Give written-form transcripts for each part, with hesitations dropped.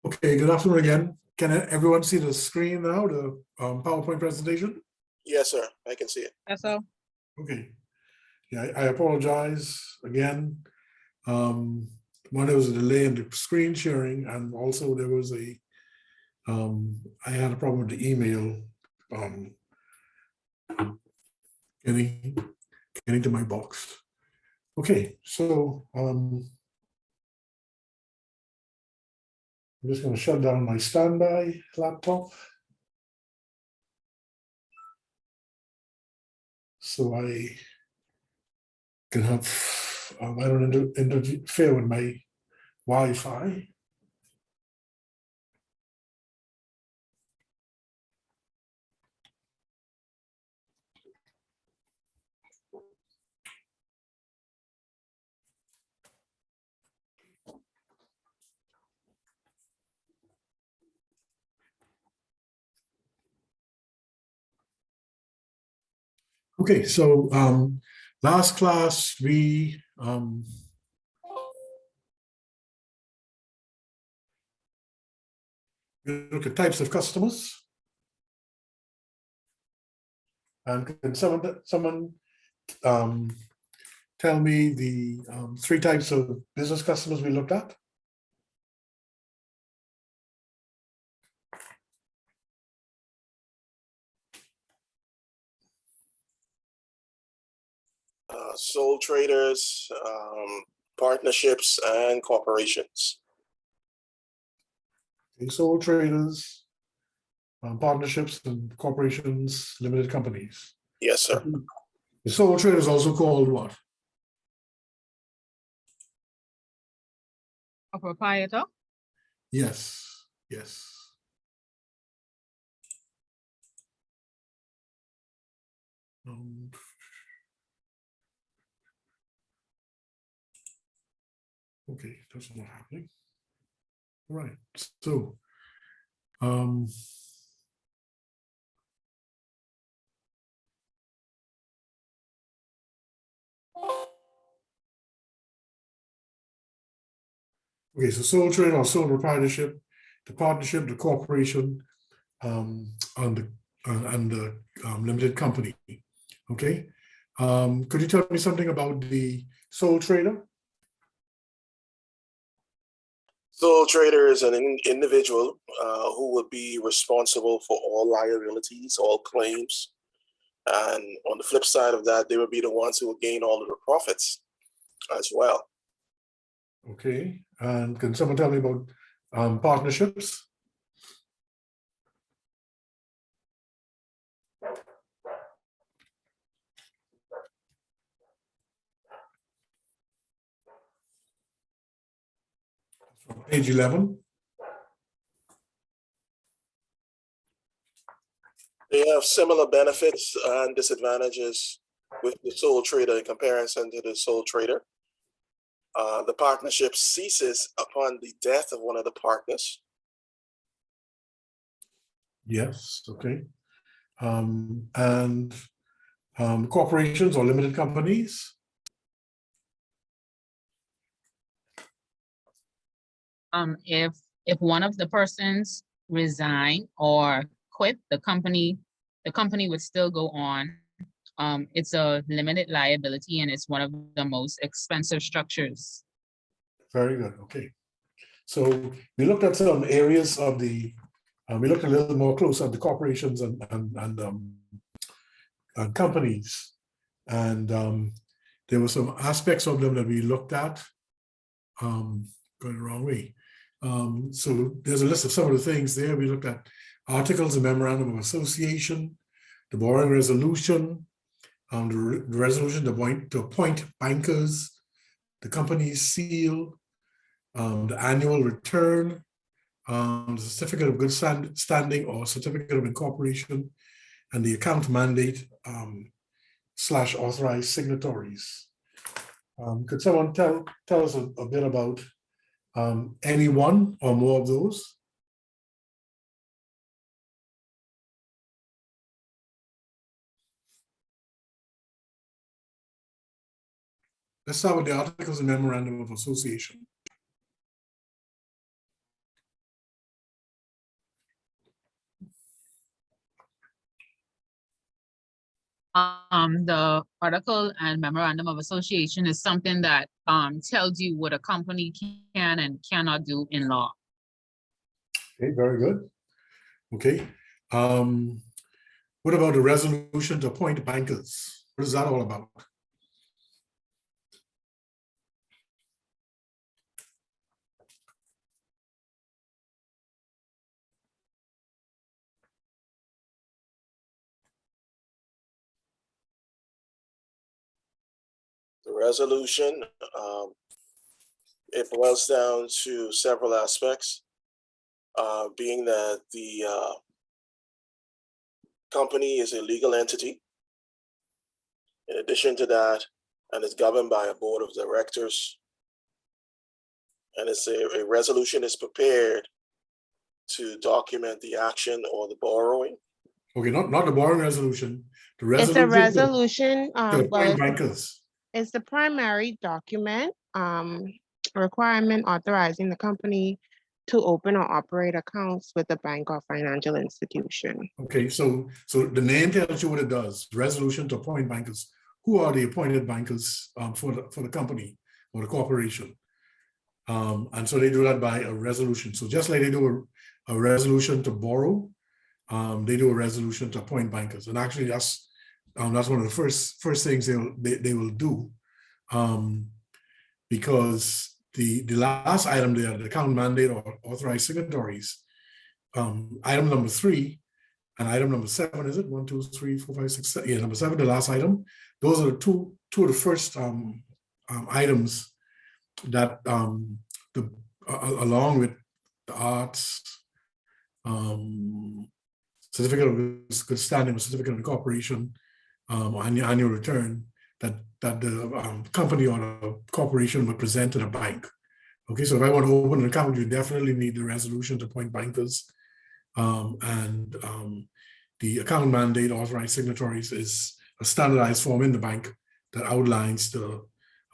Okay, good afternoon again. Can everyone see the screen now, the PowerPoint presentation? Yes, sir. I can see it. That's all. Okay. Yeah, I apologize again. One, there was a delay in the screen sharing, and also there was I had a problem with the email getting to my box. Okay, so I'm just going to shut down my standby laptop so I can have, I don't interfere with my Wi-Fi. Okay, so last class we look at types of customers. And can someone tell me the three types of business customers we looked at? Sole traders, partnerships, and corporations. Okay, sole traders, partnerships, and corporations, limited companies. Yes, sir. The sole trader is also called what? A proprietor. Yes, yes. Okay, that's not happening. All right, so okay, so sole trader or sole proprietorship, the partnership, the corporation, and the limited company. Okay, could you tell me something about the sole trader? Sole trader is an individual who would be responsible for all liabilities, all claims. And on the flip side of that, they would be the ones who would gain all of the profits as well. Okay, and can someone tell me about partnerships? From page 11. They have similar benefits and disadvantages with the sole trader in comparison to the sole trader. The partnership ceases upon the death of one of the partners. Yes, okay. And corporations or limited companies? If one of the persons resign or quit the company would still go on. It's a limited liability and it's one of the most expensive structures. Very good, okay. So we looked at some areas of the, we looked a little more close at the corporations and companies. And there were some aspects of them that we looked at, going the wrong way. So there's a list of some of the things there. We looked at articles of memorandum of association, the borrowing resolution, the resolution to appoint bankers, the company's seal, the annual return, the certificate of good standing or certificate of incorporation, and the account mandate / authorized signatories. Could someone tell us a bit about any one or more of those? Let's start with the articles and memorandum of association. The article and memorandum of association is something that tells you what a company can and cannot do in law. Okay, very good. Okay. What about the resolution to appoint bankers? What is that all about? The resolution, it boils down to several aspects, being that the company is a legal entity. In addition to that, and is governed by a board of directors. And it's a resolution is prepared to document the action or the borrowing. Okay, not the borrowing resolution, the It's a resolution resolution, to well, appoint bankers. it's the primary document, requirement authorizing the company to open or operate accounts with a bank or financial institution. Okay, so the name tells you what it does, resolution to appoint bankers. Who are the appointed bankers for the company or the corporation? And so they do that by a resolution. So just like they do a resolution to borrow, they do a resolution to appoint bankers. And actually that's one of the first things they will do, because the last item there, the account mandate or authorized signatories, item number 3 and item number 7, is it 1, 2, 3, 4, 5, 6, 7? Yeah, number 7, the last item. Those are two of the first items that along with the arts, certificate of good standing, or certificate of incorporation, or annual return, that the company or the corporation would present to the bank. Okay, so if I want to open an account, you definitely need the resolution to appoint bankers, and the account mandate authorized signatories is a standardized form in the bank that outlines the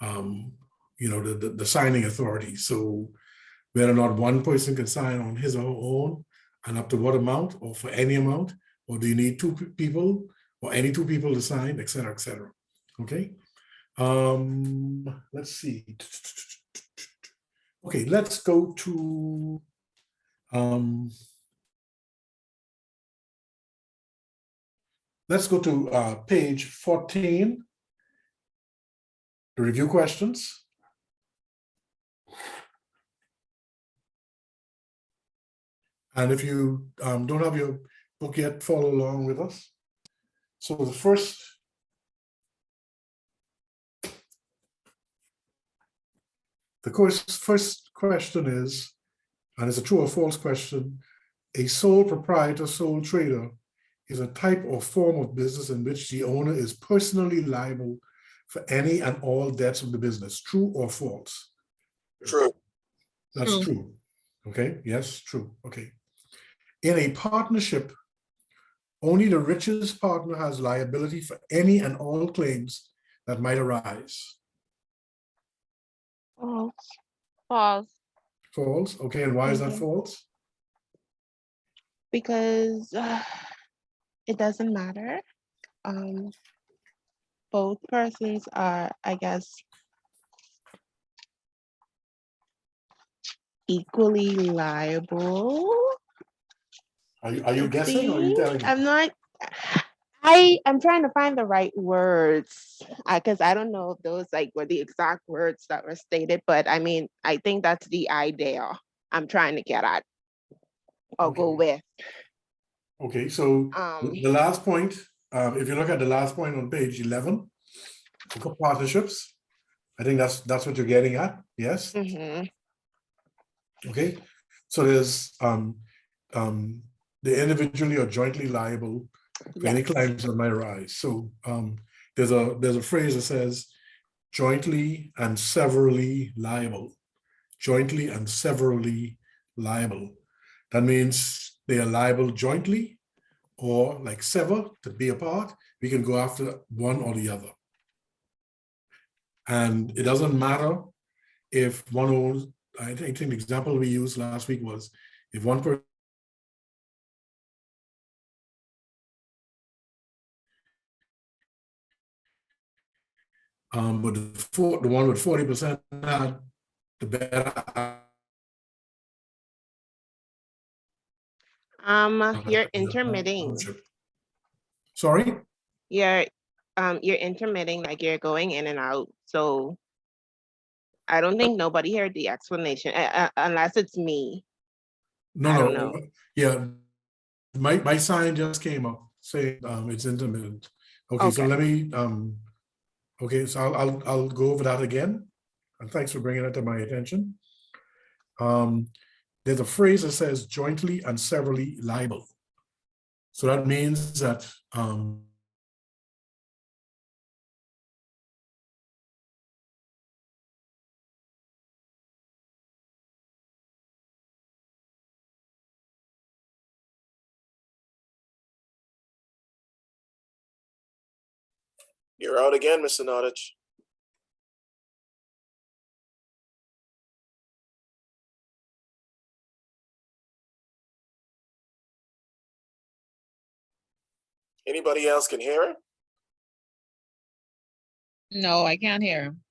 the signing authority. So whether or not one person can sign on his or her own, and up to what amount, or for any amount, or do you need 2 people or any 2 people to sign, et cetera, et cetera. Okay. Let's see. Okay, let's go to page 14, the review questions. And if you don't have your book yet, follow along with us. So the first question is, and it's a true or false question, a sole proprietor, sole trader is a type or form of business in which the owner is personally liable for any and all debts of the business. True or false? True. That's true. Okay, yes, true. Okay. In a partnership, only the richest partner has liability for any and all claims that might arise. False. False. False. Okay, and why is that false? Because it doesn't matter. Both persons are, I guess, equally liable. Are you guessing, or are you telling me? I'm not. I'm trying to find the right words, because I don't know if those were the exact words that were stated, but I mean, I think that's the idea I'm trying to get at or go with. Okay, so the last point, if you look at the last point on page 11, look at partnerships. I think that's what you're getting at. Yes. Mm-hmm. Okay, so there's the individually or jointly liable for any claims that might arise. So there's a phrase that says jointly and severally liable. Jointly and severally liable. That means they are liable jointly, or like sever, to be apart. We can go after one or the other. And it doesn't matter if one owns, I think the example we used last week was if one person But the one with 40% had the better. You're intermitting. ownership. Sorry? You're intermitting, like you're going in and out. So I don't think nobody heard the explanation, unless it's me. No, I no. don't know. Yeah, my sign just came up saying it's intermittent. Okay, so Okay. let me okay, so I'll go over that again. And thanks for bringing it to my attention. There's a phrase that says jointly and severally liable. So that means that You're out again, Mr. Nottage. Anybody else can hear it? No, I can't hear him.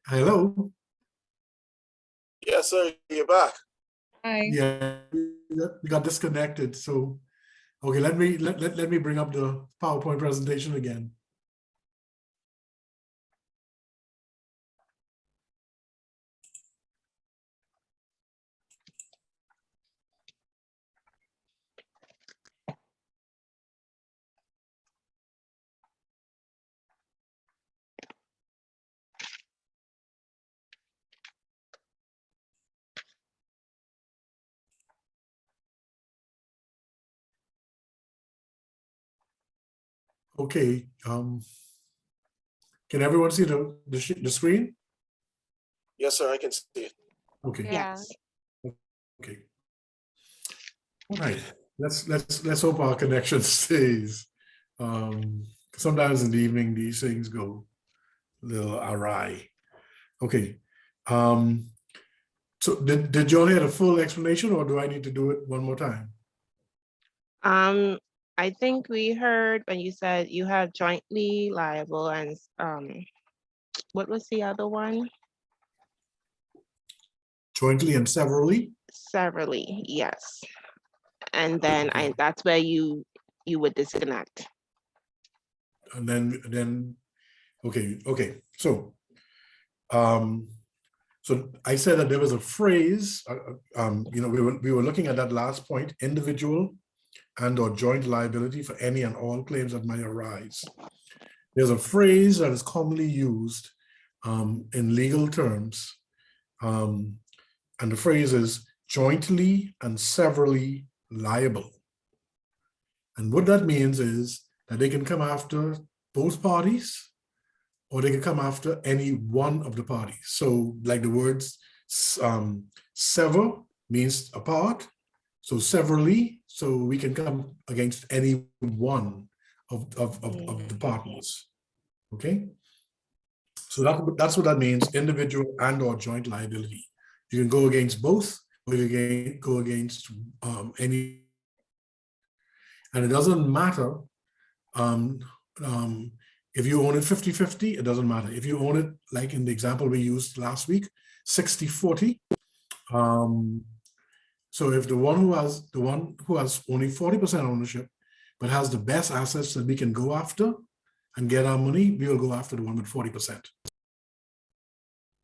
hello. Yes, sir, you're back. Hi. Yeah, we got disconnected. So okay, let me bring up the PowerPoint presentation again. Okay, can everyone see the screen? Yes, sir, I can see it. Okay. Yes. Okay. All right. Let's hope our connection stays. Sometimes in the evening these things go a little awry. Okay. So did you all hear the full explanation, or do I need to do it one more time? I think we heard when you said you have jointly liable and what was the other one? Jointly and severally? Severally, yes. And then Okay. that's where you would disconnect. And then okay. So I said that there was a phrase, we were looking at that last point, individual and or joint liability for any and all claims that might arise. There's a phrase that is commonly used in legal terms, and the phrase is jointly and severally liable. And what that means is that they can come after both parties, or they can come after any one of the parties. So like the words sever means apart, so severally, so we can come against any one of the partners, okay? So that's what that means, individual and or joint liability. You can go against both, or you can go against any, and it doesn't matter if you own it 50-50, it doesn't matter. If you own it, like in the example we used last week, 60-40, so if the one who has only 40% ownership, but has the best assets that we can go after and get our money, we will go after the one with 40%.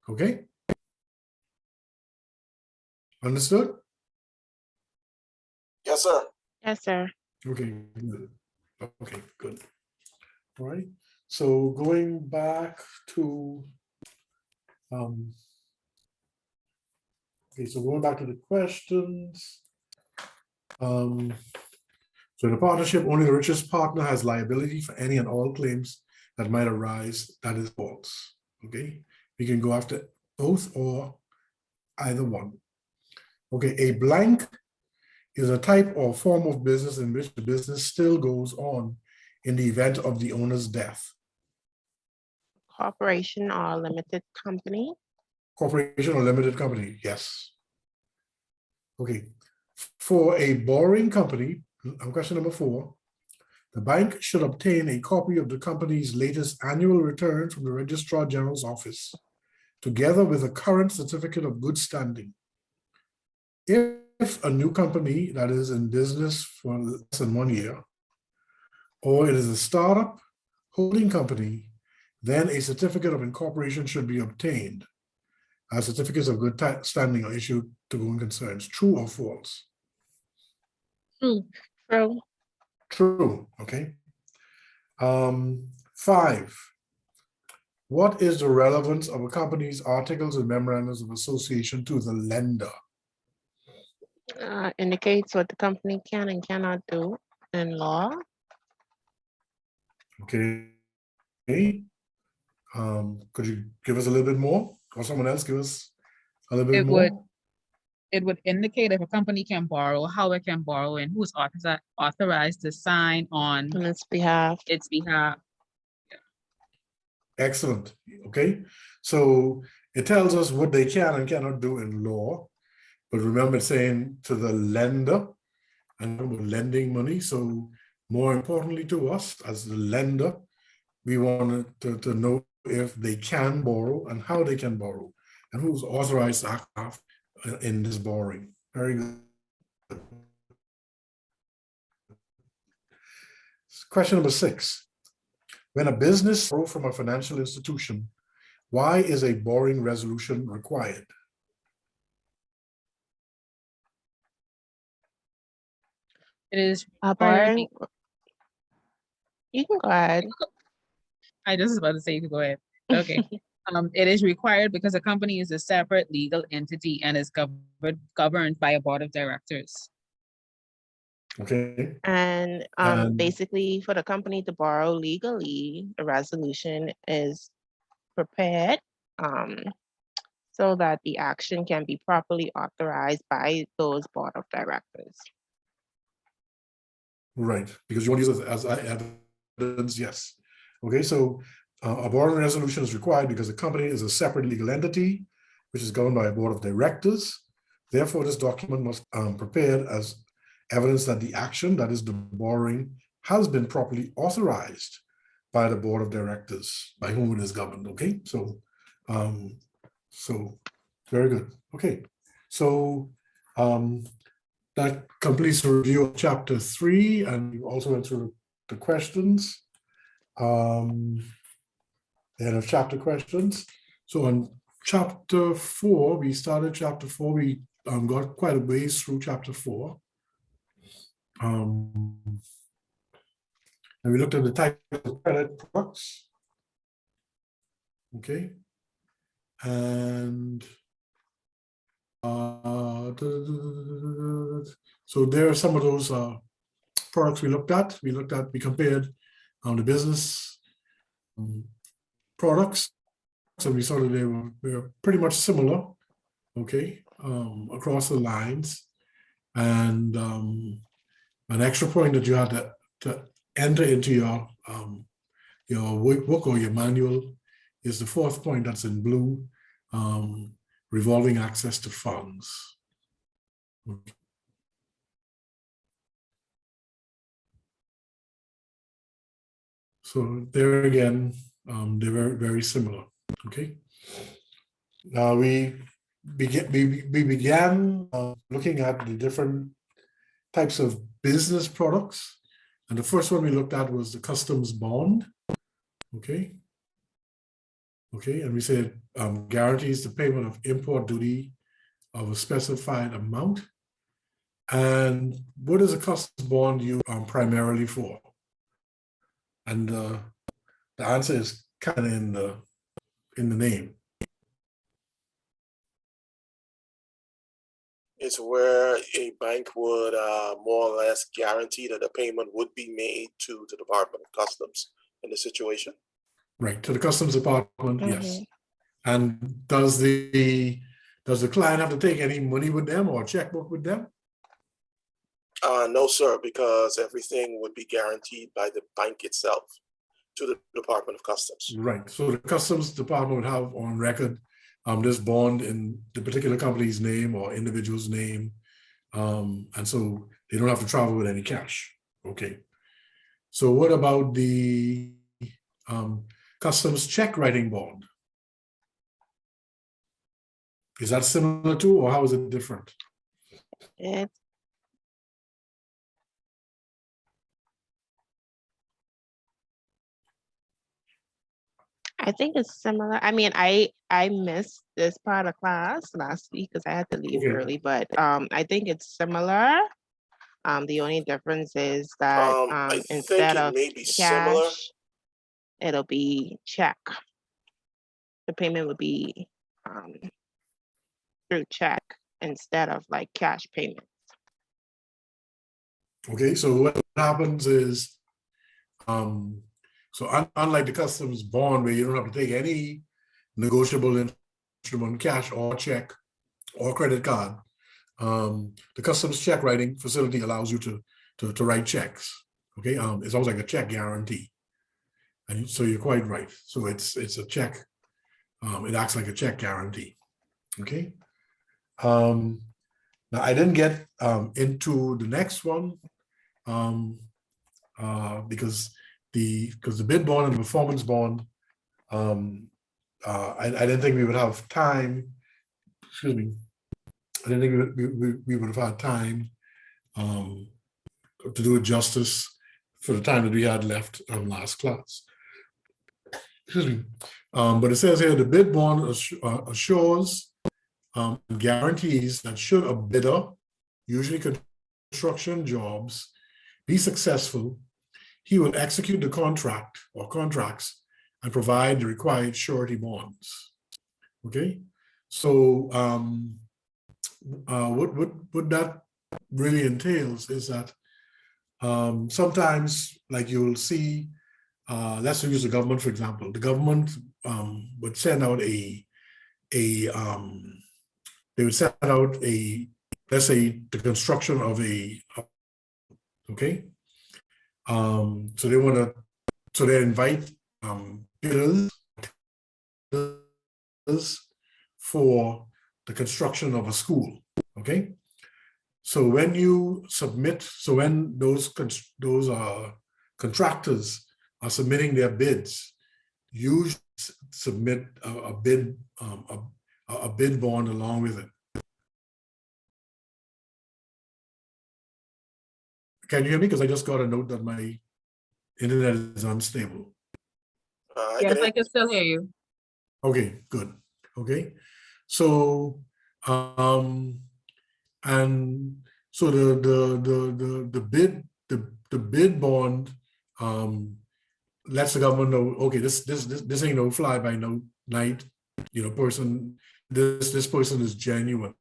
Okay? Understood? Yes, sir. Yes, sir. Okay, good. Okay, good. All right. So going back to okay, so going back to the questions. So in a partnership, only the richest partner has liability for any and all claims that might arise. That is false. Okay, we can go after both or either one. Okay, a blank is a type or form of business in which the business still goes on, in the event of the owner's death? Corporation or limited company. Corporation or limited company, yes. Okay, for a borrowing company, question number 4, the bank should obtain a copy of the company's latest annual return from the Registrar General's office, together with a current certificate of good standing. If a new company that is in business for less than 1 year, or it is a startup holding company, then a certificate of incorporation should be obtained. As certificates of good standing are issued to going concerns. True or false? True. True. True, okay. 5, what is the relevance of a company's articles and memorandums of association to the lender? Indicates what the company can and cannot do in law. Okay. Could you give us a little bit more, or someone else give us a little bit It more? It would indicate if a company can borrow, how it can borrow, and who's authorized to sign on On its behalf. its behalf. Excellent. Okay, so it tells us what they can and cannot do in law, but remember it's saying to the lender, and we're lending money. So more importantly to us as the lender, we wanted to know if they can borrow and how they can borrow and who's authorized to act in this borrowing. Very good. Question number 6. When a business borrows from a financial institution, why is a borrowing resolution required? It is A required borrowing. You can go ahead. I just was about to say you could go ahead. Okay. It is required because a company is a separate legal entity and is governed by a board of directors. Okay. And And- basically for the company to borrow legally, the resolution is prepared so that the action can be properly authorized by those board of directors. Right, because you want to use it as evidence, yes. Okay, so a borrowing resolution is required because the company is a separate legal entity, which is governed by a board of directors. Therefore, this document must prepared as evidence that the action, that is the borrowing, has been properly authorized by the board of directors by whom it is governed. Okay, so very good. Okay, so that completes the review of chapter 3, and you also went through the questions. And of chapter questions. So on chapter 4, we started chapter 4. We got quite a ways through chapter 4. And we looked at the type of credit products. Okay. And so there are some of those products we looked at. We compared the business products, and we saw that they were pretty much similar, okay, across the lines. And an extra point that you had to enter into your workbook or your manual is the 4th point that's in blue, revolving access to funds. Okay. So there again, they're very, very similar. Okay. Now we began looking at the different types of business products, and the first one we looked at was the customs bond. Okay. Okay, and we said guarantees the payment of import duty of a specified amount. And what is a customs bond used primarily for? And the answer is kind of in the name. It's where a bank would more or less guarantee that the payment would be made to the Department of Customs in the situation. Right, to the Customs Department, yes. Mhm. And does the client have to take any money with them or a checkbook with them? No, sir, because everything would be guaranteed by the bank itself to the Department of Customs. Right. So the Customs Department would have on record this bond in the particular company's name or individual's name. And so they don't have to travel with any cash. Okay. So what about the customs check writing bond? Is that similar to, or how is it different? It's I think it's similar. I mean, I missed this part of class last week because I had to leave Okay. early, but I think it's similar. The only difference is that I think instead it of may be similar. cash, it'll be check. The payment would be through check instead of like cash payment. Okay, so what happens is, so unlike the customs bond where you don't have to take any negotiable instrument, cash or check or credit card, the customs check writing facility allows you to write checks. Okay, it's almost like a check guarantee, and so you're quite right. So it's a check. It acts like a check guarantee. Okay. Now I didn't get into the next one because the bid bond and the performance bond. I didn't think we would have time. Excuse me. I didn't think we would have had time to do it justice for the time that we had left last class. Excuse me. But it says here the bid bond assures guarantees that should a bidder, usually construction jobs, be successful, he will execute the contract or contracts and provide the required surety bonds. Okay, so what that really entails is that sometimes, like you'll see, let's use the government for example. The government would send out they would send out let's say the construction of okay. So they invite bidders for the construction of a school. Okay. So when you submit, so when those contractors are submitting their bids, you submit a bid bond along with it. Can you hear me? Because I just got a note that my internet is unstable. Yes, I can still hear you. Okay, good. Okay, so and so the bid bond lets the government know, okay, this ain't no fly by night, person. This person is genuine,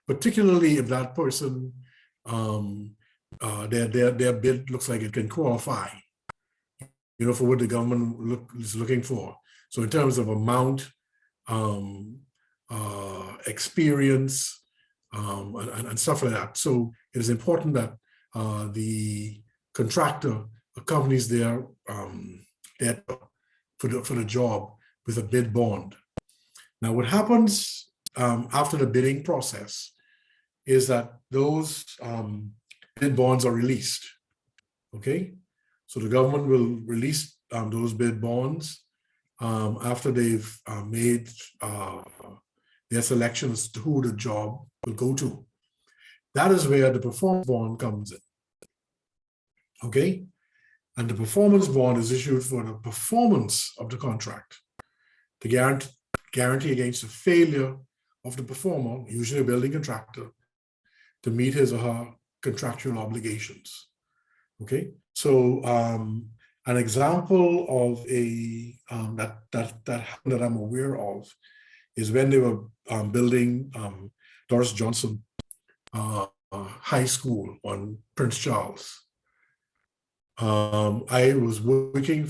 particularly if that person their bid looks like it can qualify, for what the government is looking for. So in terms of amount, experience, and stuff like that. So it is important that the contractor accompanies their for the job with a bid bond. Now, what happens after the bidding process is that those bid bonds are released. Okay, so the government will release those bid bonds after they've made their selection as to who the job will go to. That is where the performance bond comes in. Okay, and the performance bond is issued for the performance of the contract, to guarantee against the failure of the performer, usually a building contractor, to meet his or her contractual obligations. Okay, so an example of that I'm aware of is when they were building Doris Johnson High School on Prince Charles. I was working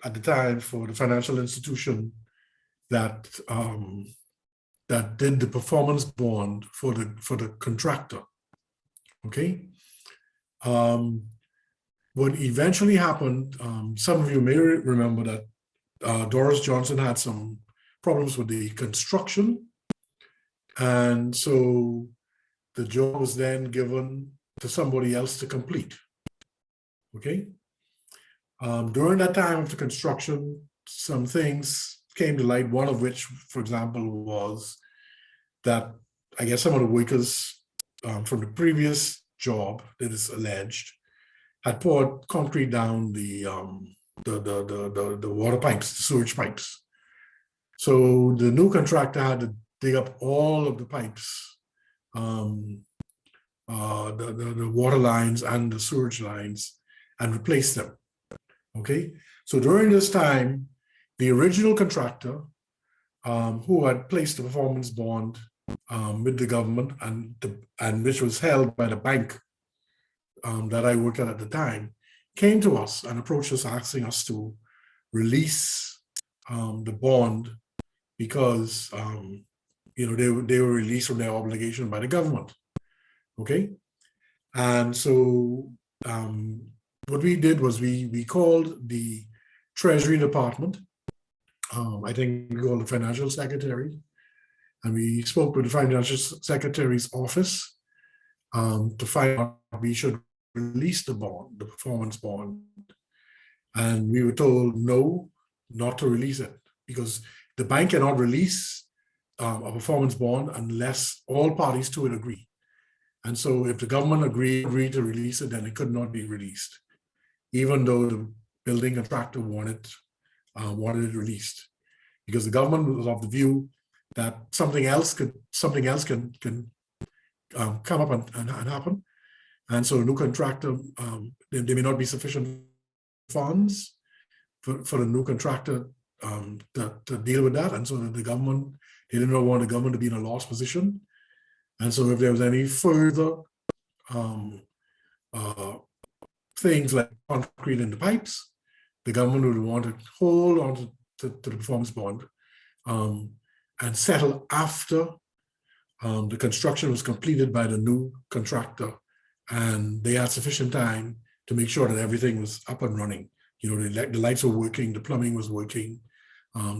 at the time for the financial institution that did the performance bond for the contractor. Okay, What eventually happened, some of you may remember that Doris Johnson had some problems with the construction. And so the job was then given to somebody else to complete. Okay. During that time of the construction, some things came to light, one of which, for example, was that I guess some of the workers from the previous job, that is alleged, had poured concrete down the water pipes, the sewage pipes. So the new contractor had to dig up all of the pipes, the water lines and the sewage lines, and replace them. Okay, so during this time, the original contractor, who had placed the performance bond with the government and which was held by the bank that I worked at the time, came to us and approached us asking us to release the bond because they were released from their obligation by the government. Okay, and so what we did was we called the Treasury Department. I think we called the Financial Secretary, and we spoke with the Financial Secretary's office to find out if we should release the bond, the performance bond. And we were told no, not to release it, because the bank cannot release a performance bond unless all parties to it agree. And so if the government agreed to release it, then it could not be released, even though the building contractor wanted it released, because the government was of the view that something else can come up and happen. And so the new contractor, there may not be sufficient funds for the new contractor to deal with that. And so the government, they did not want the government to be in a loss position. And so if there was any further things like concrete in the pipes, the government would want to hold on to the performance bond and settle after the construction was completed by the new contractor, and they had sufficient time to make sure that everything was up and running. The lights were working, the plumbing was working,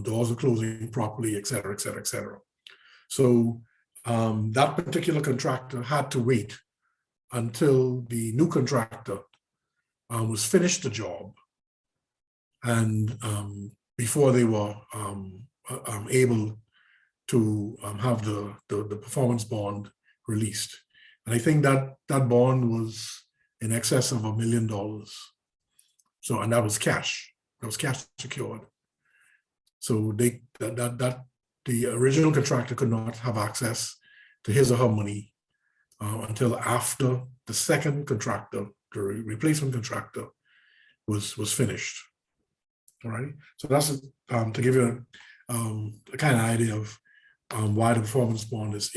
doors were closing properly, et cetera, et cetera, et cetera. So that particular contractor had to wait until the new contractor was finished the job, and before they were able to have the performance bond released. And I think that bond was in excess of $1 million. So, and that was cash. That was cash secured. So the original contractor could not have access to his or her money until after the second contractor, the replacement contractor, was finished. All right. So that's to give you a kind of idea of why the performance bond is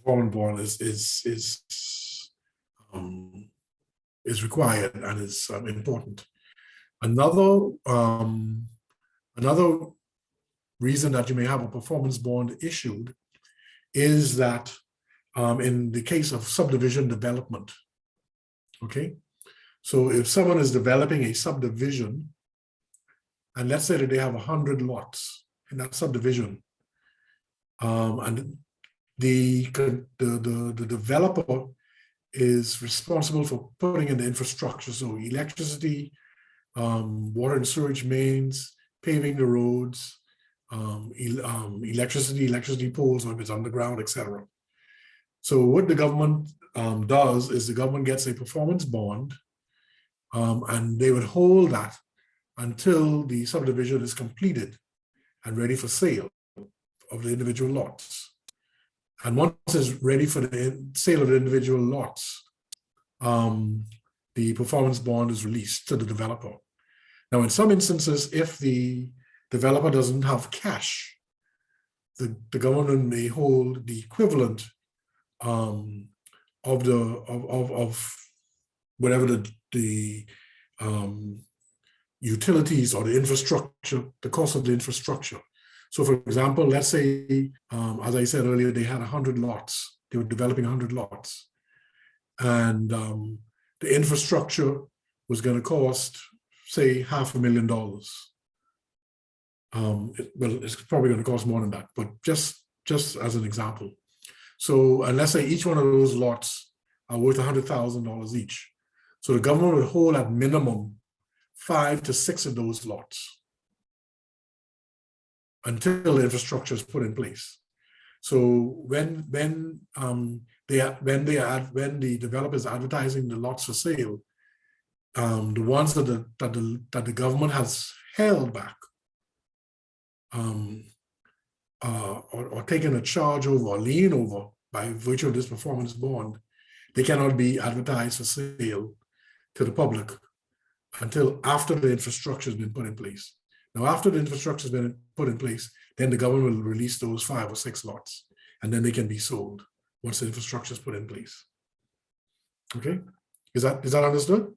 performance bond is required and is important. Another reason that you may have a performance bond issued is that in the case of subdivision development, okay? So if someone is developing a subdivision, and let's say that they have 100 lots in that subdivision, and the developer is responsible for putting in the infrastructure, so electricity, water and sewage mains, paving the roads, electricity poles, or if it's underground, etc. So what the government does is the government gets a performance bond, and they would hold that until the subdivision is completed and ready for sale of the individual lots. And once it's ready for the sale of the individual lots, the performance bond is released to the developer. Now, in some instances, if the developer doesn't have cash, the government may hold the equivalent of whatever the utilities or the infrastructure, the cost of the infrastructure. So for example, let's say, as I said earlier, they had 100 lots. They were developing 100 lots. And the infrastructure was going to cost, say, $500,000. Well, it's probably going to cost more than that, but just as an example. So, and let's say each one of those lots are worth $100,000 each. So the government would hold at minimum 5 to 6 of those lots until the infrastructure is put in place. So when the developer is advertising the lots for sale, the ones that the government has held back or taken a charge over or lien over by virtue of this performance bond, they cannot be advertised for sale to the public until after the infrastructure has been put in place. Now, after the infrastructure has been put in place, then the government will release those 5 or 6 lots, and then they can be sold once the infrastructure is put in place. Okay, is that understood?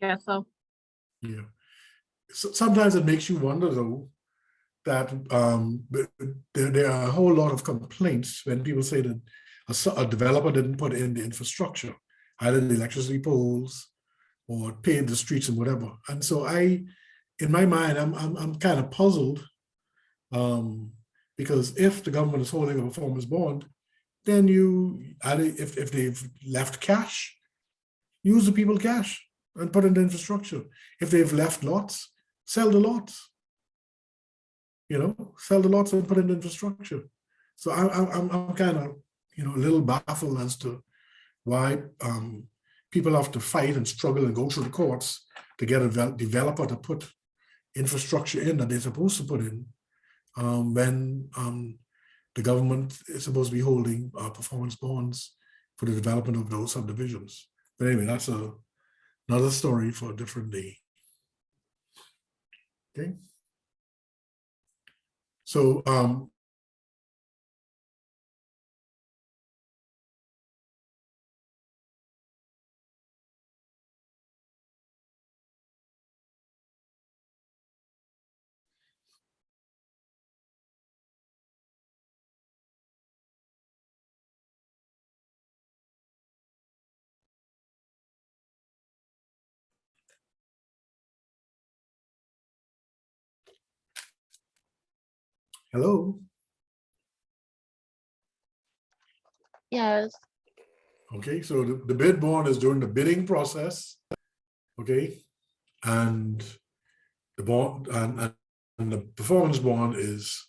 Yeah, so Yeah. So sometimes it makes you wonder, though, that there are a whole lot of complaints when people say that a developer didn't put in the infrastructure, either the electricity poles or pave the streets and whatever. And so in my mind, I'm kind of puzzled, because if the government is holding a performance bond, then if they've left cash, use the people cash and put in the infrastructure. If they've left lots, sell the lots. Sell the lots and put in the infrastructure. So I'm kind of a little baffled as to why people have to fight and struggle and go through the courts to get a developer to put infrastructure in that they're supposed to put in, when the government is supposed to be holding performance bonds for the development of those subdivisions. But anyway, that's another story for a different day. Okay. So hello. Yes. Okay, so the bid bond is during the bidding process. Okay, and the bond and the performance bond is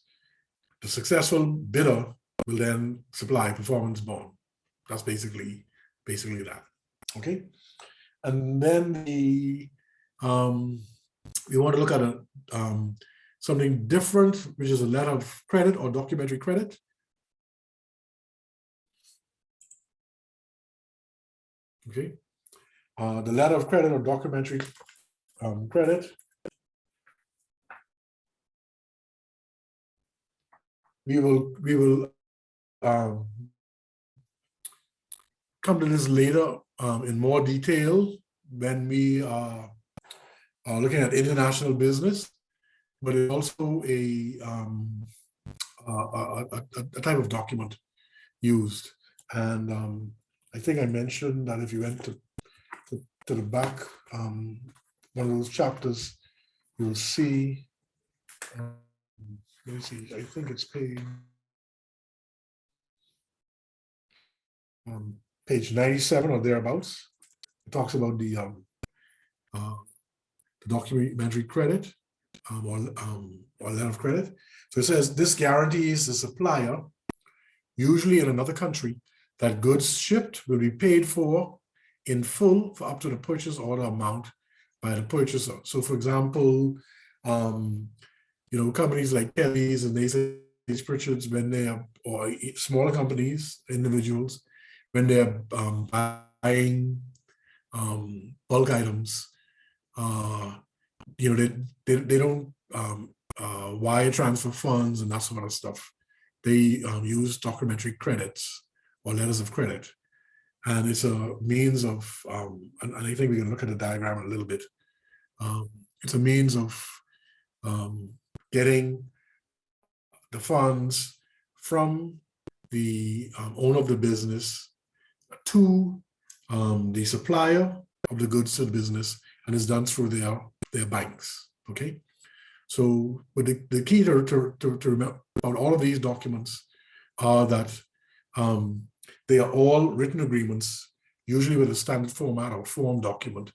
the successful bidder will then supply performance bond. That's basically that. Okay, and then we want to look at something different, which is a letter of credit or documentary credit. Okay, the letter of credit or documentary credit. We will come to this later in more detail when we are looking at international business, but it's also a type of document used. And I think I mentioned that if you went to the back, one of those chapters, you'll see, let me see, I think it's page 97 or thereabouts. It talks about the documentary credit or letter of credit. So it says this guarantees the supplier, usually in another country, that goods shipped will be paid for in full for up to the purchase order amount by the purchaser. So for example, companies like Kelly's and Macy's, Pritchard's, when they are, or smaller companies, individuals, when they're buying bulk items, they don't wire transfer funds and that sort of stuff. They use documentary credits or letters of credit, and it's a means of, and I think we can look at the diagram a little bit, It's a means of getting the funds from the owner of the business to the supplier of the goods to the business, and it's done through their banks. Okay, so but the key to remember about all of these documents are that they are all written agreements, usually with a standard format or form document,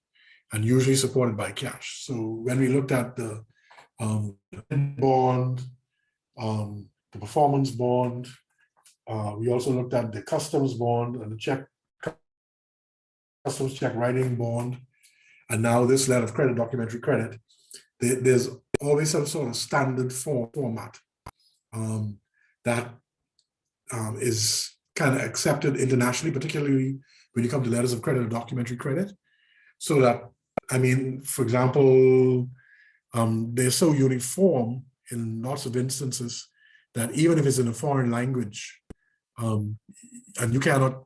and usually supported by cash. So when we looked at the bond, the performance bond, we also looked at the customs bond and the customs check writing bond, and now this letter of credit, documentary credit. There's always some sort of standard format that is kind of accepted internationally, particularly when you come to letters of credit or documentary credit. So that, I mean, for example, they're so uniform in lots of instances that even if it's in a foreign language, and you cannot,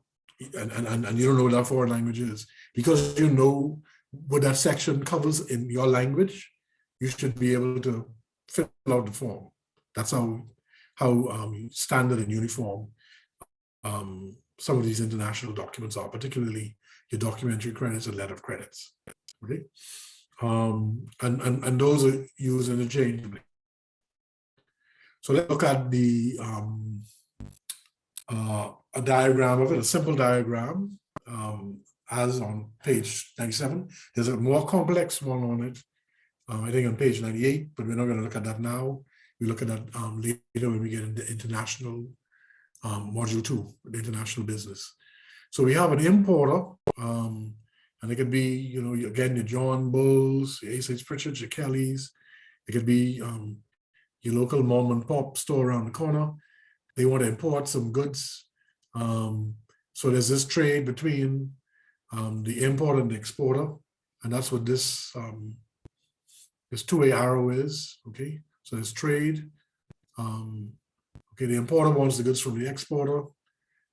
and you don't know what that foreign language is, because you know what that section covers in your language, you should be able to fill out the form. That's how standard and uniform some of these international documents are, particularly your documentary credits and letter of credits. Okay, and those are used interchangeably. So let's look at the a diagram of it, a simple diagram, as on page 97. There's a more complex one on it, I think on page 98, but we're not going to look at that now. We look at that later when we get into international module 2, the international business. So we have an importer, and it could be, you know, again, your John Bulls, your A.C. Pritchard's, your Kelly's. It could be your local mom and pop store around the corner. They want to import some goods. So there's this trade between the importer and the exporter, and that's what this two-way arrow is. Okay, so there's trade. Okay, the importer wants the goods from the exporter,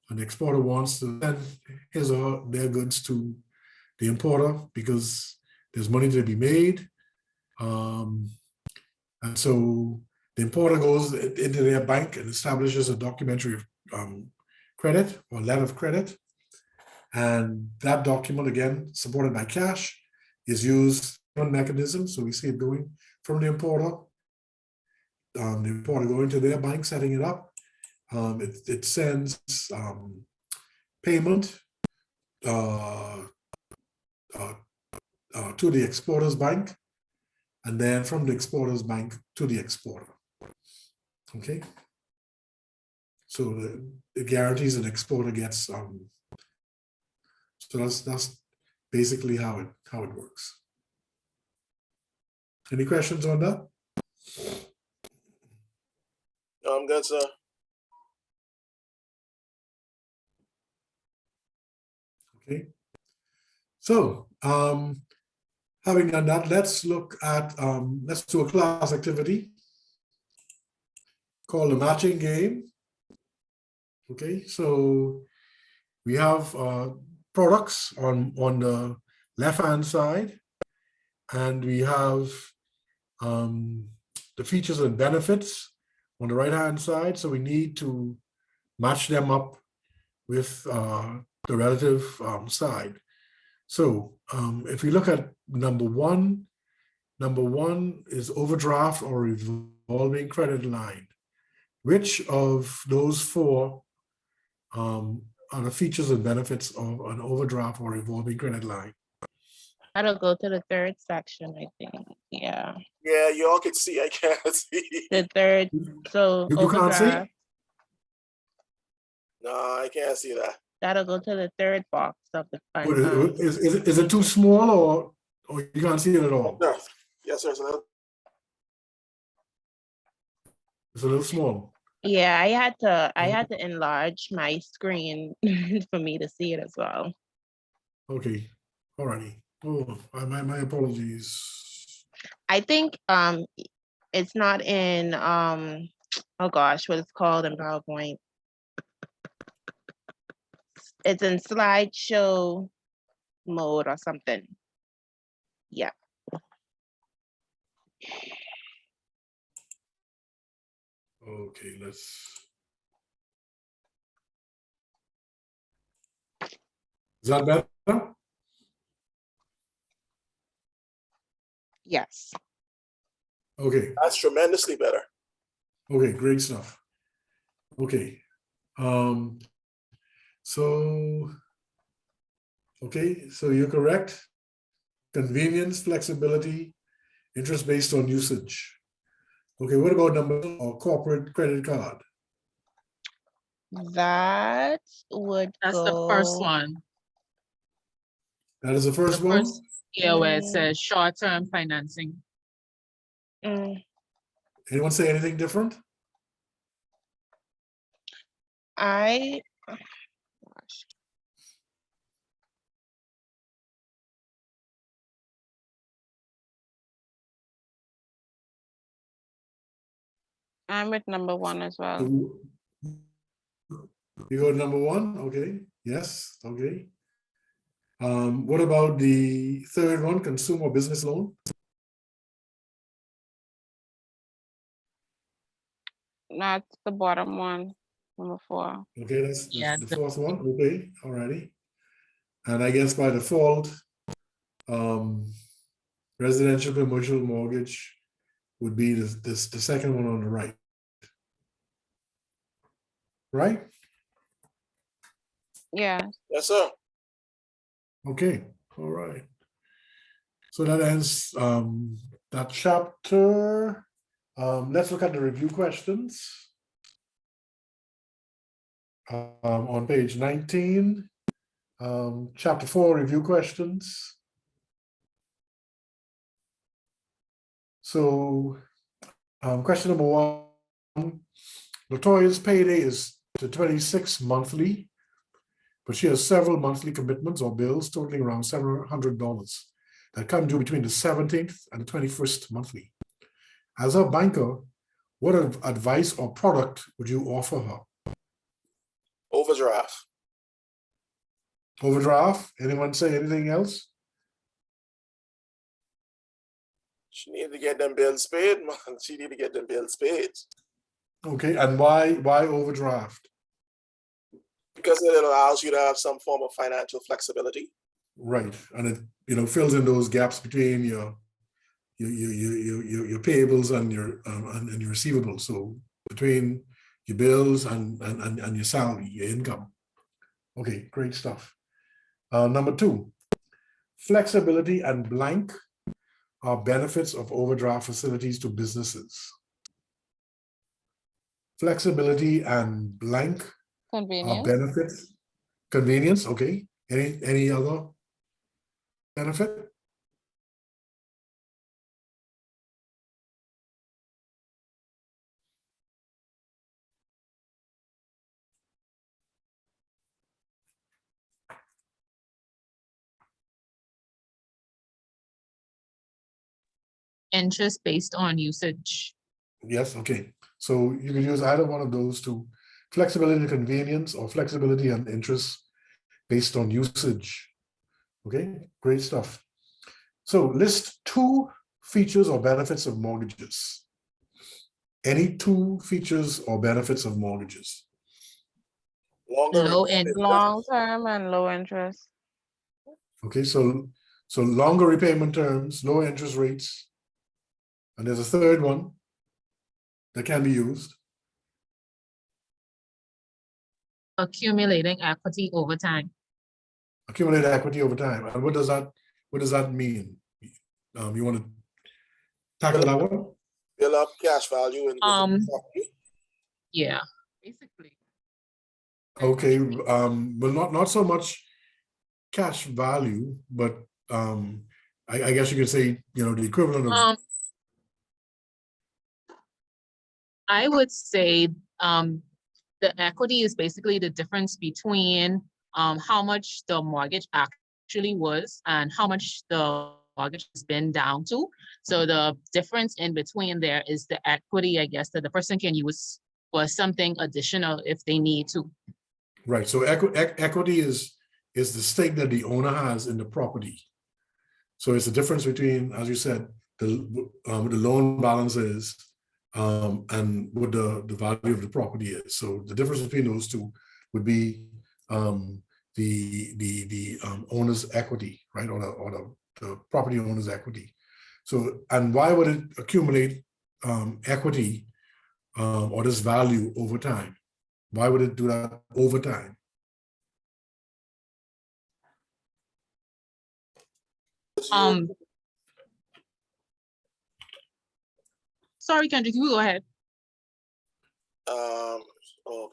and the exporter wants to send his or their goods to the importer because there's money to be made. And so the importer goes into their bank and establishes a documentary credit or letter of credit. And that document, again, supported by cash, is used on mechanism. So we see it going from the importer going to their bank, setting it up. It sends payment to the exporter's bank, and then from the exporter's bank to the exporter. Okay, so it guarantees an exporter gets so that's basically how it works. Any questions on that? I'm good, sir. Okay, so having done that, let's look at let's do a class activity called the matching game. Okay, so we have products on the left hand side, and we have the features and benefits on the right hand side. So we need to match them up with the relative side. So if we look at number one is overdraft or revolving credit line. Which of those four are the features and benefits of an overdraft or revolving credit line? That'll go to the third section, I think. Yeah. Yeah, y'all can see. I can't see. The third, so You can't see? overdraft, No, I can't see that. that'll go to the third box of the fund. Is it too small, or you can't see it at all? No. Yes, sir. So It's a little small. Yeah, I had to enlarge my screen for me to see it as well. Okay, alrighty. Oh, my apologies. I think it's not in oh gosh, what it's called in PowerPoint. It's in slideshow mode or something. Yeah. Okay, let's. Is that better? Yes. Okay, That's tremendously better. okay, great stuff. Okay. So, okay, so you're correct. Convenience, flexibility, interest based on usage. Okay, what about number or corporate credit card? That would That's the first go. one. That is the first The one? first, yeah, where it Mm. says short-term financing. Anyone say anything different? I. Gosh. I'm with number one as well. You go to number one, okay, yes, okay. What about the third one, consumer business loan? That's the bottom one, number four. Okay, that's Yeah, the fourth one, okay, alrighty. And I guess by default, residential commercial mortgage would be the second one on the right. Right? Yeah. Yes, sir. Okay, all right. So that ends that chapter. Let's look at the review questions. On page 19, chapter 4, review questions. So, question number one, Latoya's payday is to 26 monthly, but she has several monthly commitments or bills totaling around $700 that come due between the 17th and the 21st monthly. As a banker, what advice or product would you offer her? Overdraft. Overdraft? Anyone say anything else? She need to get them bills paid, man. She need to get them bills paid. Okay, and why overdraft? Because it allows you to have some form of financial flexibility. Right, and it fills in those gaps between your payables and your and your receivables. So between your bills and your salary, your income. Okay, great stuff. Number two, flexibility and blank are benefits of overdraft facilities to businesses. Flexibility and blank are Convenience. benefits. Convenience, okay. Any other benefit? interest based on usage. Yes, okay. So you can use either one of those two, flexibility and convenience or flexibility and interest based on usage. Okay, great stuff. So list two features or benefits of mortgages. Any two features or benefits of mortgages? Longer Low repayment and Long term and low interest. Okay, so longer repayment terms, lower interest rates. And there's a third one that can be used. accumulating equity over time. Accumulate equity over time. And what does that mean? You want to tackle that one? build up cash value in property. Yeah, basically. Okay, well, not so much cash value, but I guess you could say, the equivalent of I would say the equity is basically the difference between how much the mortgage actually was and how much the mortgage has been down to. So the difference in between there is the equity, I guess, that the person can use for something additional if they need to. right. So equity is the stake that the owner has in the property. So it's the difference between, as you said, the loan balance is, and what the value of the property is. So the difference between those two would be the owner's equity, right, or the property owner's equity. So, and why would it accumulate equity or this value over time? Why would it do that over time? Sorry, Kendrick, you go ahead. Oh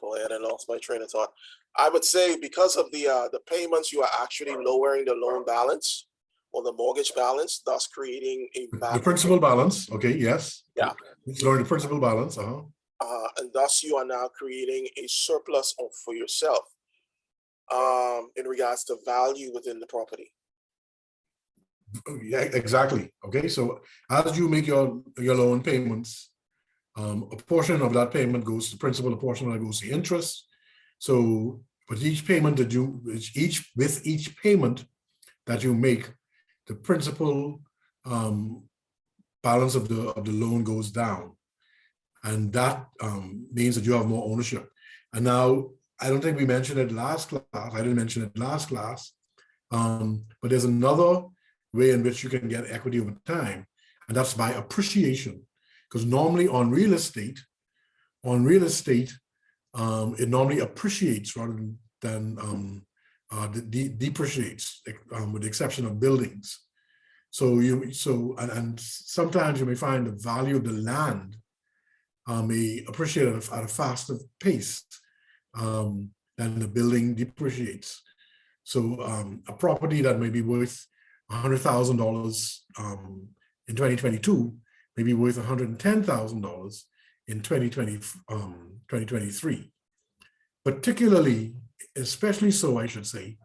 boy, I lost my train of thought. I would say because of the payments, you are actually lowering the loan balance or the mortgage balance, thus creating a The principal balance, okay, yes. Yeah. It's lowering the principal balance, and thus you are now creating a surplus for yourself in regards to value within the property. Yeah, exactly. Okay, so as you make your loan payments, a portion of that payment goes to principal, a portion of that goes to interest. So with each payment that with each payment that you make, the principal balance of the loan goes down, and that means that you have more ownership. And now I don't think we mentioned it last class. I didn't mention it last class, but there's another way in which you can get equity over time, and that's by appreciation. Because normally on real estate, it normally appreciates rather than depreciates, with the exception of buildings. So and sometimes you may find the value of the land may appreciate at a faster pace than the building depreciates. So a property that may be worth $100,000 in 2022 may be worth $110,000 in 2023. Particularly, especially so, I should say,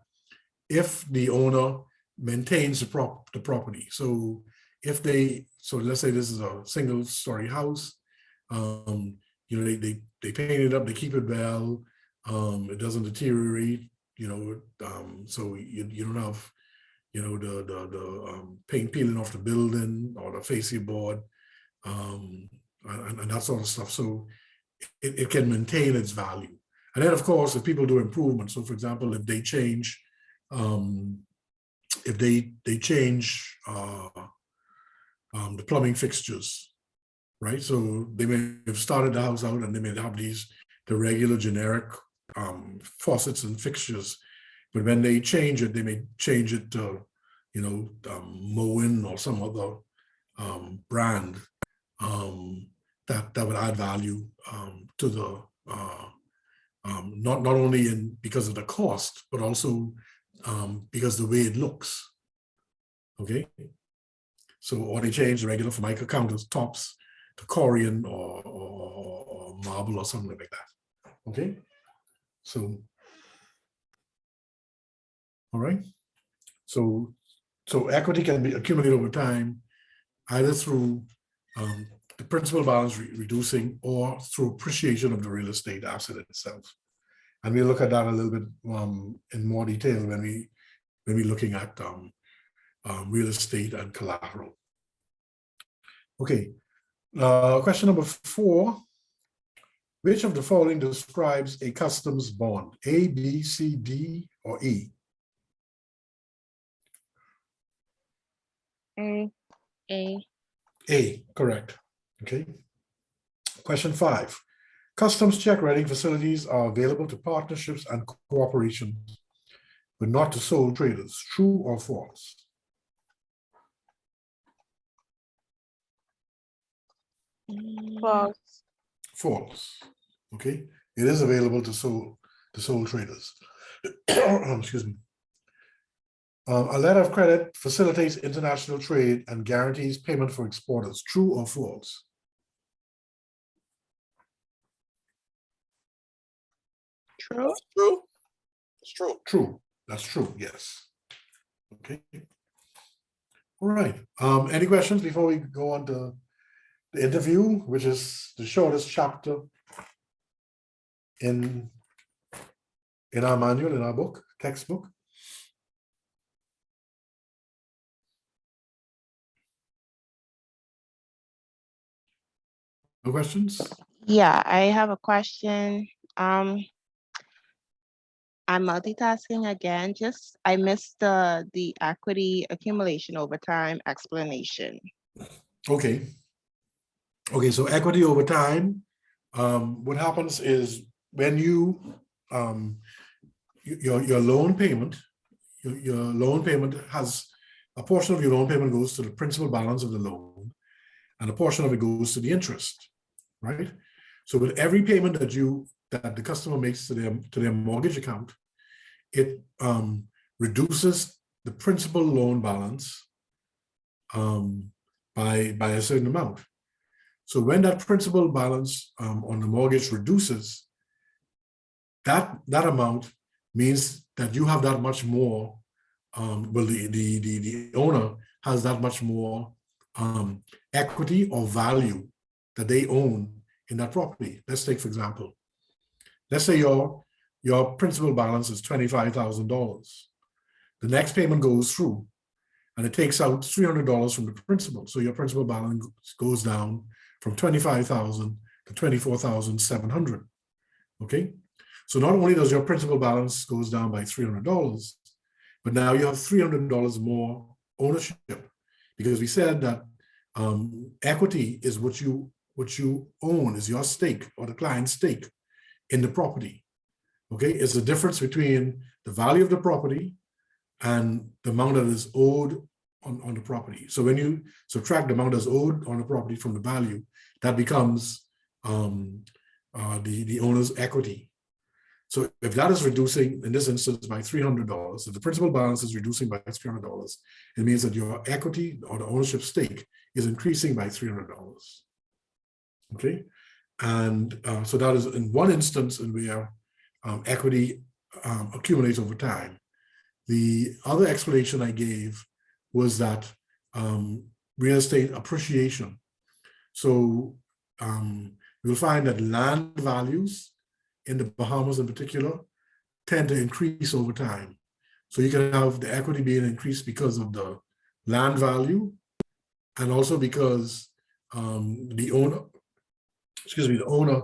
if the owner maintains the property. So if let's say this is a single-story house, they paint it up, they keep it well, it doesn't deteriorate, so you don't have the paint peeling off the building or the fascia board, and that sort of stuff. So it can maintain its value. And then, of course, if people do improvements, so for example, if they change, the plumbing fixtures, right? So they may have started the house out and they may have the regular generic faucets and fixtures, but when they change it, they may change it to, Moen or some other brand that would add value to the not only because of the cost, but also because the way it looks. Okay, so or they change the regular Formica countertops to Corian or marble or something like that. Okay, so all right, so equity can be accumulated over time, either through the principal balance reducing or through appreciation of the real estate asset itself. And we'll look at that a little bit in more detail when we're looking at real estate and collateral. Okay, question number 4. Which of the following describes a customs bond? A, B, C, D, or E? A. A, correct. Okay. Question 5. Customs check writing facilities are available to partnerships and corporations, but not to sole traders. True or false? False. False. Okay. It is available to sole traders. Excuse me. A letter of credit facilitates international trade and guarantees payment for exporters. True or false? True. That's true. It's true. True. That's true. Yes. Okay. All right. Any questions before we go on to the interview, which is the shortest chapter in our manual, in our book, textbook? No questions? Yeah, I have a question. I'm multitasking again. Just I missed the equity accumulation over time explanation. Okay. Okay, so equity over time, what happens is when you, your loan payment, your loan payment has, a portion of your loan payment goes to the principal balance of the loan, and a portion of it goes to the interest, right? So with every payment that the customer makes to their mortgage account, it reduces the principal loan balance by a certain amount. So when that principal balance on the mortgage reduces, that amount means that you have that much more. Well, the owner has that much more equity or value that they own in that property. Let's take, for example, let's say your principal balance is $25,000. The next payment goes through, and it takes out $300 from the principal. So your principal balance goes down from $25,000 to $24,700. Okay, so not only does your principal balance goes down by $300, but now you have $300 more ownership, because we said that equity is what you own, is your stake or the client's stake in the property. Okay, it's the difference between the value of the property and the amount that is owed on the property. So when you subtract the amount that's owed on the property from the value, that becomes the owner's equity. So if that is reducing, in this instance, by $300, if the principal balance is reducing by $300, it means that your equity or the ownership stake is increasing by $300. Okay, and so that is in one instance in where equity accumulates over time. The other explanation I gave was that real estate appreciation. So you'll find that land values in the Bahamas in particular tend to increase over time. So you can have the equity being increased because of the land value, and also because the owner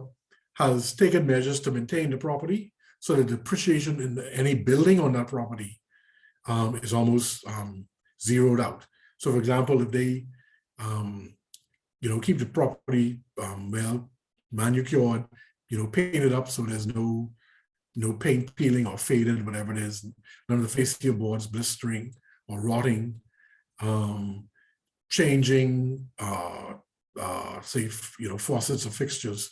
has taken measures to maintain the property, so that depreciation in any building on that property is almost zeroed out. So for example, if they keep the property well manicured, painted up so there's no paint peeling or faded, whatever it is, none of the fascia boards blistering or rotting, changing say faucets or fixtures.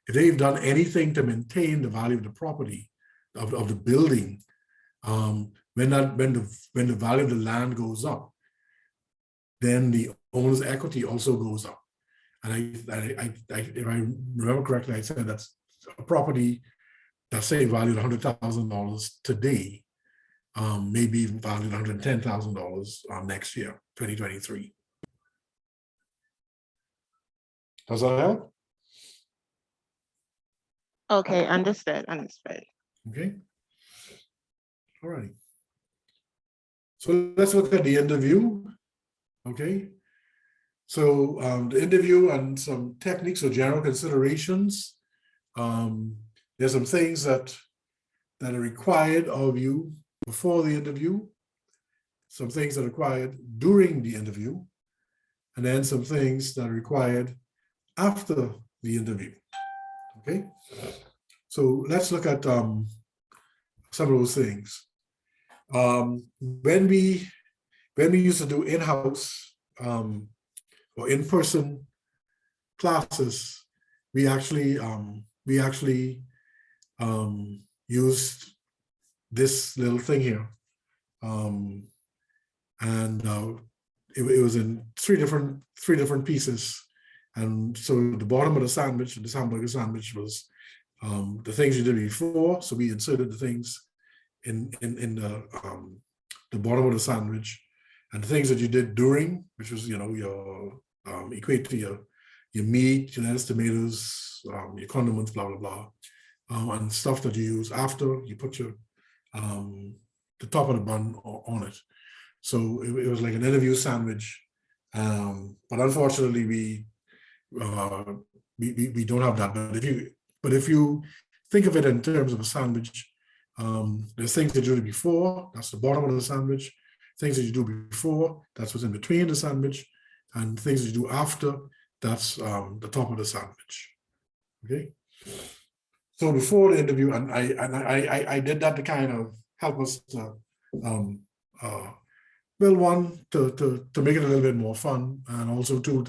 If they've done anything to maintain the value of the property, of the building, when the value of the land goes up, then the owner's equity also goes up. And if I remember correctly, I said that's a property that's say valued $100,000 today, maybe even valued $110,000 next year, 2023. Does that help? Okay, understood. Okay. All right. So let's look at the interview. Okay. So the interview and some techniques or general considerations. There's some things that are required of you before the interview, some things that are required during the interview, and then some things that are required after the interview. Okay. So let's look at some of those things. When we used to do in-house or in-person classes, we actually used this little thing here, and it was in three different pieces. And so the bottom of the sandwich, this hamburger sandwich, was the things you did before. So we inserted the things in the bottom of the sandwich, and the things that you did during, which was your equate to your meat, your lettuce, tomatoes, your condiments, blah blah blah, and stuff that you use after you put your the top of the bun on it. So it was like an interview sandwich, but unfortunately we we don't have that. But if you think of it in terms of a sandwich, there's things that you do before, that's the bottom of the sandwich. Things that you do before, that's what's in between the sandwich, and things that you do after, that's the top of the sandwich. Okay. So before the interview, and I did that to kind of help us to well, one, to make it a little bit more fun, and also two,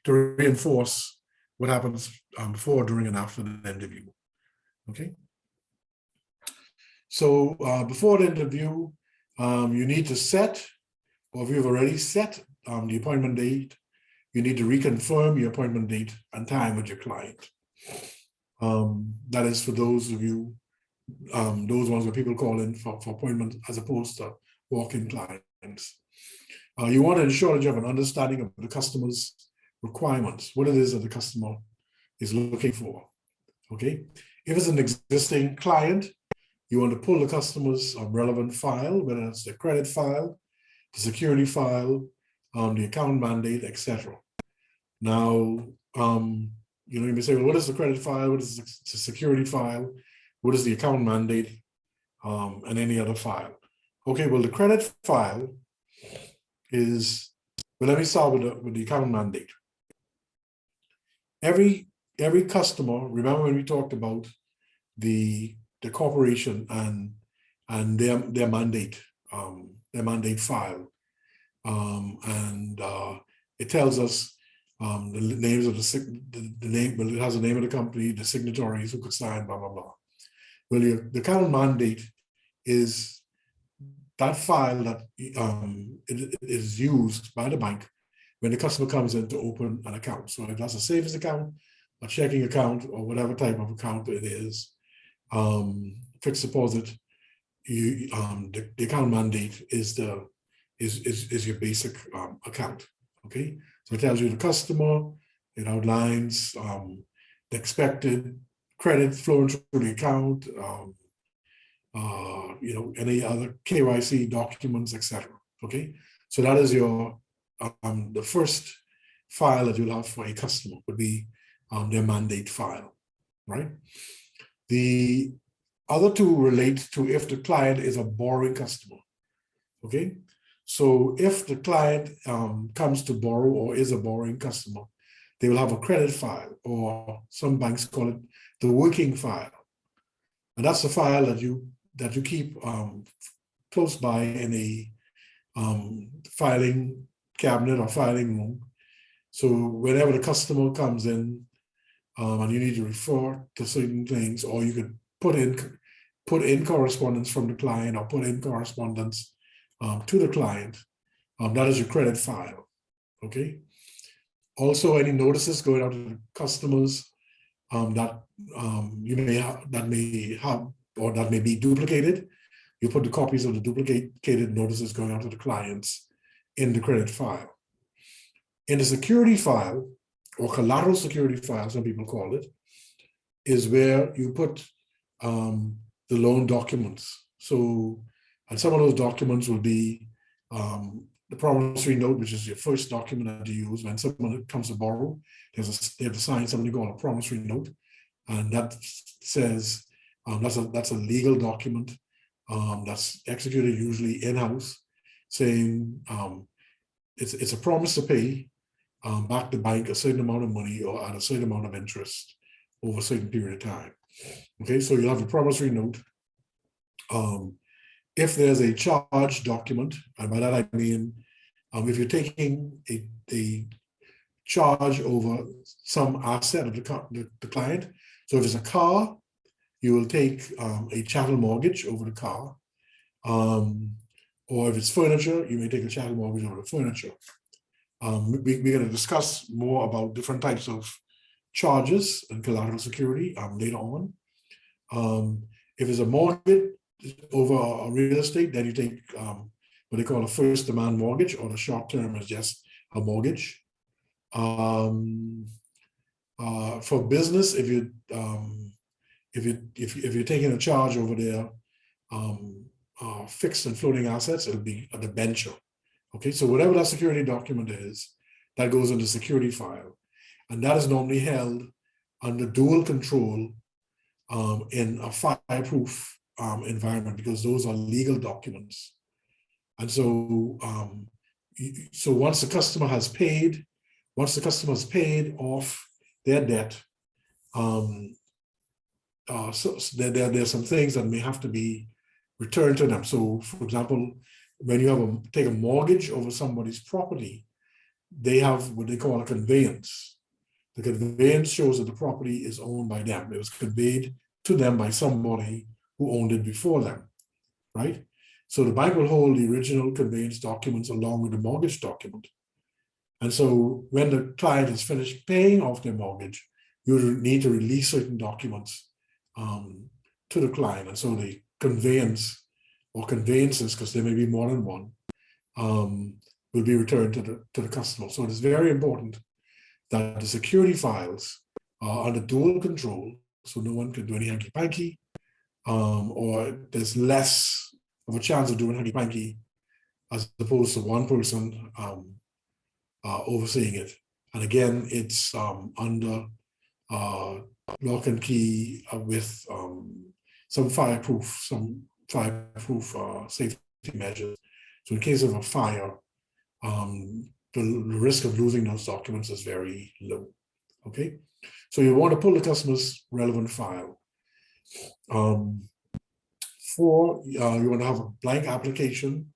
to reinforce what happens before, during, and after the interview. Okay. So before the interview, you need to set, or if you've already set the appointment date, you need to reconfirm your appointment date and time with your client. That is for those of you, those ones where people call in for appointments as opposed to walk-in clients. You want to ensure that you have an understanding of the customer's requirements, what it is that the customer is looking for. Okay. If it's an existing client, you want to pull the customer's relevant file, whether it's the credit file, the security file, the account mandate, etc. Now, you may say, well, what is the credit file? What is the security file? What is the account mandate? And any other file. Okay, well, the credit file is, well, let me start with the account mandate. Every customer, remember when we talked about the corporation and their mandate file, and it tells us the names of the name. Well, it has the name of the company, the signatories who could sign, blah blah blah. Well, the account mandate is that file that it is used by the bank when the customer comes in to open an account. So if that's a savings account, a checking account, or whatever type of account it is, fixed deposit, the account mandate is your basic account. Okay, so it tells you the customer, it outlines the expected credit flowing through the account, any other KYC documents, etc. Okay, so that is your the first file that you'll have for a customer would be their mandate file, right? The other two relate to if the client is a borrowing customer. Okay, so if the client comes to borrow or is a borrowing customer, they will have a credit file, or some banks call it the working file, and that's the file that you keep close by in a filing cabinet or filing room. So whenever the customer comes in and you need to refer to certain things, or you could put in correspondence from the client, or put in correspondence to the client, that is your credit file. Okay. Also, any notices going out to the customers that you may have, that may be duplicated, you put the copies of the duplicated notices going out to the clients in the credit file. In the security file, or collateral security file, some people call it, is where you put the loan documents. So, and some of those documents will be the promissory note, which is your first document that you use when someone comes to borrow. They have to sign something called a promissory note, and that says that's a legal document that's executed usually in-house, saying it's a promise to pay back the bank a certain amount of money or at a certain amount of interest over a certain period of time. Okay, so you'll have a promissory note. If there's a charge document, and by that I mean if you're taking a charge over some asset of the client, so if it's a car, you will take a chattel mortgage over the car, or if it's furniture, you may take a chattel mortgage over the furniture. We're going to discuss more about different types of charges and collateral security later on. If it's a mortgage over a real estate, then you take what they call a first demand mortgage, or the short term is just a mortgage. For business, if you're taking a charge over their fixed and floating assets, it'll be a debenture. Okay, so whatever that security document is, that goes in the security file, and that is normally held under dual control in a fireproof environment, because those are legal documents. And so, so once the customer has paid off their debt, so there's some things that may have to be returned to them. So, for example, when you take a mortgage over somebody's property, they have what they call a conveyance. The conveyance shows that the property is owned by them. It was conveyed to them by somebody who owned it before them, right? So the bank will hold the original conveyance documents along with the mortgage document. And so when the client has finished paying off their mortgage, you need to release certain documents to the client. And so the conveyance or conveyances, because there may be more than one, will be returned to the customer. So it is very important that the security files are under dual control, so no one can do any hanky-panky, or there's less of a chance of doing hanky-panky as opposed to one person overseeing it. And again, it's under lock and key with some fireproof safety measures. So in case of a fire, the risk of losing those documents is very low. Okay, so you want to pull the customer's relevant file. You want to have a blank application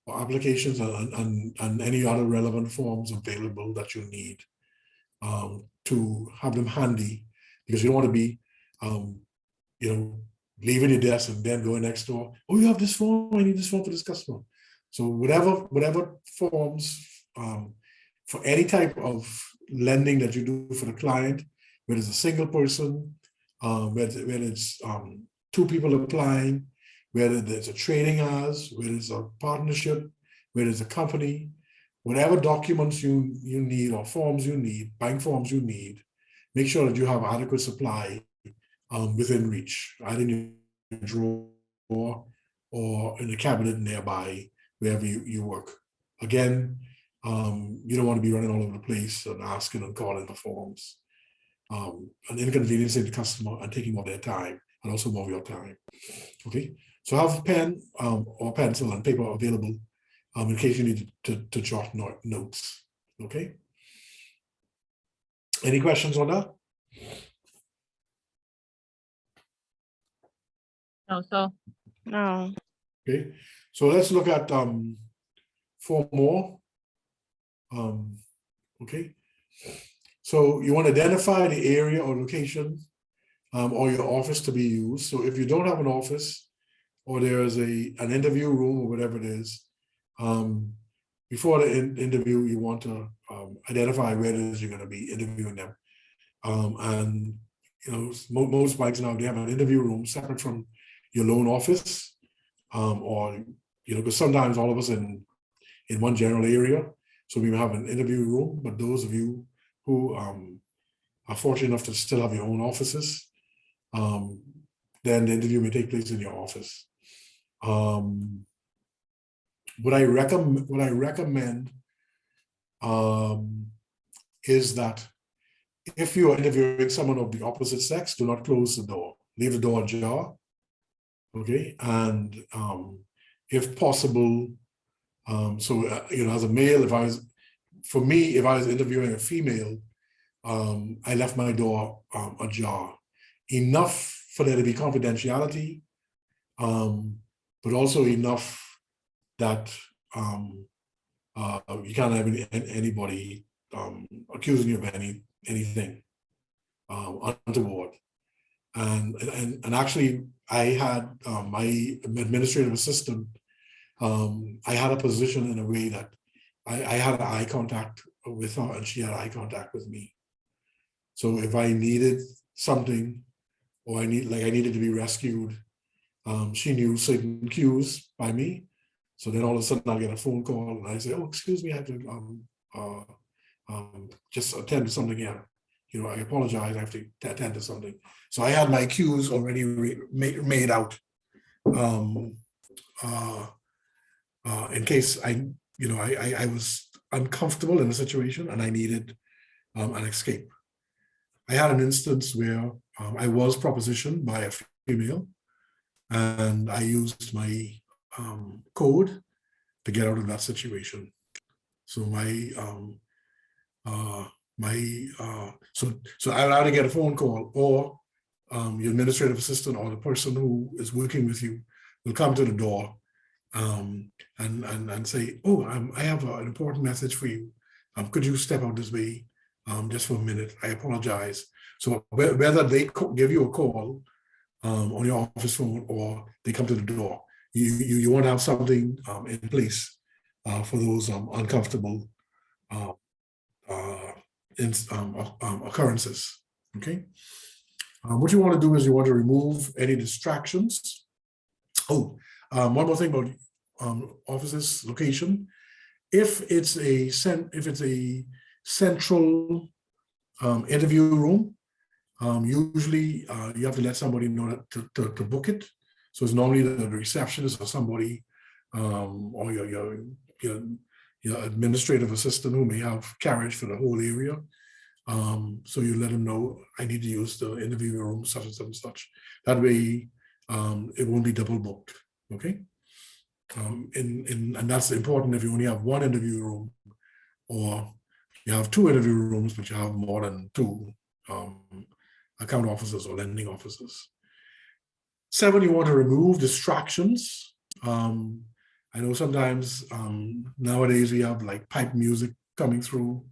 or applications and any other relevant forms available that you need to have them handy, because you don't want to be, leaving your desk and then going next door. Oh, you have this form. I need this form for this customer. So whatever forms for any type of lending that you do for the client, whether it's a single person, whether it's two people applying, whether there's a trading as, whether it's a partnership, whether it's a company, whatever documents you need or forms you need, bank forms you need, make sure that you have adequate supply within reach, either in your drawer or in the cabinet nearby, wherever you work. Again, you don't want to be running all over the place and asking and calling for forms, and inconveniencing the customer and taking more of their time and also more of your time. Okay, so have a pen or pencil and paper available in case you need to jot notes. Okay. Any questions on that? No, so No. Okay, so let's look at 4 more. Okay, so you want to identify the area or location or your office to be used. So if you don't have an office or there is an interview room or whatever it is, before the interview, you want to identify where it is you're going to be interviewing them. And most banks now, they have an interview room separate from your loan office, or because sometimes all of us in one general area, so we may have an interview room. But those of you who are fortunate enough to still have your own offices, then the interview may take place in your office. What I recommend is that if you are interviewing someone of the opposite sex, do not close the door. Leave the door ajar. Okay, and if possible, as a male, if I was interviewing a female, I left my door ajar, enough for there to be confidentiality, but also enough that you can't have anybody accusing you of anything untoward. And actually, I had my administrative assistant. I had a position in a way that I had eye contact with her, and she had eye contact with me. So if I needed something, or I needed to be rescued, she knew certain cues by me. So then all of a sudden I'll get a phone call and I say, "Oh, excuse me, I have to just attend to something here. I apologize, I have to attend to something." So I had my cues already made out in case I was uncomfortable in a situation and I needed an escape. I had an instance where I was propositioned by a female, and I used my code to get out of that situation. So so I'll either get a phone call, or your administrative assistant or the person who is working with you will come to the door and say, "Oh, I have an important message for you. Could you step out this way just for a minute? I apologize." So whether they give you a call on your office phone or they come to the door, you want to have something in place for those uncomfortable occurrences. Okay. What you want to do is you want to remove any distractions. Oh, one more thing about offices location. If it's a central interview room, usually you have to let somebody know to book it. So it's normally the receptionist or somebody, or your administrative assistant who may have carriage for the whole area. So you let them know, I need to use the interview room, such and such and such. That way, it won't be double booked. Okay. And that's important if you only have one interview room, or you have two interview rooms, but you have more than two account officers or lending officers. 7, you want to remove distractions. I know sometimes nowadays we have like pipe music coming through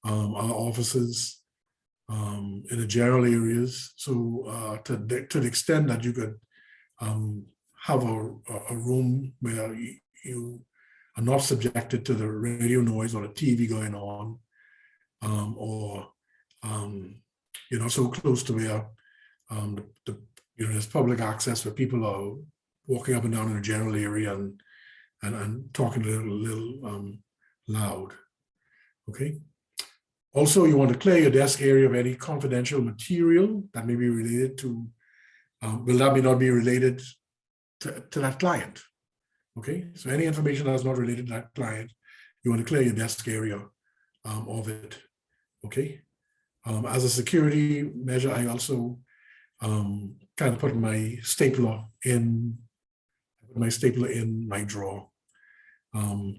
our offices in the general areas. So to the extent that you could have a room where you are not subjected to the radio noise or the TV going on, or you're not so close to where there's public access where people are walking up and down in the general area and talking a little loud. Okay. Also, you want to clear your desk area of any confidential material that may be related to, that may not be related to that client. Okay, so any information that's not related to that client, you want to clear your desk area of it. Okay. As a security measure, I also kind of put my stapler in my drawer,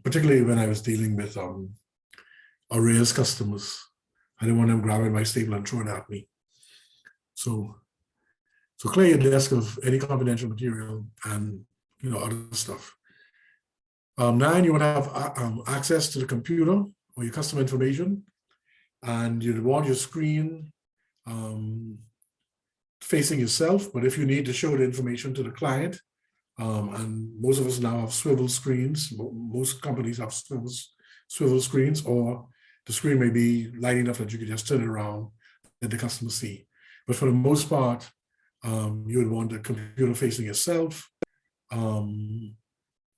particularly when I was dealing with arrears customers. I didn't want them grabbing my stapler and throwing it at me. So clear your desk of any confidential material and other stuff. 9, you want to have access to the computer or your customer information, and you want your screen facing yourself. But if you need to show the information to the client, and most of us now have swivel screens. Most companies have swivel screens, or the screen may be light enough that you can just turn it around, let the customer see. But for the most part, you would want the computer facing yourself, and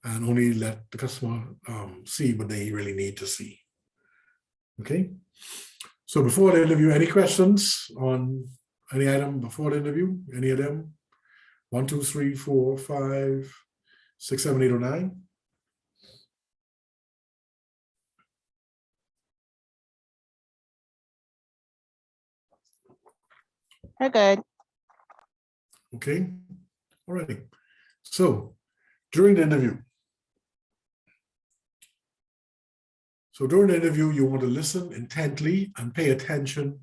only let the customer see what they really need to see. Okay. So before the interview, any questions on any item before the interview? Any of them? 1, 2, 3, 4, 5, 6, 7, 8, or 9? We're good. Okay. All righty. So during the interview, you want to listen intently and pay attention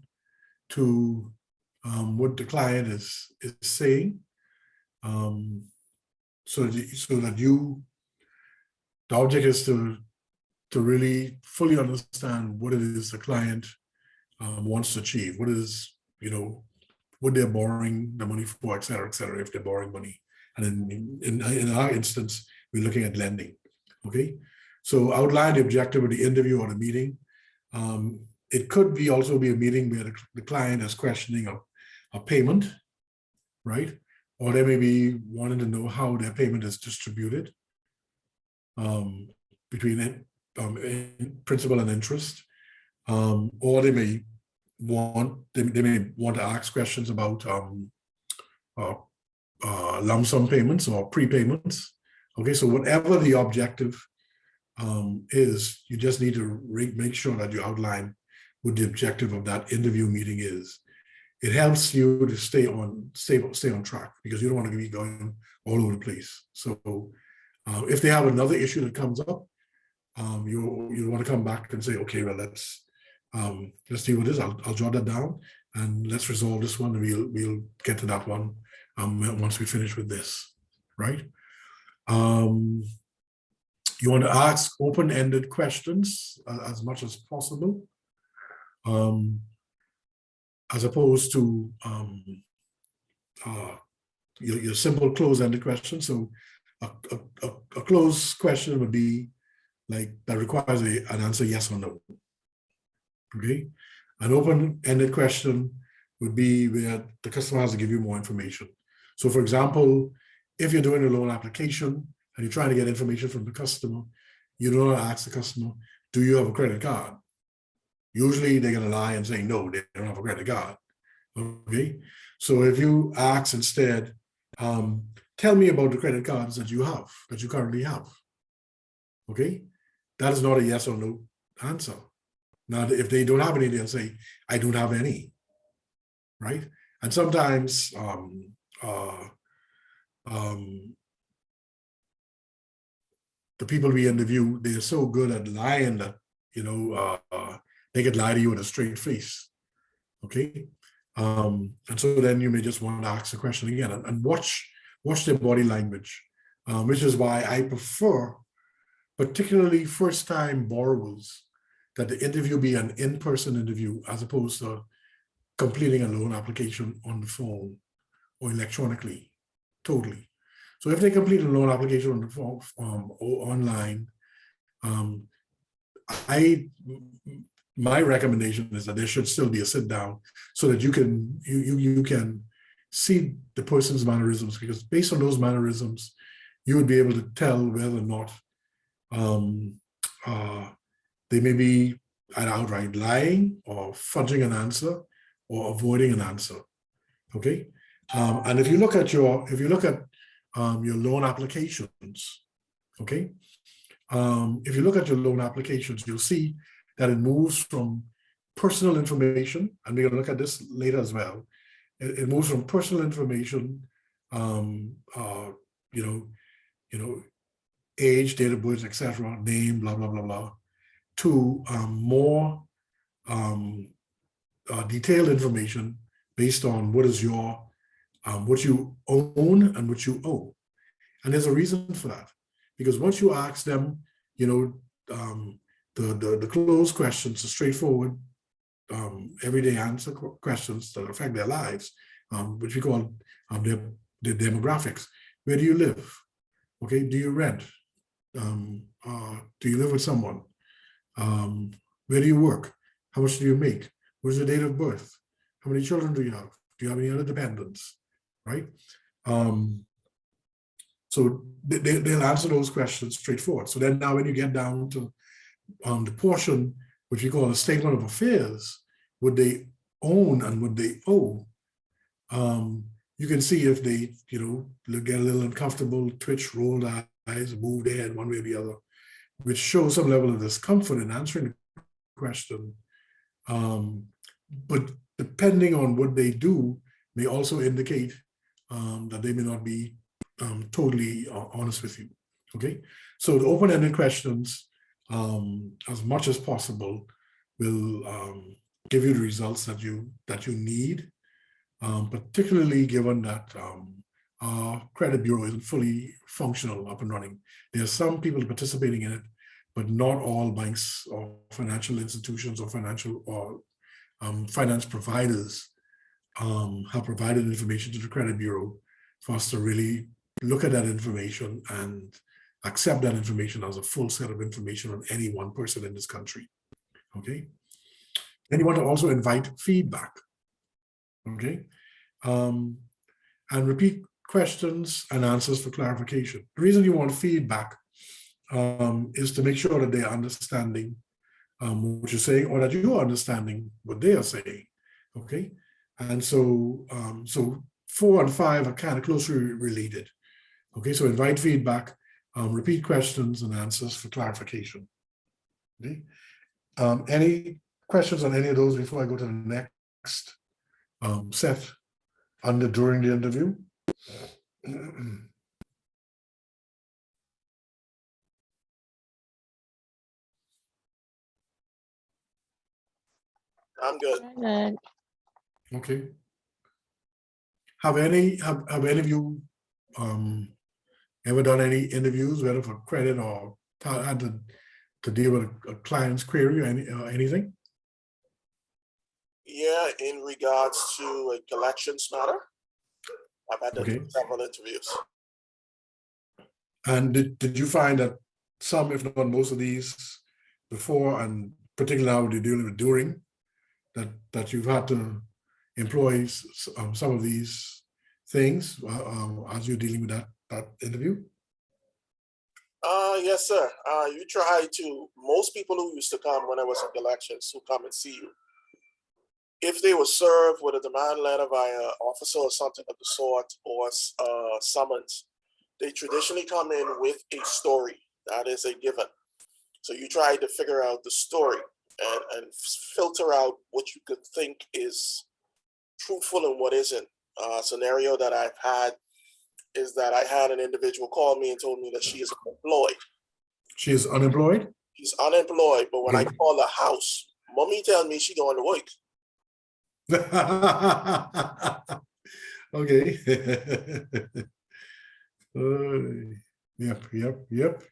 to what the client is saying, so that the object is to really fully understand what it is the client wants to achieve. What is, what they're borrowing the money for, et cetera, if they're borrowing money. And in our instance, we're looking at lending. Okay. So outline the objective of the interview or the meeting. It could also be a meeting where the client is questioning a payment, right? Or they may be wanting to know how their payment is distributed between principal and interest. Or they may want to ask questions about lump sum payments or prepayments. Okay, so whatever the objective you just need to make sure that you outline what the objective of that interview meeting is. it helps you to stay on track, because you don't want to be going all over the place. So if they have another issue that comes up, you want to come back and say, okay, well, let's deal with this. I'll jot that down and let's resolve this one. And we'll get to that one once we finish with this, right? You want to ask open-ended questions as much as possible, as opposed to your simple close-ended question. So a closed question would be like that requires an answer yes or no. Okay, an open-ended question would be where the customer has to give you more information. So, for example, if you're doing a loan application and you're trying to get information from the customer, you don't ask the customer, do you have a credit card? Usually they're going to lie and say, no, they don't have a credit card. Okay, so if you ask instead, tell me about the credit cards that you currently have. Okay, that is not a yes or no answer. Now, if they don't have any, they'll say, I don't have any, right? And sometimes the people we interview, they're so good at lying that, they could lie to you with a straight face, okay? And so then you may just want to ask the question again and watch their body language, which is why I prefer, particularly first-time borrowers, that the interview be an in-person interview as opposed to completing a loan application on the phone or electronically, totally. So if they complete a loan application on the phone or online, my recommendation is that there should still be a sit down so that you can see the person's mannerisms, because based on those mannerisms, you would be able to tell whether or not they may be either outright lying or fudging an answer or avoiding an answer. Okay, and if you look at your loan applications, okay, if you look at your loan applications, you'll see that it moves from personal information, and we're going to look at this later as well. It moves from personal information, age, date of birth, etc., name, blah blah blah blah, to more detailed information based on what is your what you own and what you owe. And there's a reason for that, because once you ask them, the closed questions, the straightforward everyday answer questions that affect their lives, which we call their demographics. Where do you live? Okay, do you rent? Do you live with someone? Where do you work? How much do you make? What is your date of birth? How many children do you have? Do you have any other dependents? Right? So they'll answer those questions straightforward. So then now when you get down to the portion which we call a statement of affairs, what they own and what they owe, you can see if they, get a little uncomfortable, twitch, roll eyes, move their head one way or the other, which shows some level of discomfort in answering the question. But depending on what they do, may also indicate that they may not be totally honest with you. Okay, so the open-ended questions, as much as possible, will give you the results that you need, particularly given that our credit bureau isn't fully functional, up and running. There are some people participating in it, but not all banks or financial institutions or finance providers have provided information to the credit bureau for us to really look at that information and accept that information as a full set of information on any one person in this country. Okay. And you want to also invite feedback. Okay. And repeat questions and answers for clarification. The reason you want feedback is to make sure that they're understanding what you're saying, or that you're understanding what they are saying. Okay. And so, so 4 and 5 are kind of closely related. Okay, so invite feedback, repeat questions and answers for clarification. Okay, any questions on any of those before I go to the next set during the interview? I'm good. Good. Okay. Have any of you ever done any interviews, whether for credit or had to deal with a client's query or anything? Yeah, in regards to a collections matter, I've had to Okay. do several interviews. And did you find that some, if not most of these, before and particularly now you're dealing with during, that you've had to employ some of these things as you're dealing with that interview? Yes, sir. You try to, most people who used to come when I was in collections who come and see you, if they were served with a demand letter by an officer or something of the sort, or summons, they traditionally come in with a story. That is a given. So you try to figure out the story and filter out what you could think is truthful and what isn't. A scenario that I've had is that I had an individual call me and told me that she is unemployed. She is unemployed? She's unemployed, but when I Okay. call the house, mommy tells me she going to work. Okay.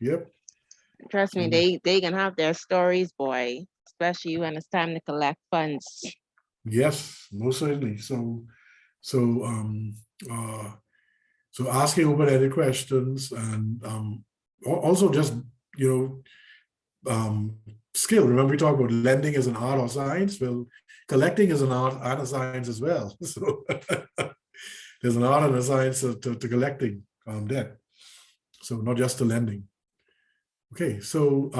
Yep. Trust me, they can have their stories, boy, especially when it's time to collect funds. Yes, most certainly. So asking open-ended questions and also just skill. Remember we talked about lending as an art or science. Well, collecting is an art and a science as well. So there's an art and a science to collecting debt. So not just to lending. Okay, so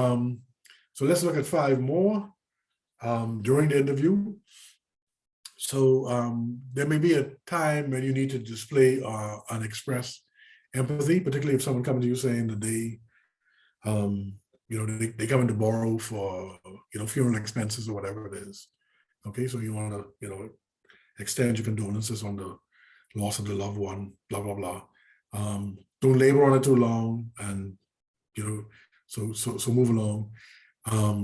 let's look at 5 more during the interview. So there may be a time when you need to display and express empathy, particularly if someone comes to you saying that they come in to borrow for funeral expenses or whatever it is. Okay, so you want to extend your condolences on the loss of the loved one, blah blah blah. Don't labor on it too long, and so move along.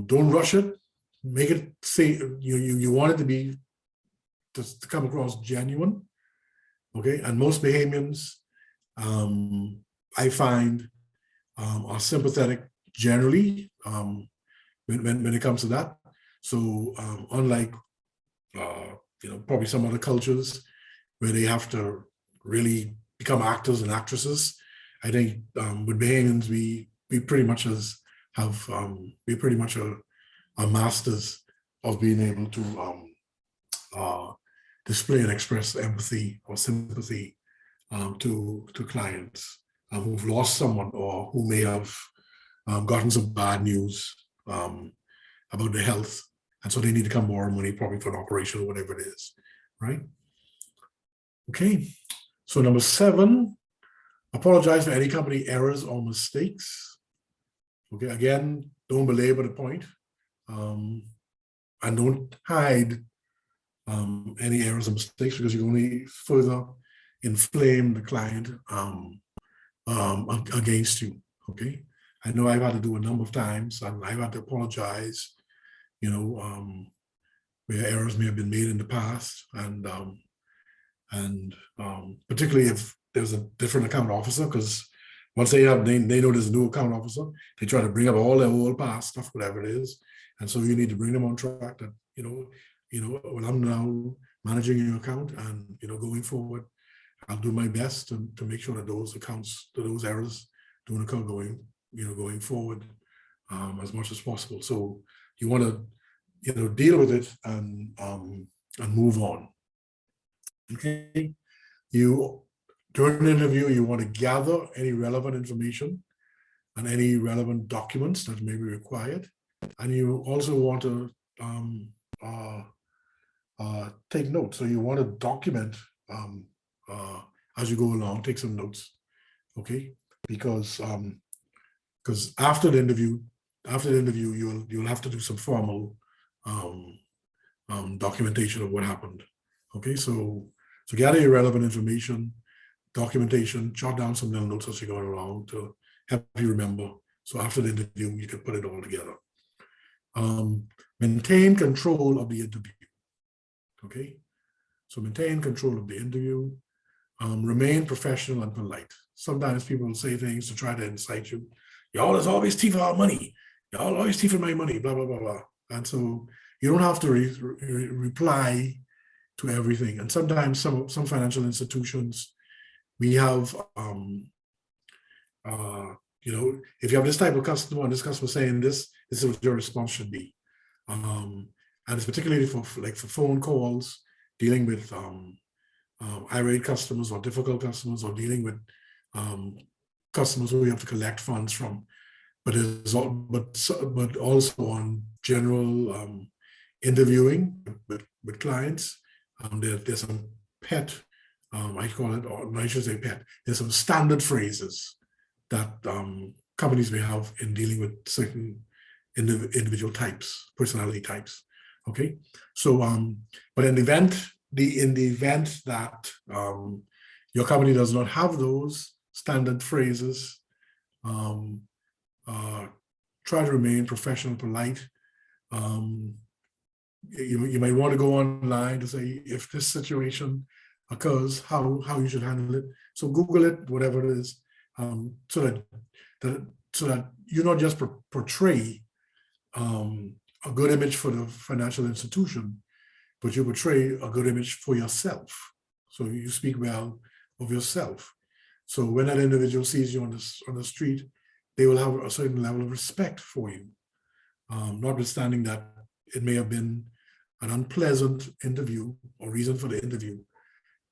Don't rush it. Make it say you want it to be to come across genuine. Okay, and most Bahamians, I find, are sympathetic generally when it comes to that. So unlike probably some other cultures where they have to really become actors and actresses, I think with Bahamians we pretty much we pretty much are masters of being able to display and express empathy or sympathy to clients who've lost someone or who may have gotten some bad news about their health, and so they need to come borrow money probably for an operation or whatever it is, right? Okay, so number 7, apologize for any company errors or mistakes. Okay, again, don't belabor the point, and don't hide any errors or mistakes, because you only further inflame the client against you. Okay, I know I've had to do a number of times, and I've had to apologize, where errors may have been made in the past, and particularly if there's a different account officer, because once they know there's a new account officer, they try to bring up all their old past stuff, whatever it is, and so you need to bring them on track that well, I'm now managing your account, and going forward, I'll do my best to make sure that those errors don't occur going forward as much as possible. So you want to deal with it and move on. Okay, during the interview, you want to gather any relevant information and any relevant documents that may be required, and you also want to take notes. So you want to document as you go along, take some notes, okay? Because after the interview, you'll have to do some formal documentation of what happened, Okay, so gather your relevant information, documentation, jot down some little notes as you're going along to help you remember. So after the interview, you can put it all together. Maintain control of the interview. Okay, so maintain control of the interview. Remain professional and polite. Sometimes people will say things to try to incite you. Y'all is always thieving our money. Y'all always thieving my money, blah, blah, blah, blah. And so you don't have to reply to everything. And sometimes some financial institutions, we have, if you have this type of customer and this customer saying this is what your response should be. And it's particularly for phone calls, dealing with irate customers or difficult customers, or dealing with customers who we have to collect funds from. But also on general interviewing with clients. There's some pet, I call it, or I should say pet. There's some standard phrases that companies may have in dealing with certain individual types, personality types. Okay, so but in the event that your company does not have those standard phrases, try to remain professional, polite. You might want to go online to say, if this situation occurs, how you should handle it. So Google it, whatever it is, so that you not just portray a good image for the financial institution, but you portray a good image for yourself. So you speak well of yourself. So when that individual sees you on the street, they will have a certain level of respect for you, notwithstanding that it may have been an unpleasant interview or reason for the interview.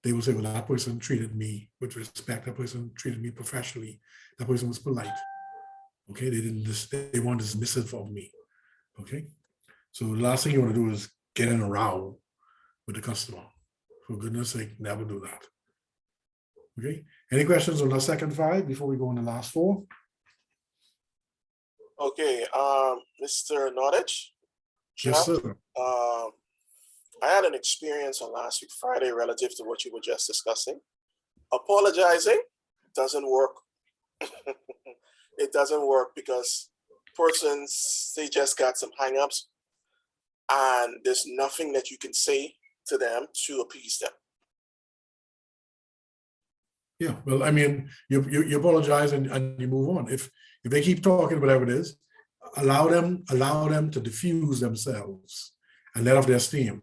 They will say, well, that person treated me with respect. That person treated me professionally. That person was polite. Okay, they weren't dismissive of me. Okay, so the last thing you want to do is get in a row with the customer. For goodness sake, never do that. Okay, any questions on the second 5 before we go on the last 4? Okay, Mr. Nordich. Yes, sir. I had an experience on last week, Friday, relative to what you were just discussing. Apologizing doesn't work. It doesn't work because persons, they just got some hangups, and there's nothing that you can say to them to appease them. Yeah, well, I mean, you apologize and you move on. If they keep talking, whatever it is, allow them to diffuse themselves and let off their steam,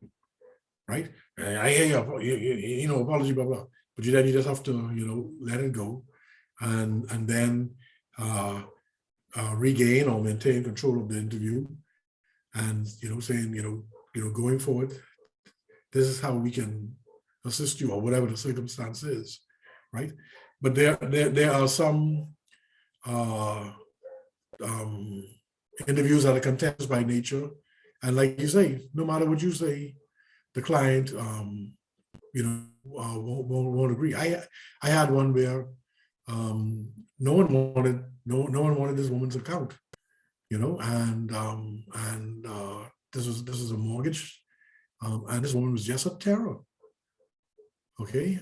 right? I hear you, apology, blah blah. But then you just have to, let it go, and then regain or maintain control of the interview, and saying, going forward, this is how we can assist you, or whatever the circumstance is. Right, but there are some interviews that are contentious by nature, and like you say, no matter what you say, the client won't agree. I had one where no one wanted this woman's account, and this was a mortgage, and this woman was just a terror. Okay,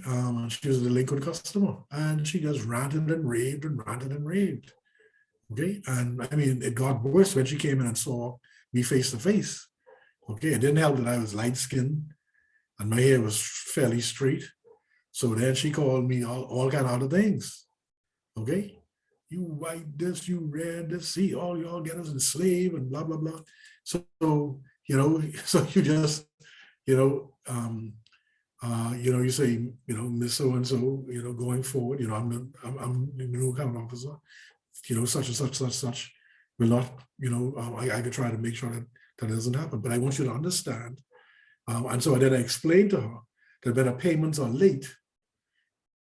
she was a delinquent customer, and she just ranted and raved and ranted and raved. Okay, and I mean, it got worse when she came in and saw me face to face. Okay, it didn't help that I was light skinned and my hair was fairly straight. So then she called me all kind of other things. Okay, you white this, you red this, see, all y'all get us enslaved and blah blah blah. So so you just you say, Miss So-and-so, going forward, I'm the new account officer, such and such will not, I could try to make sure that doesn't happen. But I want you to understand. And so then I explained to her that when her payments are late,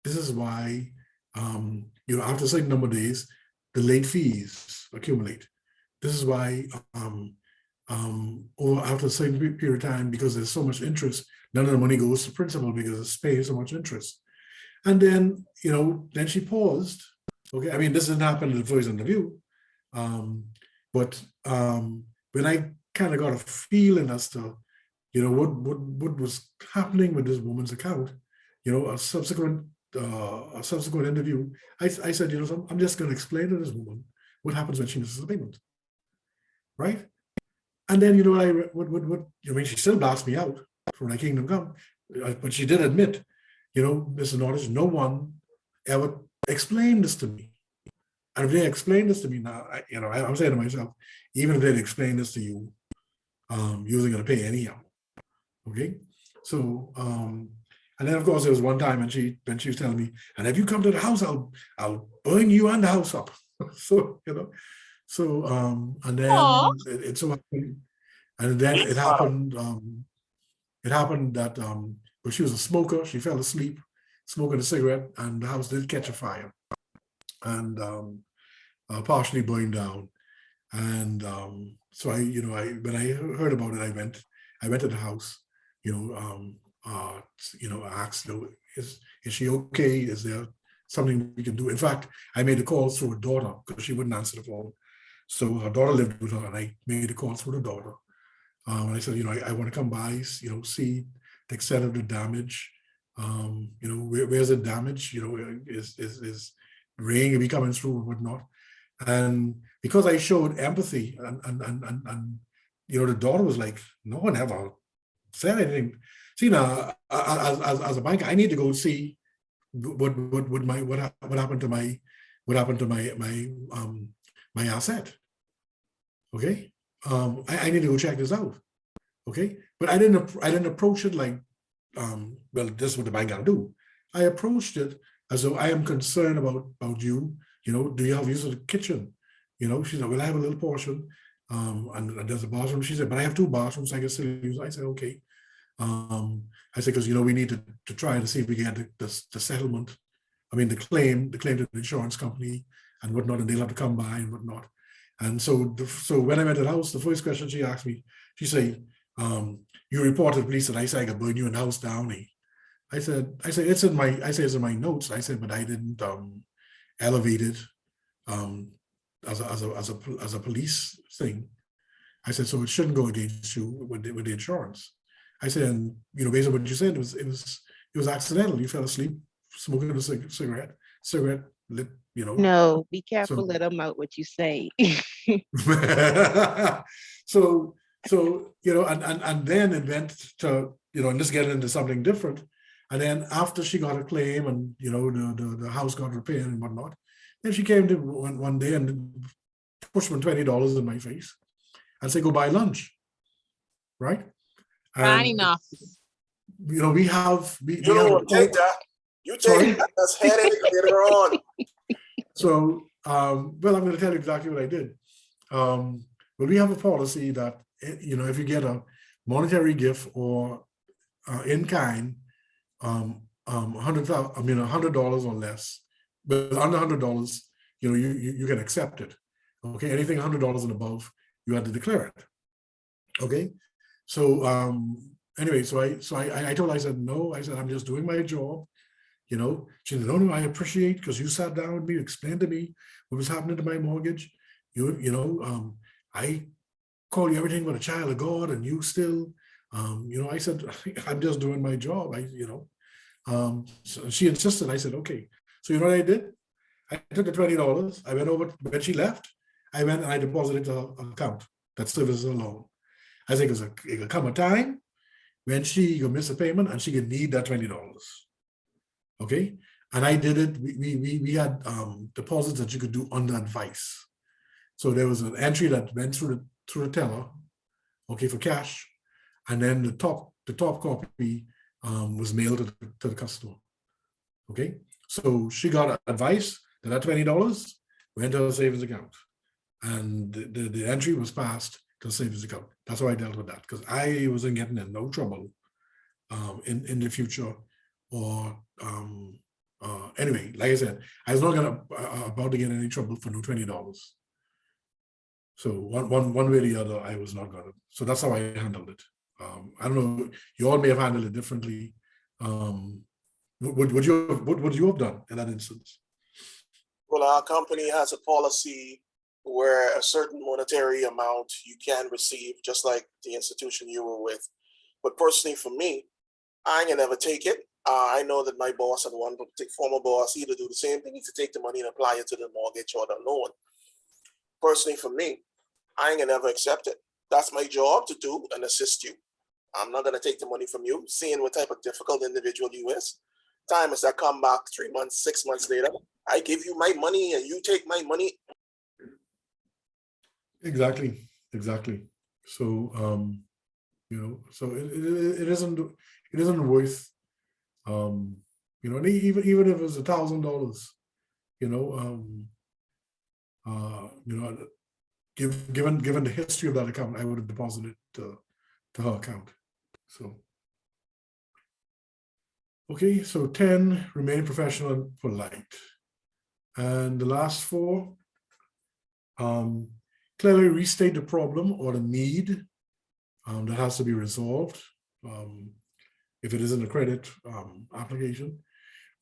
this is why, after a certain number of days, the late fees accumulate. This is why, or after a certain period of time, because there's so much interest, none of the money goes to principal because it's paying so much interest. And then, then she paused. Okay, I mean, this didn't happen in the first interview, but when I kind of got a feeling as to you know, what was happening with this woman's account. You know, a subsequent interview, I said, you know, so I'm just going to explain to this woman what happens when she misses a payment, right? And then, you know, I mean, she still blasts me out for my kingdom come, but she did admit, you know, Mr. Nordich, no one ever explained this to me. And if they explain this to me now, you know, I'm saying to myself, even if they'd explain this to you, you're going to pay anyhow. Okay. So, and then of course there was one time when she was telling me, and if you come to the house, I'll burn you and the house up. So, you know, so, and then Aw. it so happened, and then it happened that, but she was a smoker. She fell asleep smoking a cigarette, and the house did catch a fire, and partially burned down. And so when I heard about it, I went to the house, you know, asked, you know, is she okay? Is there something we can do? In fact, I made a call through her daughter because she wouldn't answer the phone. So her daughter lived with her, and I made a call through the daughter. And I said, you know, I want to come by, you know, see the extent of the damage. You know, where's the damage? You know, is rain gonna be coming through or whatnot? And because I showed empathy, and you know, the daughter was like, no one ever said anything. See, now as a banker, I need to go see what happened to my asset. Okay, I need to go check this out. Okay, but I didn't approach it like, well, this is what the bank gotta do. I approached it as though I am concerned about you. You know, do you have use of the kitchen? You know, she said, well, I have a little portion, and there's a bathroom. She said, but I have 2 bathrooms I can still use. I said, okay. I said, because, you know, we need to try to see if we can get the settlement. I mean, the claim to the insurance company and whatnot, and they'll have to come by and whatnot. And so, so when I went to the house, the first question she asked me, she said, you reported to police, and I said, I could burn you in the house down. I said, it's in my notes. I said, but I didn't elevate it as a police thing. I said, so it shouldn't go against you with the insurance. I said, and you know, based on what you said, it was accidental. You fell asleep smoking a cigarette lit, you know. No, be careful, let them out what you say. So you know, and then it went to, you know, and just getting into something different. And then after she got a claim, and you know, the house got repaired and whatnot, then she came to one day and pushed $20 in my face and said, go buy lunch, right? Not And enough. you know, we have You don't take that. You take that. That's headed later on. So, well, I'm going to tell you exactly what I did. But we have a policy that, you know, if you get a monetary gift or in kind, $100 or less, but under $100, you know, you can accept it. Okay, anything $100 and above, you have to declare it. Okay, so anyway, so I told her, I said, no, I said, I'm just doing my job. You know, she said, no, I appreciate, because you sat down with me, you explained to me what was happening to my mortgage. You know, I call you everything but a child of God, and you still, you know, I said, I'm just doing my job. So she insisted. I said, okay. So you know what I did? I took the $20. I went over when she left. I went and I deposited to her account that services a loan. I think it could come a time when she could miss a payment and she could need that $20. Okay, and I did it. We had deposits that you could do under advice. So there was an entry that went through the teller, okay, for cash, and then the top copy was mailed to the customer. Okay, so she got advice that $20 went to her savings account, and the entry was passed to the savings account. That's how I dealt with that, because I wasn't getting in no trouble in the future. Or anyway, like I said, I was not about to get in any trouble for no $20. So one way or the other, I was not gonna. So that's how I handled it. I don't know. You all may have handled it differently. What would you have done in that instance? Well, our company has a policy where a certain monetary amount you can receive, just like the institution you were with. But personally, for me, I ain't gonna never take it. I know that my boss and one former boss either do the same thing, to take the money and apply it to the mortgage or the loan. Personally, for me, I ain't gonna never accept it. That's my job to do and assist you. I'm not gonna take the money from you, seeing what type of difficult individual you is. Time is that come back 3 months, 6 months later, I give you my money and you take my money. Exactly. So so it isn't worth and even if it's $1,000, given the history of that account, I would have deposited to her account. So okay, so 10, remain professional and polite. And the last 4, clearly restate the problem or the need that has to be resolved. If it isn't a credit application,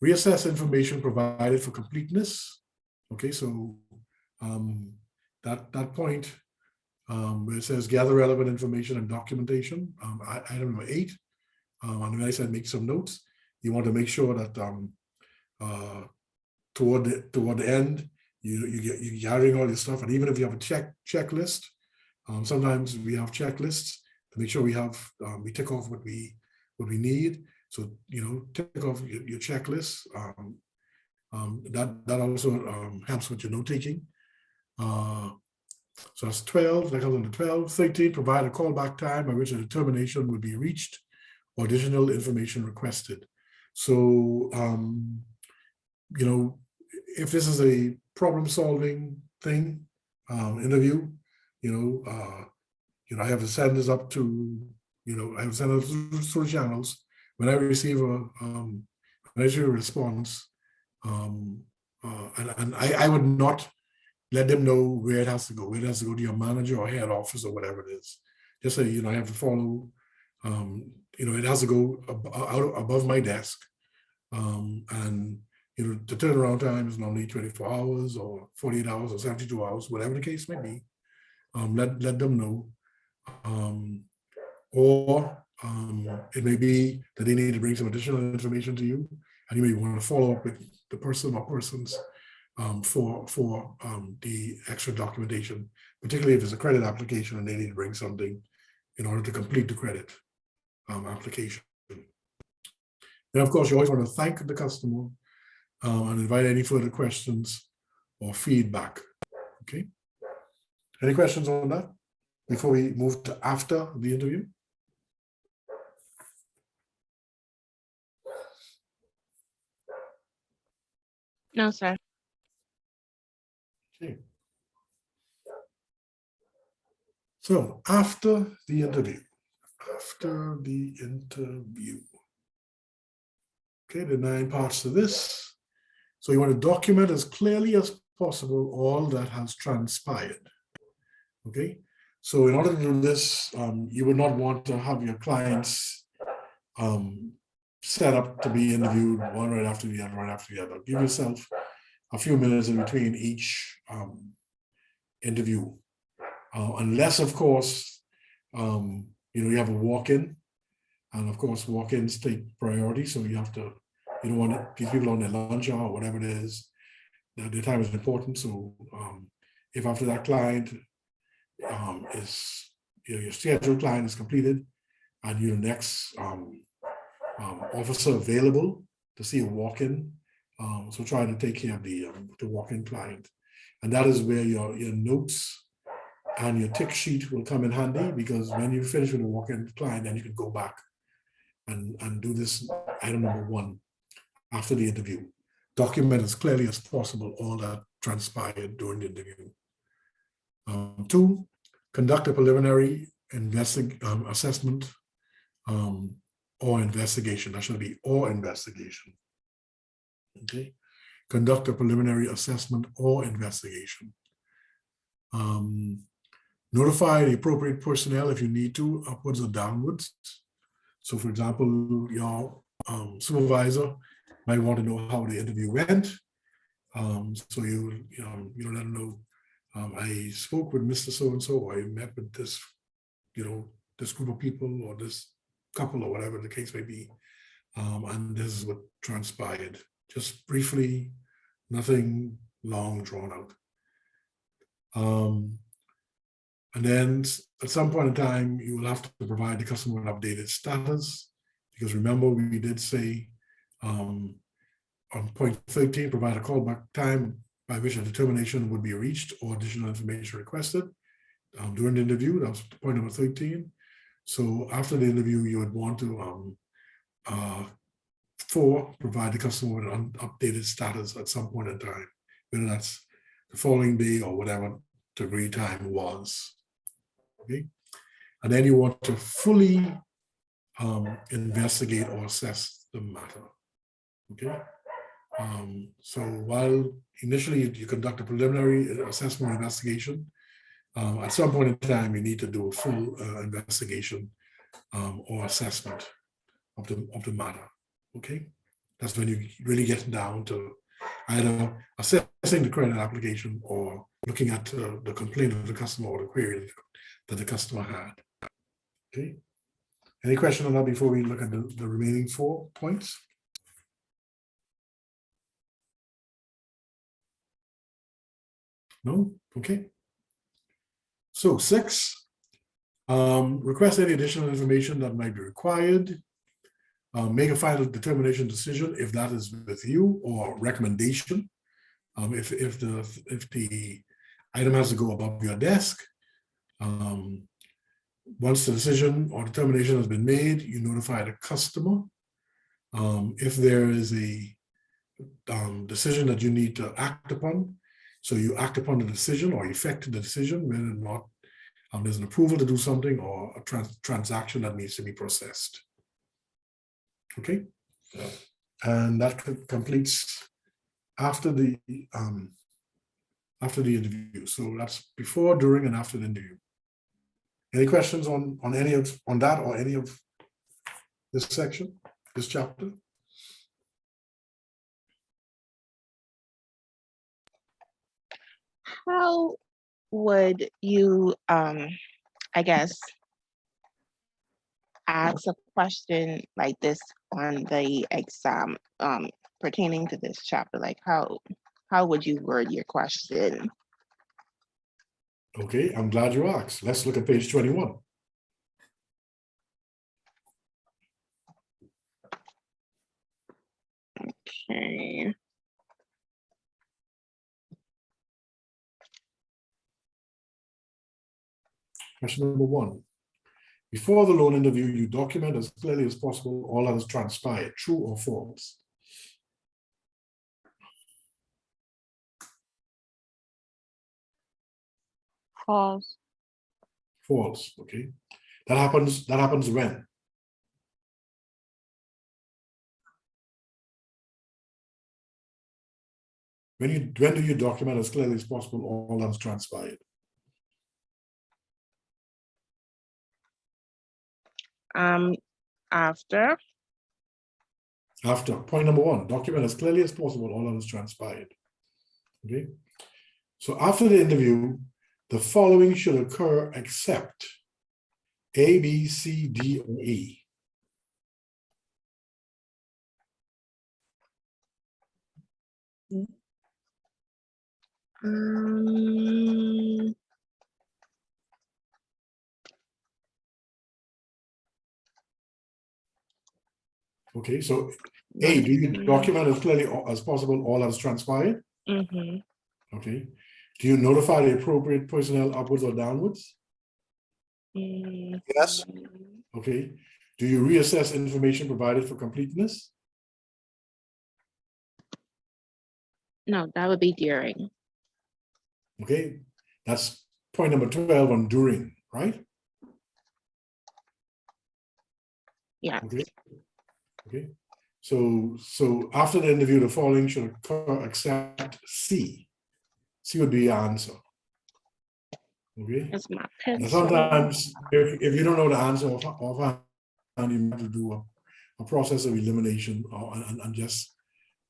reassess information provided for completeness. Okay, so that point where it says gather relevant information and documentation, item number 8, on the right side, make some notes. You want to make sure that toward the end, you're gathering all your stuff, and even if you have a checklist, sometimes we have checklists to make sure we tick off what we need. So tick off your checklist. That also helps with your note taking. So that's 12. That comes under 12. 13. Provide a callback time by which a determination will be reached or additional information requested. So if this is a problem-solving thing, interview, I have to send this up to, I have to send it through the channels. When I receive a response, and I would not let them know where it has to go. It has to go to your manager or head office or whatever it is. Just say, I have to follow. It has to go out above my desk, and the turnaround time is normally 24 hours or 48 hours or 72 hours, whatever the case may be. Let them know. Or it may be that they need to bring some additional information to you, and you may want to follow up with the person or persons for the extra documentation, particularly if it's a credit application and they need to bring something in order to complete the credit application. Then, of course, you always want to thank the customer and invite any further questions or feedback. Okay. Any questions on that before we move to after the interview? No, sir. Okay. So after the interview, okay, the 9 parts to this. So you want to document as clearly as possible all that has transpired. Okay, so in order to do this, you would not want to have your clients set up to be interviewed one right after the other. Give yourself a few minutes in between each interview, unless, of course, you have a walk-in, and of course, walk-ins take priority. So you don't want these people on their lunch hour or whatever it is. Their time is important. So if after that client is your scheduled client is completed, and you're the next officer available to see a walk-in, so try to take care of the walk-in client, and that is where your notes and your tick sheet will come in handy, because when you finish with a walk-in client, then you can go back and do this item number 1 after the interview. Document as clearly as possible all that transpired during the interview. 2, conduct a preliminary assessment or investigation. That should be or investigation. Okay, conduct a preliminary assessment or investigation. Notify the appropriate personnel if you need to, upwards or downwards. So, for example, your supervisor might want to know how the interview went. So you let them know, I spoke with Mr. So-and-so, or I met with this, this group of people or this couple or whatever the case may be. And this is what transpired. Just briefly, nothing long drawn out. And then at some point in time, you will have to provide the customer an updated status, because remember, we did say on point 13, provide a callback time by which a determination would be reached or additional information requested during the interview. That was point number 13. So after the interview, you would want to 4, provide the customer with an updated status at some point in time, whether that's the following day or whatever the agreed time was. Okay, and then you want to fully investigate or assess the matter. Okay, so while initially you conduct a preliminary assessment or investigation, at some point in time you need to do a full investigation or assessment of the matter. Okay, that's when you really get down to either assessing the credit application or looking at the complaint of the customer or the query that the customer had. Okay, any question on that before we look at the remaining 4 points? No? Okay. So 6, request any additional information that might be required. Make a final determination decision if that is with you, or recommendation. If the item has to go above your desk. Once the decision or determination has been made, you notify the customer. If there is a decision that you need to act upon, so you act upon the decision or effect the decision, whether or not there's an approval to do something or a transaction that needs to be processed. Okay, and that completes after the interview. So that's before, during, and after the interview. Any questions on that or any of this section, this chapter? How would you, I guess, ask a question like this on the exam pertaining to this chapter? Like how would you word your question? Okay, I'm glad you asked. Let's look at page 21. Okay. Question number 1. Before the loan interview, you document as clearly as possible all that has transpired, true or false? False. False, okay. That happens when? When do you document as clearly as possible all that's transpired? After. After. Point number 1, document as clearly as possible all that has transpired. Okay. So after the interview, the following should occur except A, B, C, D, or E. Okay, so A, do you document as clearly as possible all that has transpired? Mm-hmm. Okay. Do you notify the appropriate personnel upwards or downwards? Yes. Okay. Do you reassess information provided for completeness? No, that would be during. Okay. That's point number 12 on during, right? Yeah. Okay. Okay. So after the interview, the following should occur except C. C would be your answer. Okay. That's my Now pencil. sometimes, if you don't know the answer offhand, you have to do a process of elimination or and just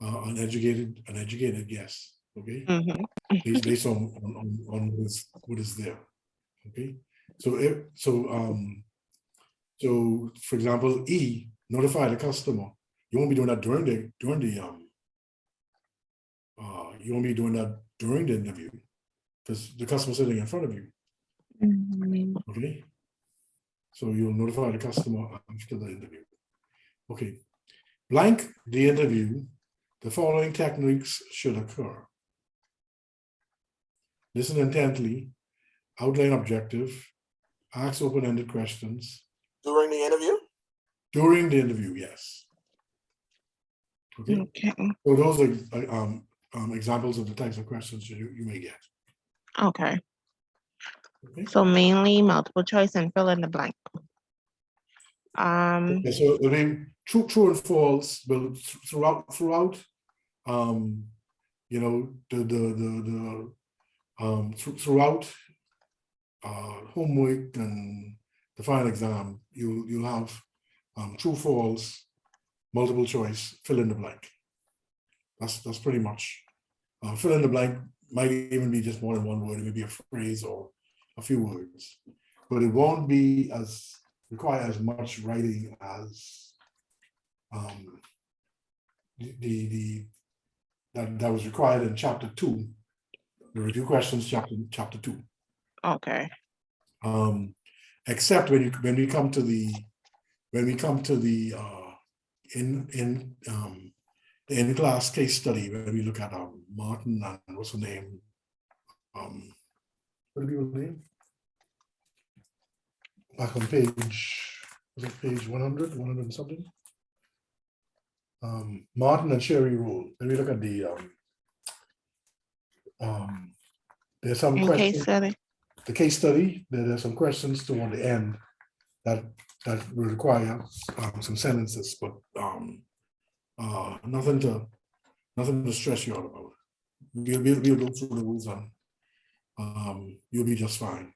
an educated guess. Okay. Mm-hmm. Based on what is there. Okay. So So, for example, E, notify the customer. You won't be doing that you won't be doing that during the interview because the customer's sitting in front of you. Mhm. Okay. So you'll notify the customer after the interview. Okay. Blank the interview. The following techniques should occur. Listen intently, outline objective, ask open-ended questions. During the interview? During the interview, yes. Okay. Okay. So those are examples of the types of questions you may get. Okay. Okay. So mainly multiple choice and fill in the blank. Okay, so I mean, true and false, but throughout, you know, throughout homework and the final exam, you'll have true, false, multiple choice, fill in the blank. That's pretty much fill in the blank. Might even be just more than one word. It may be a phrase or a few words, but it won't be require as much writing as that was required in chapter 2, the review questions chapter 2. Okay. Except when we come to the in class case study, where we look at Martin and what's her name, what are people's name? Back on page, was it page 100 and something? Martin and Sherry Rule. When we look at the there's some In questions. case study. The case study, there's some questions toward the end that will require some sentences, but nothing to stress you out about. We'll go through the rules and you'll be just fine.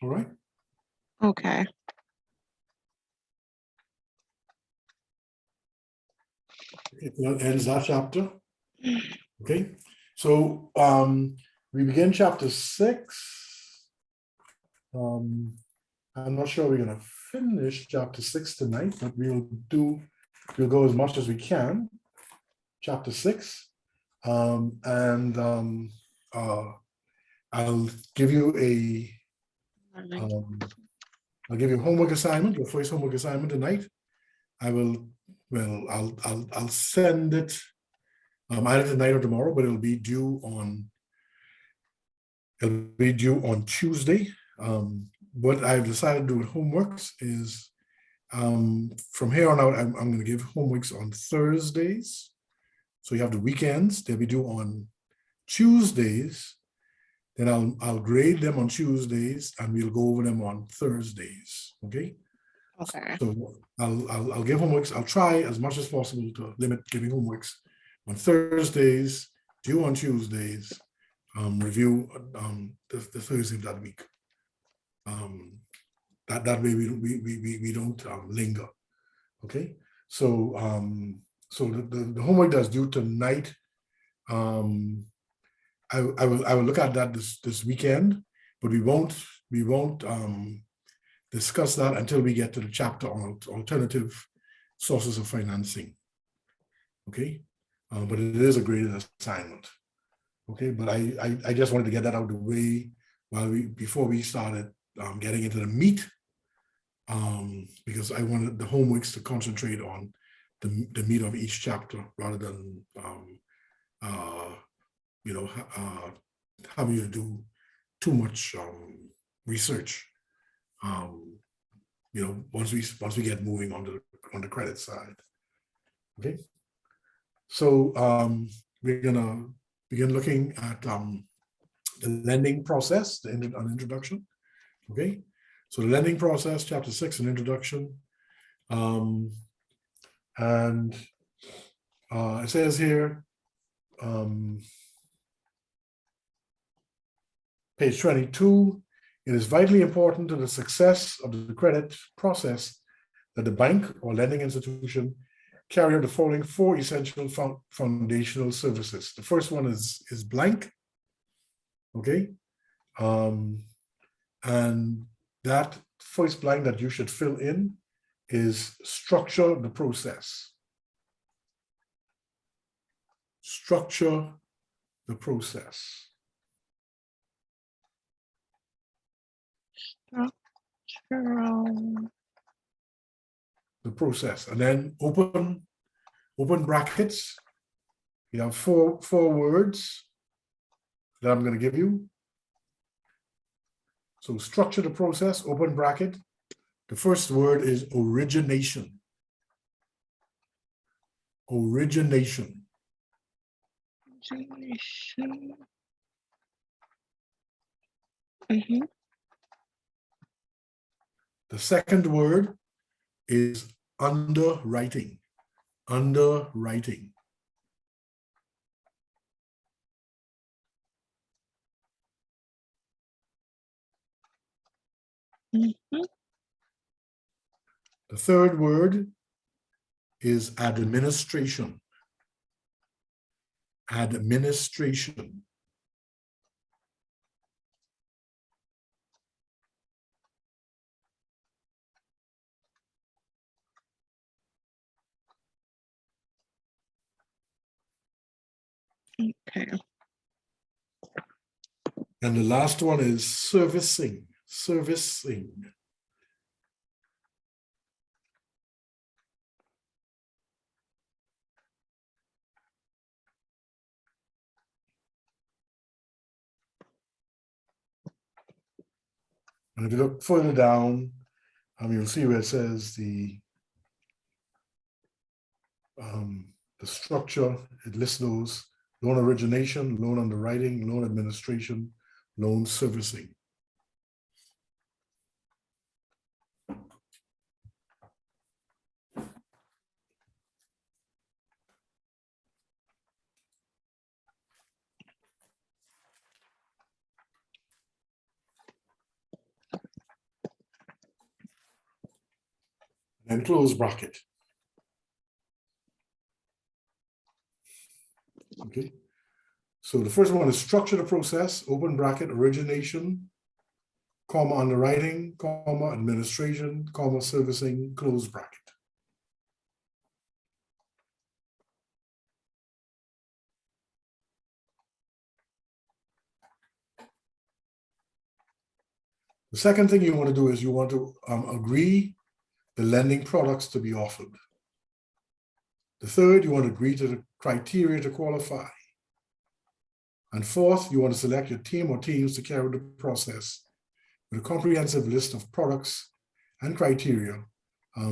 All right. Okay. That ends that chapter. Okay. So we begin chapter 6. I'm not sure we're gonna finish chapter 6 tonight, but we'll go as much as we can. Chapter 6. I'll give you I'll give you a homework assignment, your first homework assignment tonight. I'll send it either tonight or tomorrow, but it'll be due on Tuesday. What I've decided to do with homeworks is from here on out, I'm going to give homeworks on Thursdays. So you have the weekends, they'll be due on Tuesdays. Then I'll grade them on Tuesdays and we'll go over them on Thursdays. Okay. Okay. So I'll give homeworks. I'll try as much as possible to limit giving homeworks on Thursdays, due on Tuesdays, review the Thursday of that week. That way we don't linger. Okay. So so the homework that's due tonight, I will look at that this weekend, but we won't discuss that until we get to the chapter on alternative sources of financing. Okay, but it is a graded assignment. Okay, but I just wanted to get that out of the way before we started getting into the meat, because I wanted the homeworks to concentrate on the meat of each chapter rather than having you do too much research. Once we get moving on the credit side. Okay, so we're gonna begin looking at the lending process, an introduction. Okay, so the lending process, chapter 6, an introduction, and it says here, page 22. It is vitally important to the success of the credit process that the bank or lending institution carry out the following 4 essential foundational services. The first one is blank. Okay. And that first blank that you should fill in is structure the process. Structure the process. The process, and then open brackets. You have four words that I'm going to give you. So structure the process, open bracket. The first word is origination. Origination. Mhm. The second word is underwriting. Underwriting. Mhm. The third word is administration. Administration. Okay. And the last one is servicing. Servicing. And if you look further down, you'll see where it says the structure. It lists those: loan origination, loan underwriting, loan administration, loan servicing. And close bracket. Okay. So the first one is structure the process, open bracket, origination, comma, underwriting, comma, administration, comma, servicing, close bracket. The second thing you want to do is you want to agree the lending products to be offered. The third, you want to agree to the criteria to qualify. And fourth, you want to select your team or teams to carry the process with a comprehensive list of products and criteria,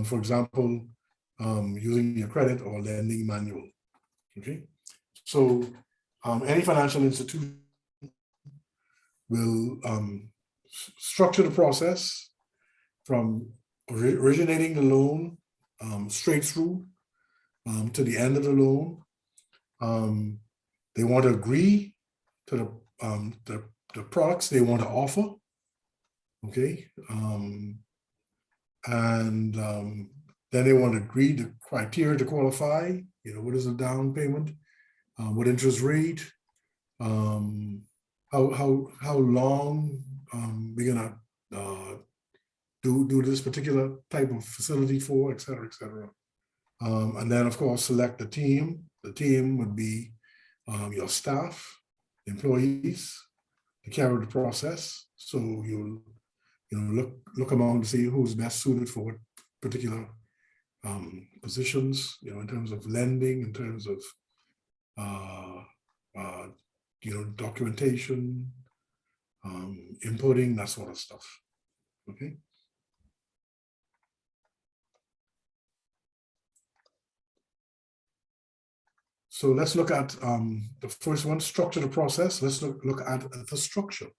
for example, using your credit or lending manual. Okay, so any financial institution will structure the process from originating the loan straight through to the end of the loan. They want to agree to the products they want to offer. Okay, and then they want to agree the criteria to qualify. You know, what is the down payment? What interest rate? How long we're gonna do this particular type of facility for, et cetera, et cetera. And then, of course, select the team. The team would be your staff, employees, to carry the process. So you'll look among to see who's best suited for what particular positions, in terms of lending, in terms of documentation, inputting, that sort of stuff. Okay. So let's look at the first one, structure the process. Let's look at the structure.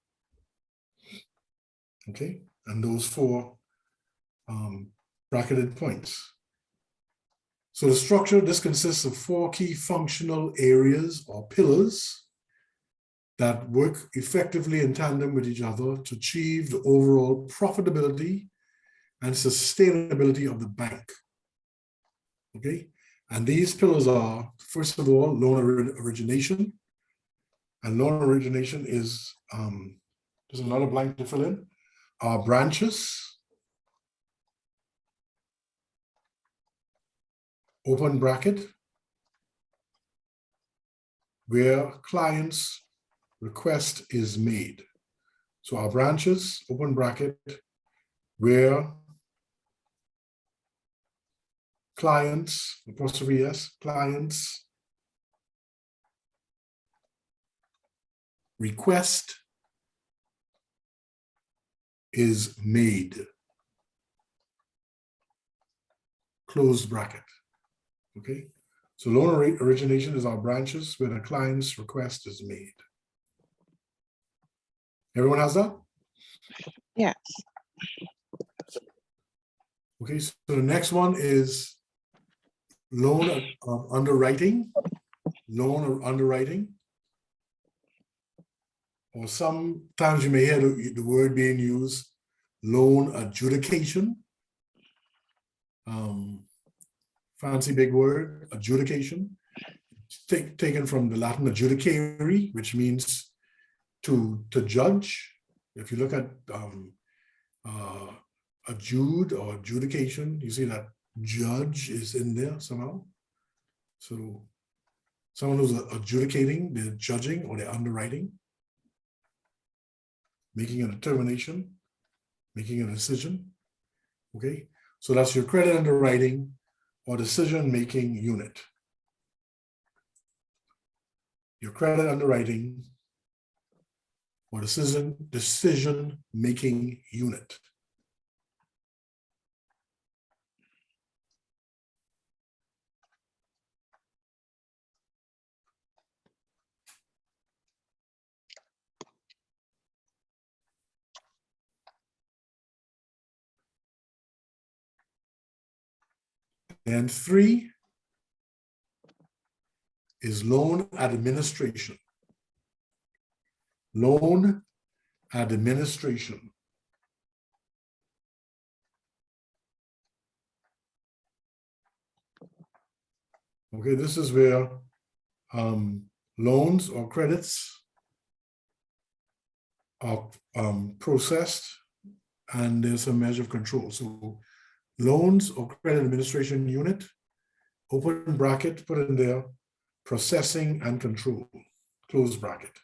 Okay, and those four bracketed points. So the structure, this consists of four key functional areas or pillars that work effectively in tandem with each other to achieve the overall profitability and sustainability of the bank. Okay, and these pillars are, first of all, loan origination. And loan origination is, there's another blank to fill in. are branches, open bracket, where client's request is made. So our branches, open bracket, where clients, apostrophe S, clients request is made. Close bracket. Okay. So loan origination is our branches where the client's request is made. Everyone has that? Yes. Okay, so the next one is loan underwriting. Loan or underwriting. Or sometimes you may hear the word being used, loan adjudication. Fancy big word, adjudication. Taken from the Latin adjudicare, which means to judge. If you look at adjude or adjudication, you see that judge is in there somehow. So someone who's adjudicating, they're judging or they're underwriting, making a determination, making a decision. Okay, so that's your credit underwriting or decision-making unit. Your credit underwriting or decision-making unit. And 3 is loan administration. Loan administration. Okay, this is where loans or credits are processed and there's a measure of control. So loans or credit administration unit, open bracket, put in there, processing and control, close bracket.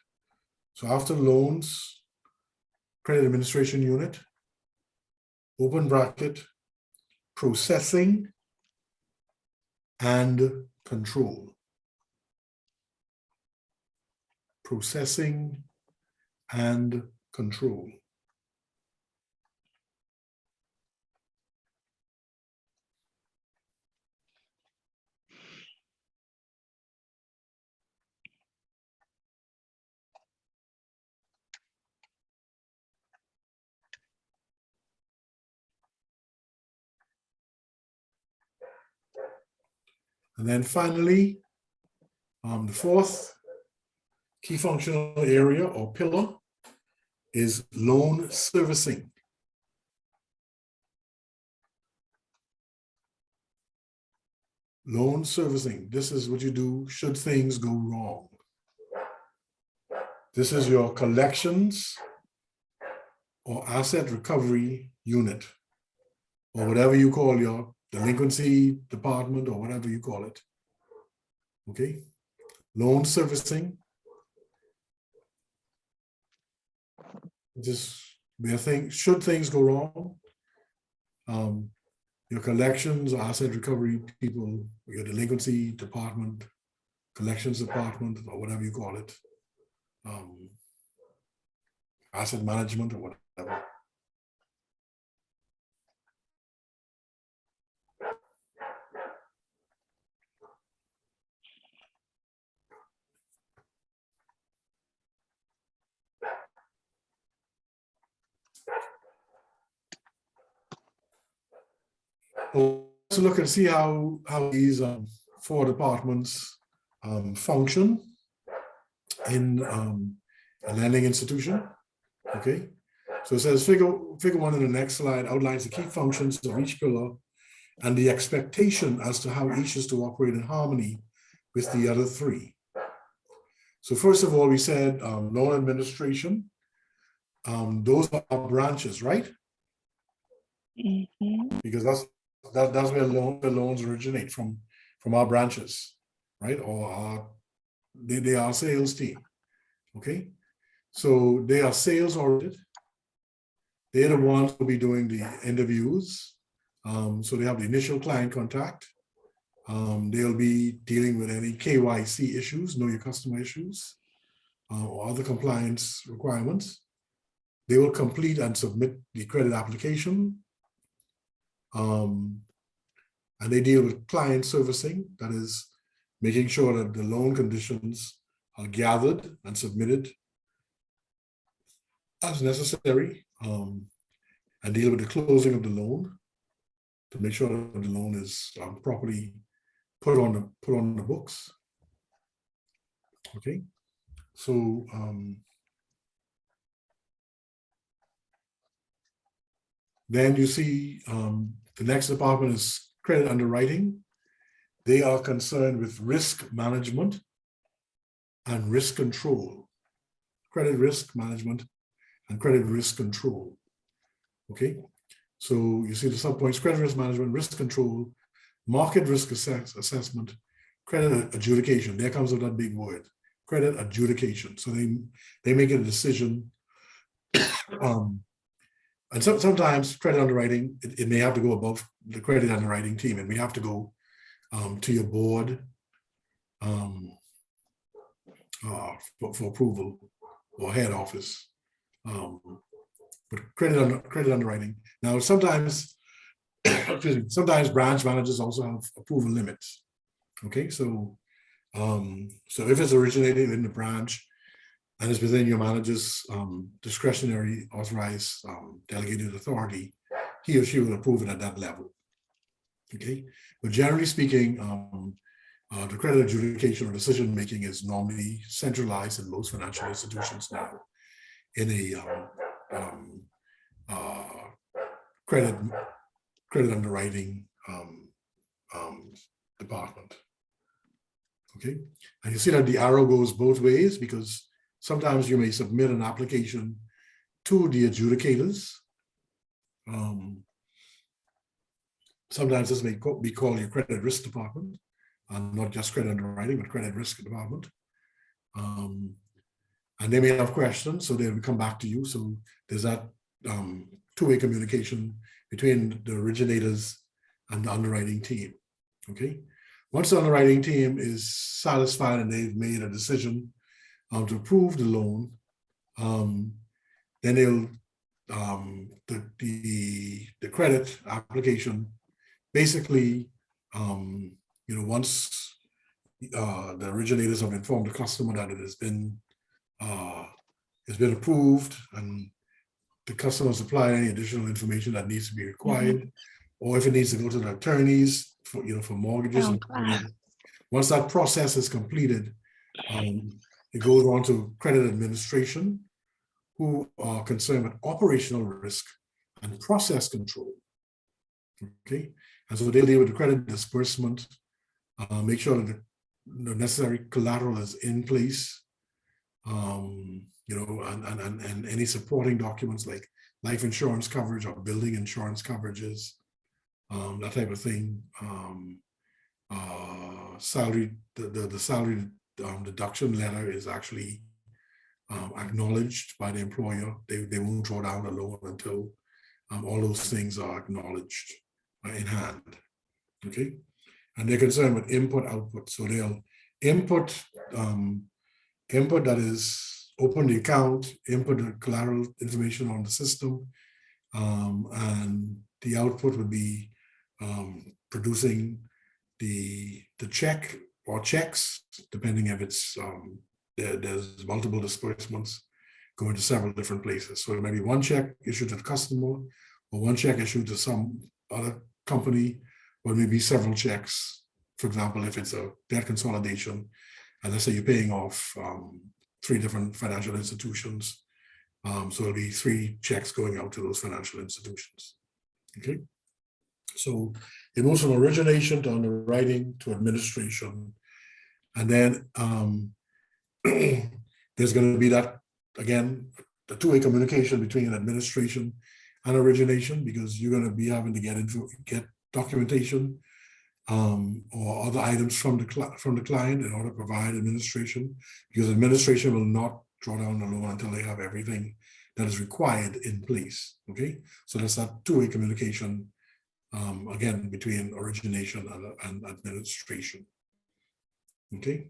So after loans, credit administration unit, open bracket, processing and control. Processing and control. And then finally, the 4th key functional area or pillar is loan servicing. Loan servicing. This is what you do should things go wrong. This is your collections or asset recovery unit, or whatever you call your delinquency department or whatever you call it. Okay, loan servicing. Just where should things go wrong, your collections or asset recovery people, your delinquency department, collections department, or whatever you call it, asset management or whatever. Let's look and see how these 4 departments function in a lending institution. Okay, so it says figure 1 in the next slide outlines the key functions of each pillar and the expectation as to how each is to operate in harmony with the other 3. So first of all, we said loan administration. those are branches, right? Mhm. Because that's where loans originate from our branches, right? Or they are sales team. Okay, so they are sales oriented. They're the ones who will be doing the interviews. So they have the initial client contact. They'll be dealing with any KYC issues, know your customer issues, or other compliance requirements. They will complete and submit the credit application. And they deal with client servicing, that is making sure that the loan conditions are gathered and submitted as necessary, and deal with the closing of the loan to make sure that the loan is properly put on the books. Okay, so then you see the next department is credit underwriting. They are concerned with risk management and risk control, credit risk management and credit risk control. Okay, so you see the subpoints: credit risk management, risk control, market risk assessment, credit adjudication. There comes with that big word, credit adjudication. So they make a decision. And sometimes credit underwriting, it may have to go above the credit underwriting team, and we have to go to your board for approval, or head office. But credit underwriting. Now, sometimes, sometimes branch managers also have approval limits. Okay, so if it's originated in the branch and it's within your manager's discretionary authorized delegated authority, he or she will approve it at that level. Okay, but generally speaking, the credit adjudication or decision making is normally centralized in most financial institutions now in a credit underwriting department. Okay, and you see that the arrow goes both ways, because sometimes you may submit an application to the adjudicators. Sometimes this may be called your credit risk department, not just credit underwriting, but credit risk department. And they may have questions, so they will come back to you. So there's that two-way communication between the originators and the underwriting team. Okay, once the underwriting team is satisfied and they've made a decision to approve the loan, then they'll the credit application basically, once the originators have informed the customer that it has been approved, and the customer supplied any additional information that needs to be required, or if it needs to go to the attorneys for mortgages. Once that process is completed, it goes on to credit administration, who are concerned with operational risk and process control. Okay, and so they deal with the credit disbursement, make sure that the necessary collateral is in place, and any supporting documents like life insurance coverage or building insurance coverages, that type of thing. Salary, the salary deduction letter is actually acknowledged by the employer. They won't draw down a loan until all those things are acknowledged in hand. Okay, and they're concerned with input output. So they'll input that is open the account, input the collateral information on the system, and the output would be producing the check or checks, depending if it's there's multiple disbursements going to several different places. So it may be one check issued to the customer, or one check issued to some other company, or maybe several checks. For example, if it's a debt consolidation, and let's say you're paying off 3 different financial institutions, so it'll be 3 checks going out to those financial institutions. Okay, so it moves from origination to underwriting to administration, and then there's going to be that, again, the two-way communication between administration and origination, because you're going to be having to get documentation or other items from the client in order to provide administration, because administration will not draw down the loan until they have everything that is required in place. Okay, so that's that two-way communication again between origination and administration. Okay.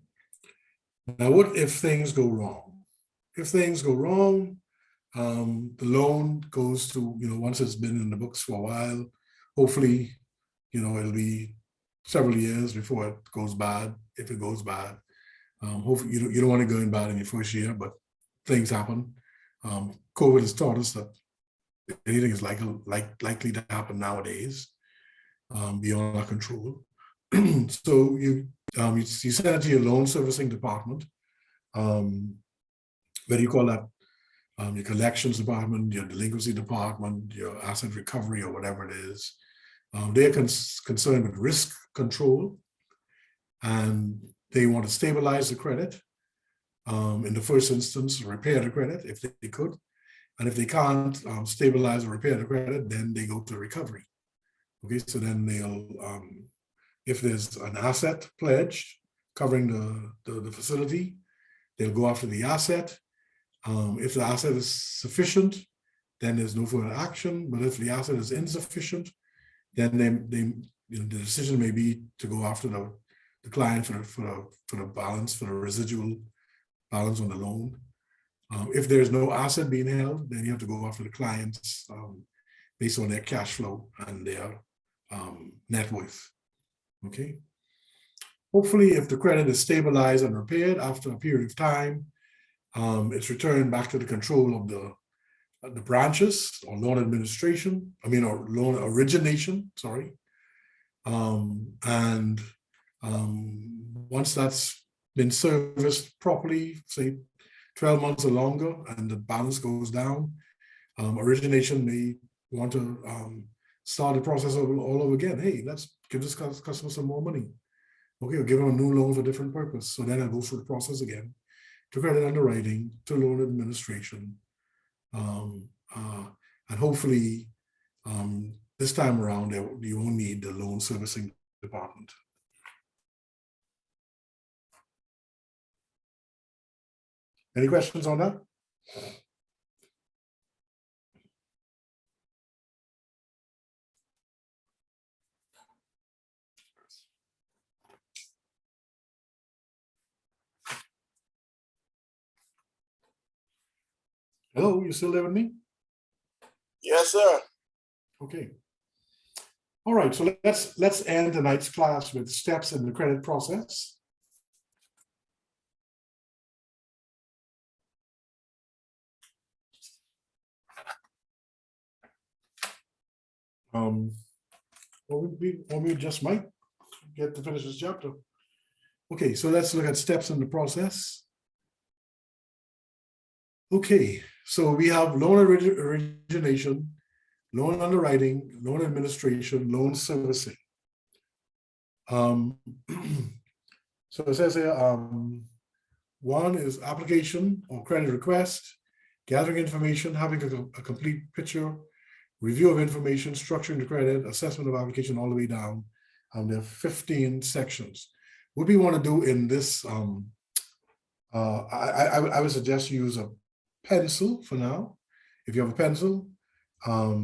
Now, what if things go wrong? If things go wrong, the loan goes to, once it's been in the books for a while, hopefully, it'll be several years before it goes bad, if it goes bad. Hopefully, you don't want to go in bad in your first year, but things happen. COVID has taught us that anything is likely to happen nowadays, beyond our control. So you send it to your loan servicing department, whether you call that your collections department, your delinquency department, your asset recovery, or whatever it is. They're concerned with risk control, and they want to stabilize the credit. In the first instance, repair the credit if they could. And if they can't stabilize or repair the credit, then they go to recovery. Okay, so then they'll, if there's an asset pledged covering the facility, they'll go after the asset. If the asset is sufficient, then there's no further action. But if the asset is insufficient, then the decision may be to go after the client for the balance, for the residual balance on the loan. If there's no asset being held, then you have to go after the clients based on their cash flow and their net worth. Okay. Hopefully, if the credit is stabilized and repaired after a period of time, it's returned back to the control of the branches or loan administration, or loan origination, sorry. And once that's been serviced properly, say 12 months or longer, and the balance goes down, origination may want to start the process all over again. Hey, let's give this customer some more money. Okay, we'll give them a new loan for a different purpose. So then I go through the process again to credit underwriting, to loan administration. And hopefully this time around, you won't need the loan servicing department. Any questions on that? Hello, you still there with me? Yes, sir. Okay. All right, so let's end tonight's class with steps in the credit process. Or we just might get to finish this chapter. Okay, so let's look at steps in the process. Okay, so we have loan origination, loan underwriting, loan administration, loan servicing. So it says here, one is application or credit request, gathering information, having a complete picture, review of information, structuring the credit, assessment of application, all the way down. There are 15 sections. What we want to do in this, I would suggest you use a pencil for now. If you have a pencil, or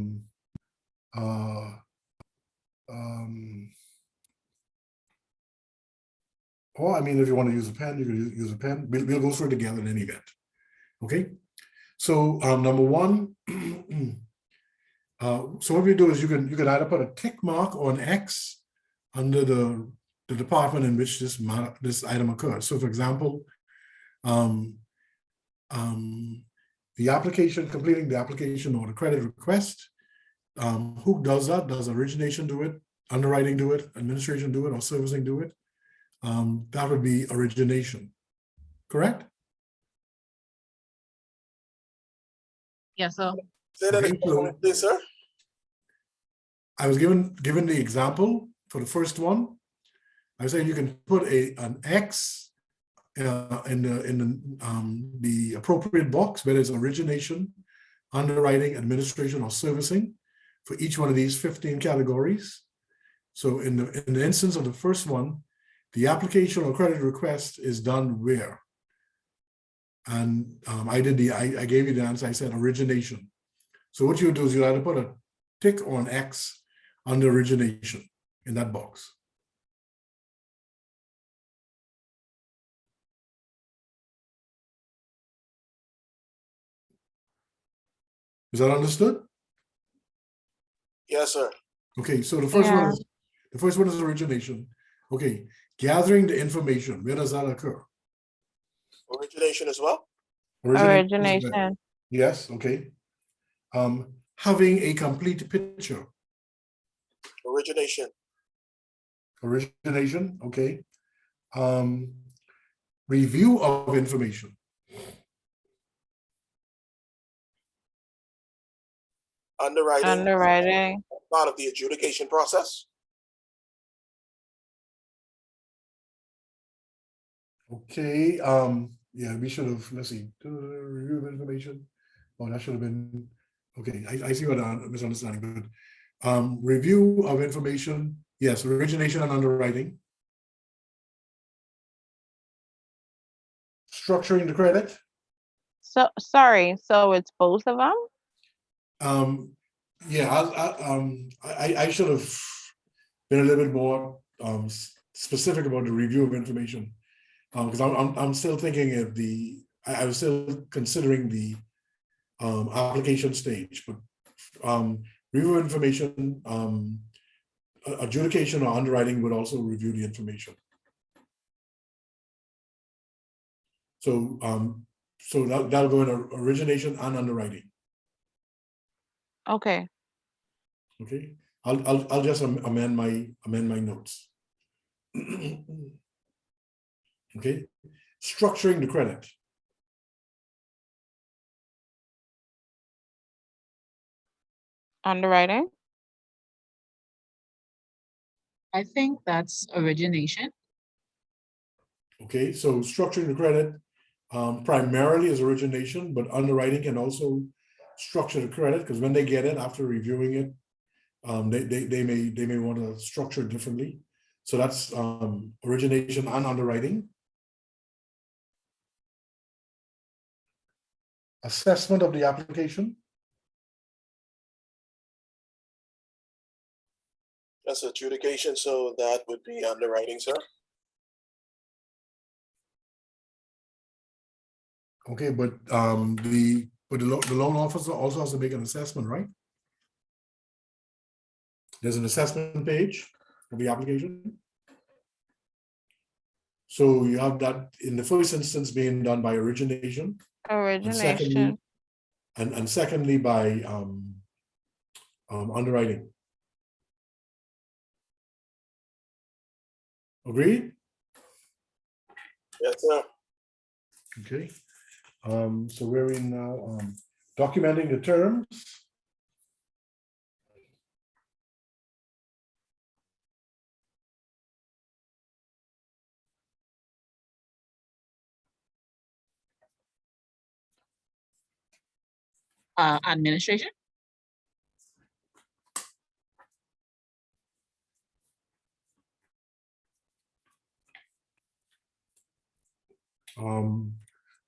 if you want to use a pen, you can use a pen. We'll go through it together in any event. Okay. So number one, so what we do is you can either put a tick mark or an X under the department in which this item occurs. So for example, the application, completing the application or the credit request, who does that? Does origination do it, underwriting do it, administration do it, or servicing do it? That would be origination, correct? Yes, sir. Say that Okay, again, please, sir. I was given the example for the first one. I was saying you can put an X the appropriate box, whether it's origination, underwriting, administration, or servicing, for each one of these 15 categories. So in the instance of the first one, the application or credit request is done where? And I gave you the answer. I said origination. So what you do is you either put a tick or an X under origination in that box. Is that understood? Yes, sir. Okay, so the first Yeah. one is origination. Okay, gathering the information. Where does that occur? Origination as well. Origination. Yes, okay. Having a complete picture. Origination. Origination, okay. Review of information. Underwriting. Underwriting. Part of the adjudication process. Okay, yeah, we should have, let's see, review of information. Oh, that should have been, okay, I see what I'm misunderstanding, but review of information, yes, origination and underwriting. Structuring the credit. So, sorry, so it's both of them? Yeah, I should have been a little bit more specific about the review of information, because I'm still thinking of I was still considering the application stage, but review of information, adjudication or underwriting would also review the information. So that'll go in origination and underwriting. Okay. Okay, I'll just amend my notes. Okay, structuring the credit. Underwriting. I think that's origination. Okay, so structuring the credit primarily is origination, but underwriting can also structure the credit, because when they get it after reviewing it, they may want to structure it differently. So that's origination and underwriting. Assessment of the application. That's adjudication, so that would be underwriting, sir. Okay, but the loan officer also has to make an assessment, right? There's an assessment page of the application. So you have that in the first instance being done by origination. Origination. And secondly by underwriting. Agreed? Yes, sir. Okay. So we're in now documenting the terms. Administration.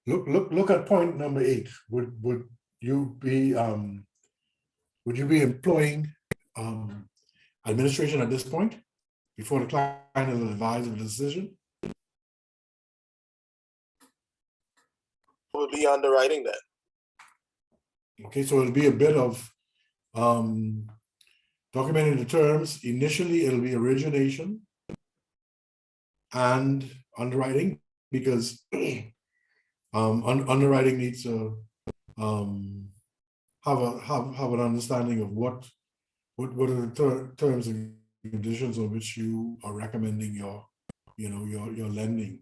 Look at point number 8. Would you be employing administration at this point before the client is advised of the decision? Would be underwriting that. Okay, so it'll be a bit of documenting the terms. Initially, it'll be origination and underwriting, because underwriting needs to have an understanding of what are the terms and conditions on which you are recommending your lending,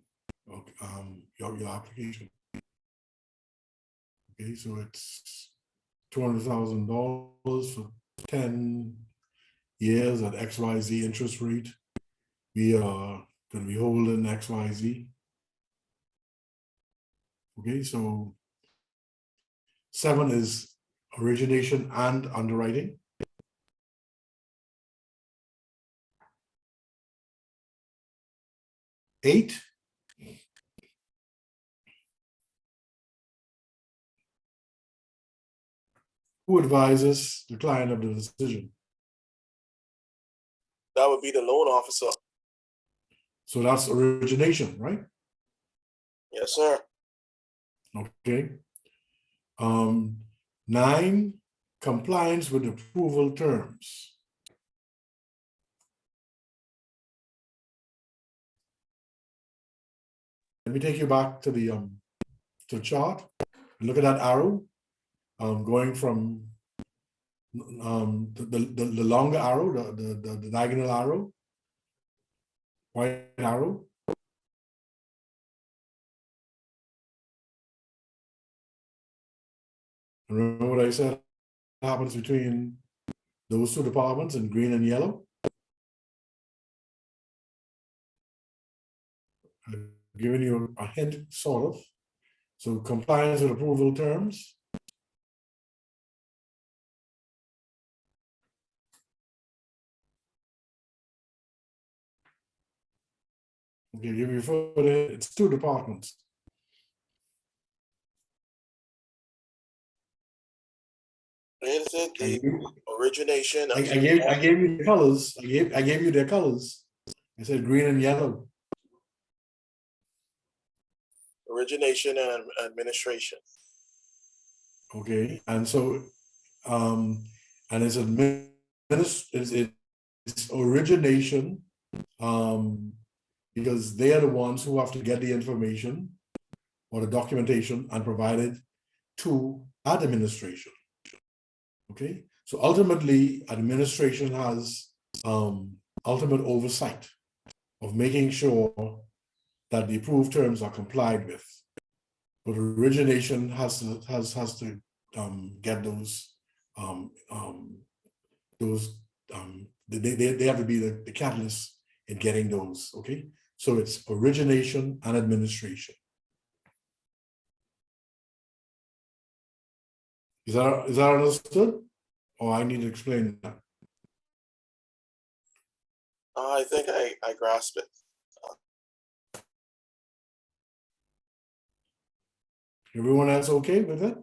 your application. Okay, so it's $200,000 for 10 years at XYZ interest rate. We are going to be holding XYZ. Okay, so 7 is origination and underwriting. 8 who advises the client of the decision? That would be the loan officer. So that's origination, right? Yes, sir. Okay. 9, compliance with approval terms. Let me take you back to the chart. Look at that arrow, going from the longer arrow, the diagonal arrow, white arrow. Remember what I said happens between those two departments in green and yellow? I've given you a hint, sort of. So compliance with approval terms. Okay, give you further, it's 2 departments. Is it I the gave, origination? I gave you the colors. I gave you their colors. I said green and yellow. Origination and administration. Okay, and so and it's it's origination, because they are the ones who have to get the information or the documentation and provide it to administration. Okay, so ultimately administration has ultimate oversight of making sure that the approved terms are complied with, but origination has to get those they have to be the catalyst in getting those. Okay, so it's origination and administration. Is that understood, or I need to explain that? I think I grasp it. Everyone else okay with it?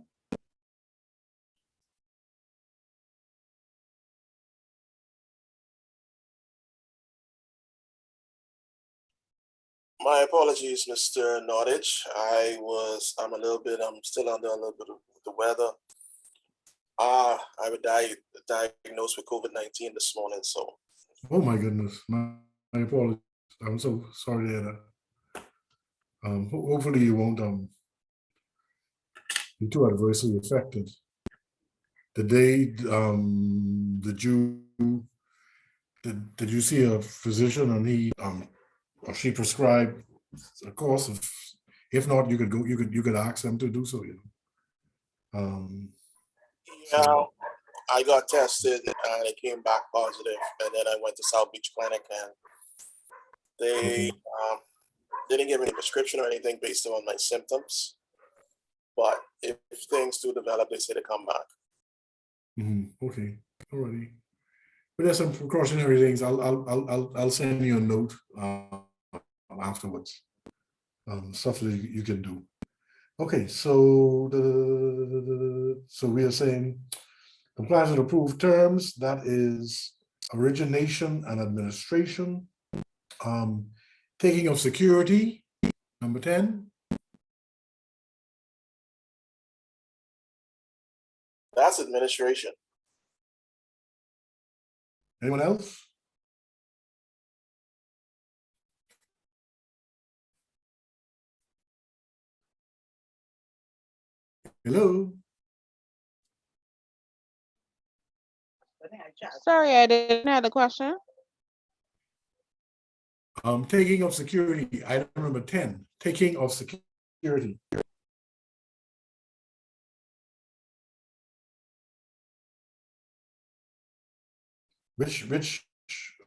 My apologies, Mr. Nordich. I'm still under a little bit of the weather. I was diagnosed with COVID-19 this morning, so. Oh my goodness, my apologies. I'm so sorry to hear that. Hopefully you won't be too adversely affected. Did you see a physician and he or she prescribed a course of, if not, you could ask them to do so, you know. Yeah, I got tested and it came back positive, and then I went to South Beach Clinic and they didn't give me any prescription or anything based on my symptoms. But if things do develop, they say to come back. Okay, alrighty. But there's some precautionary things. I'll send you a note afterwards. Stuff that you can do. Okay, so so we are saying compliance with approved terms. That is origination and administration. Taking of security, number 10. That's administration. Anyone else? Hello? Sorry, I didn't have the question. Taking of security, item number 10, taking of security. Which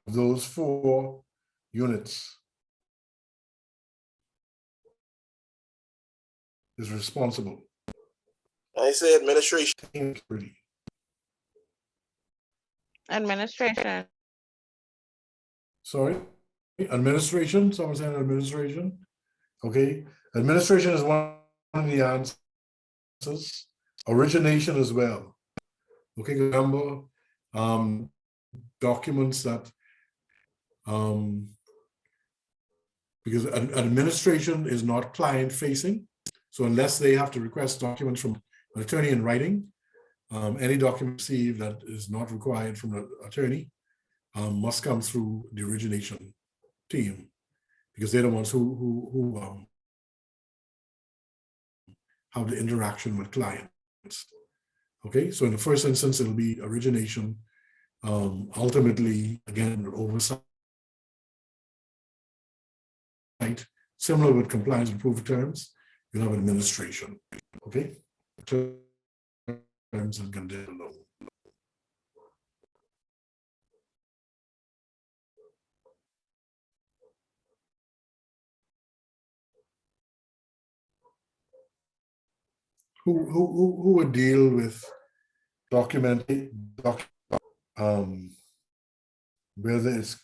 of those 4 units? is responsible. I say administration. Administration. Sorry, administration, someone saying administration. Okay, administration is one of the answers. Origination as well. Okay, remember, documents that, because administration is not client facing. So unless they have to request documents from an attorney in writing, any document received that is not required from the attorney must come through the origination team, because they're the ones who have the interaction with clients. Okay, so in the first instance, it'll be origination. Ultimately, again, oversight, similar with compliance and proof of terms, you'll have administration. Okay, terms and condition loan. Who would deal with documenting whether it's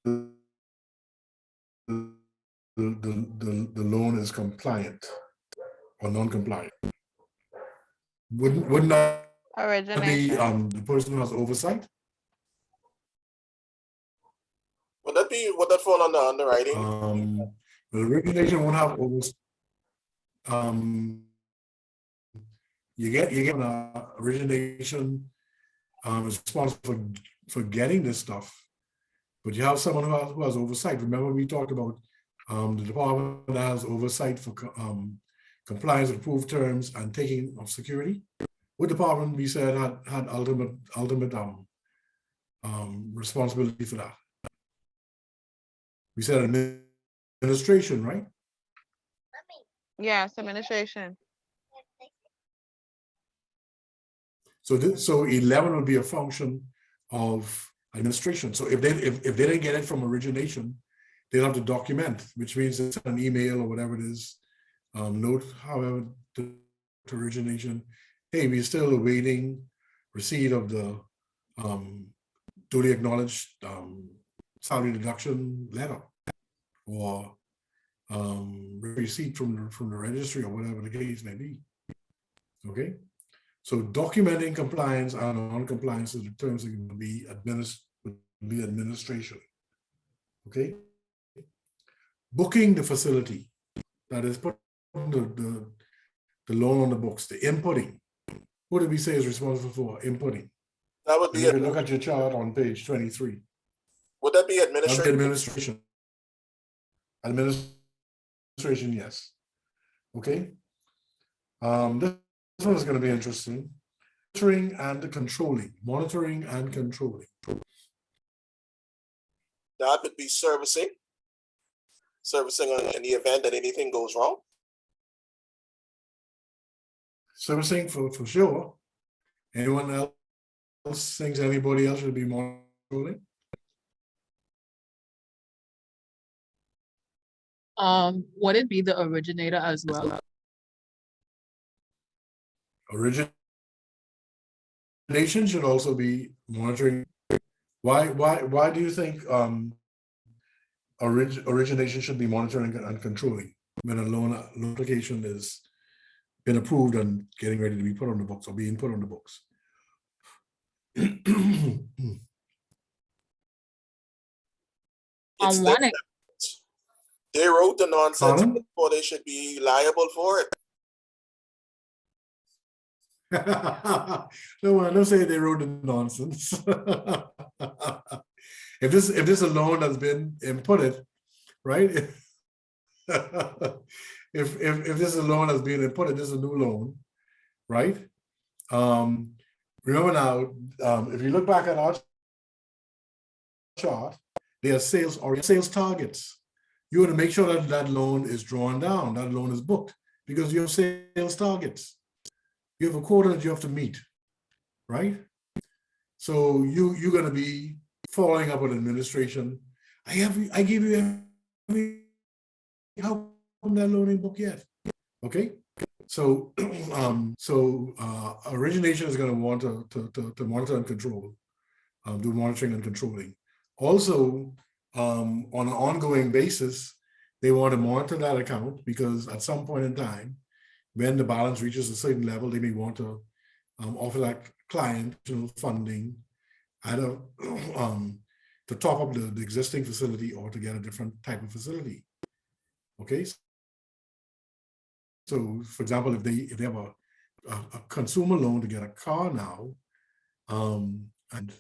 the loan is compliant or non-compliant? Wouldn't that be Origination. the person who has oversight? Would that fall under underwriting? The origination won't have oversight. You get origination is responsible for getting this stuff, but you have someone who has oversight. Remember, we talked about the department that has oversight for compliance with approved terms and taking of security. What department we said had ultimate responsibility for that? We said administration, right? Yes, administration. So 11 would be a function of administration. So if they didn't get it from origination, they'll have to document, which means it's an email or whatever it is. Note, however, to origination, hey, we're still awaiting receipt of the duly acknowledged salary deduction letter, or receipt from the registry, or whatever the case may be. Okay, so documenting compliance and non-compliance of the terms are going to be administration. Okay, booking the facility, that is putting the loan on the books, the inputting. What did we say is responsible for inputting? That would be If you look at your chart on page 23. Would that be That's administration? administration. Administration, yes. Okay. This one is going to be interesting. Monitoring and controlling. Monitoring and controlling. That would be servicing. Servicing in the event that anything goes wrong. Servicing for sure. Anyone else thinks anybody else should be monitoring? Would it be the originator as well? Origination should also be monitoring. Why do you think origination should be monitoring and controlling when a loan application is been approved and getting ready to be put on the books or being put on the books? It's One, they wrote the nonsense, Pardon? or they should be liable for it. No, don't say they wrote the nonsense. If this a loan that's been inputted, right? if this is a loan that's being inputted, this is a new loan, right? Remember now, if you look back at our chart, there are sales targets. You want to make sure that that loan is drawn down, that loan is booked, because you have sales targets. You have a quota that you have to meet, right? So you're going to be following up with administration. I give you how come they're loaning book yet? Okay, so origination is going to want to monitor and control, do monitoring and controlling. Also, on an ongoing basis, they want to monitor that account because at some point in time, when the balance reaches a certain level, they may want to offer that client funding either to top up the existing facility or to get a different type of facility. Okay. So, for example, if they have a consumer loan to get a car now, and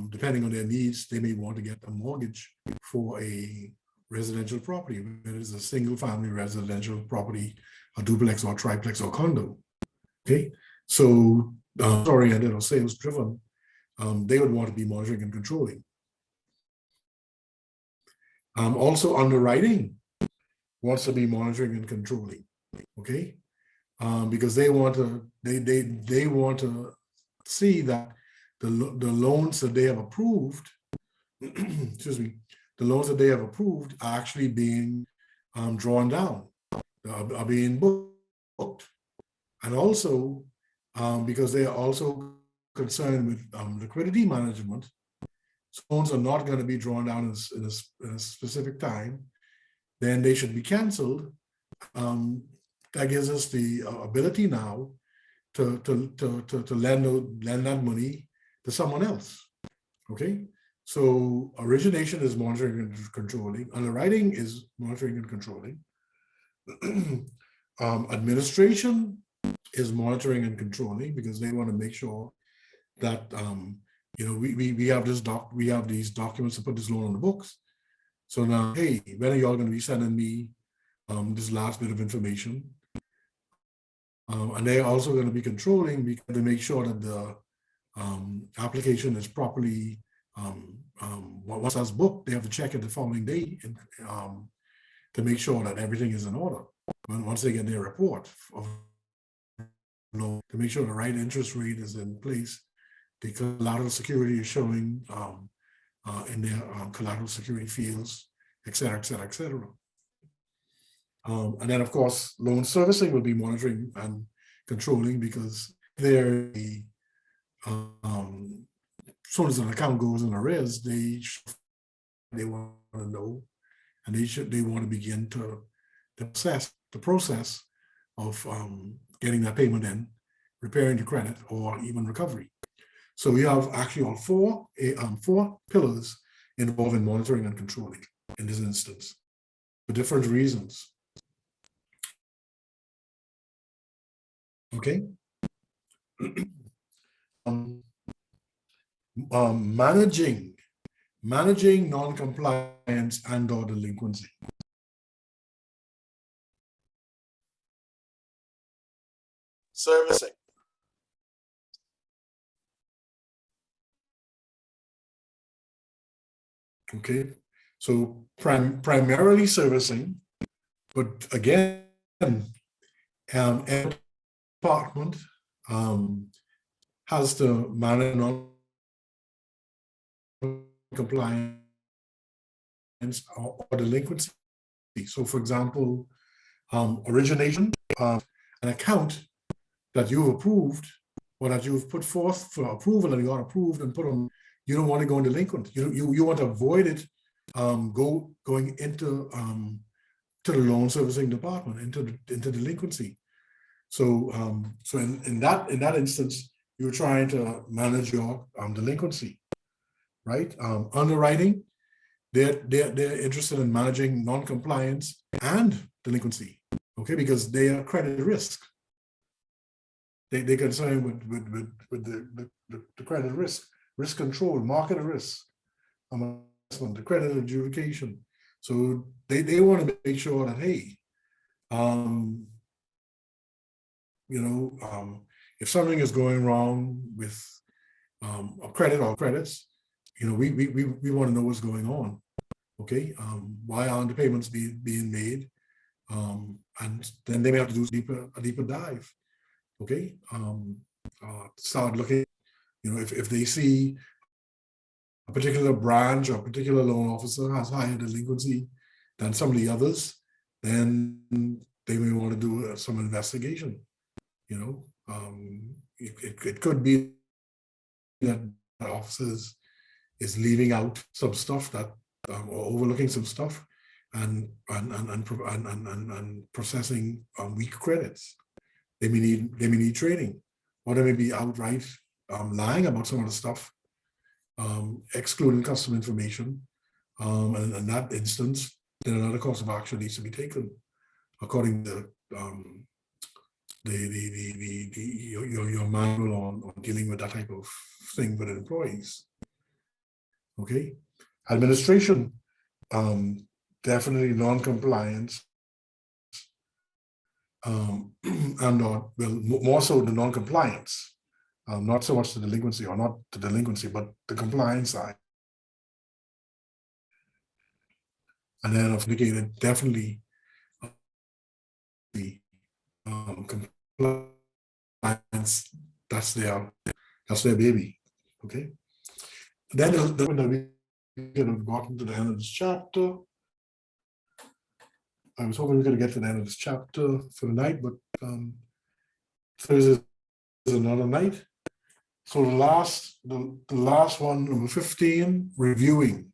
depending on their needs, they may want to get a mortgage for a residential property, whether it's a single family residential property, a duplex or triplex or condo. Okay, so oriented or sales driven, they would want to be monitoring and controlling. Also, underwriting wants to be monitoring and controlling. Okay, because they want to see that the loans that they have approved, excuse me, the loans that they have approved are actually being drawn down, are being booked, and also because they are also concerned with liquidity management. So loans are not going to be drawn down in a specific time, then they should be canceled. That gives us the ability now to lend that money to someone else. Okay, so origination is monitoring and controlling. Underwriting is monitoring and controlling. Administration is monitoring and controlling because they want to make sure that we have these documents to put this loan on the books. So now, hey, when are y'all going to be sending me this last bit of information? And they're also going to be controlling because they make sure that the application is properly, once that's booked, they have to check it the following day and, to make sure that everything is in order. Once they get their report of loan, to make sure the right interest rate is in place, the collateral security is showing in their collateral security fields, et cetera, et cetera, et cetera. And then, of course, loan servicing will be monitoring and controlling because they're as soon as an account goes in arrears, they want to know, and they want to begin to assess the process of getting that payment in, repairing the credit, or even recovery. So we have actually all four pillars involved in monitoring and controlling in this instance for different reasons. Okay. Managing non-compliance and or delinquency. Servicing. Okay, so primarily servicing, but again, every department has to manage non-compliance or delinquency. So, for example, origination, an account that you've approved or that you've put forth for approval and you got approved and put on, you don't want to go in delinquent. You want to avoid it going into to the loan servicing department, into delinquency. So in that instance, you're trying to manage your delinquency, right? Underwriting, they're interested in managing non-compliance and delinquency, okay, because they are credit risk. They're concerned with the credit risk control, market risk, the credit adjudication. So they want to make sure that, hey, if something is going wrong with a credit or credits, we want to know what's going on. Okay, why aren't the payments being made? And then they may have to do a deeper dive. Okay, start looking. If they see a particular branch or a particular loan officer has higher delinquency than some of the others, then they may want to do some investigation. You know, it could be that the officers is leaving out some stuff that or overlooking some stuff and processing weak credits. They may need training, or they may be outright lying about some of the stuff, excluding customer information. And in that instance, then another course of action needs to be taken according to your manual on dealing with that type of thing with employees. Okay, administration, definitely non-compliance, and well, more so the non-compliance, not so much the delinquency, or not the delinquency, but the compliance side. And then I've indicated definitely the compliance, that's their baby. Okay. Then when we have gotten to the end of this chapter, I was hoping we could get to the end of this chapter for the night, but Thursday is another night. So the last one, number 15, reviewing.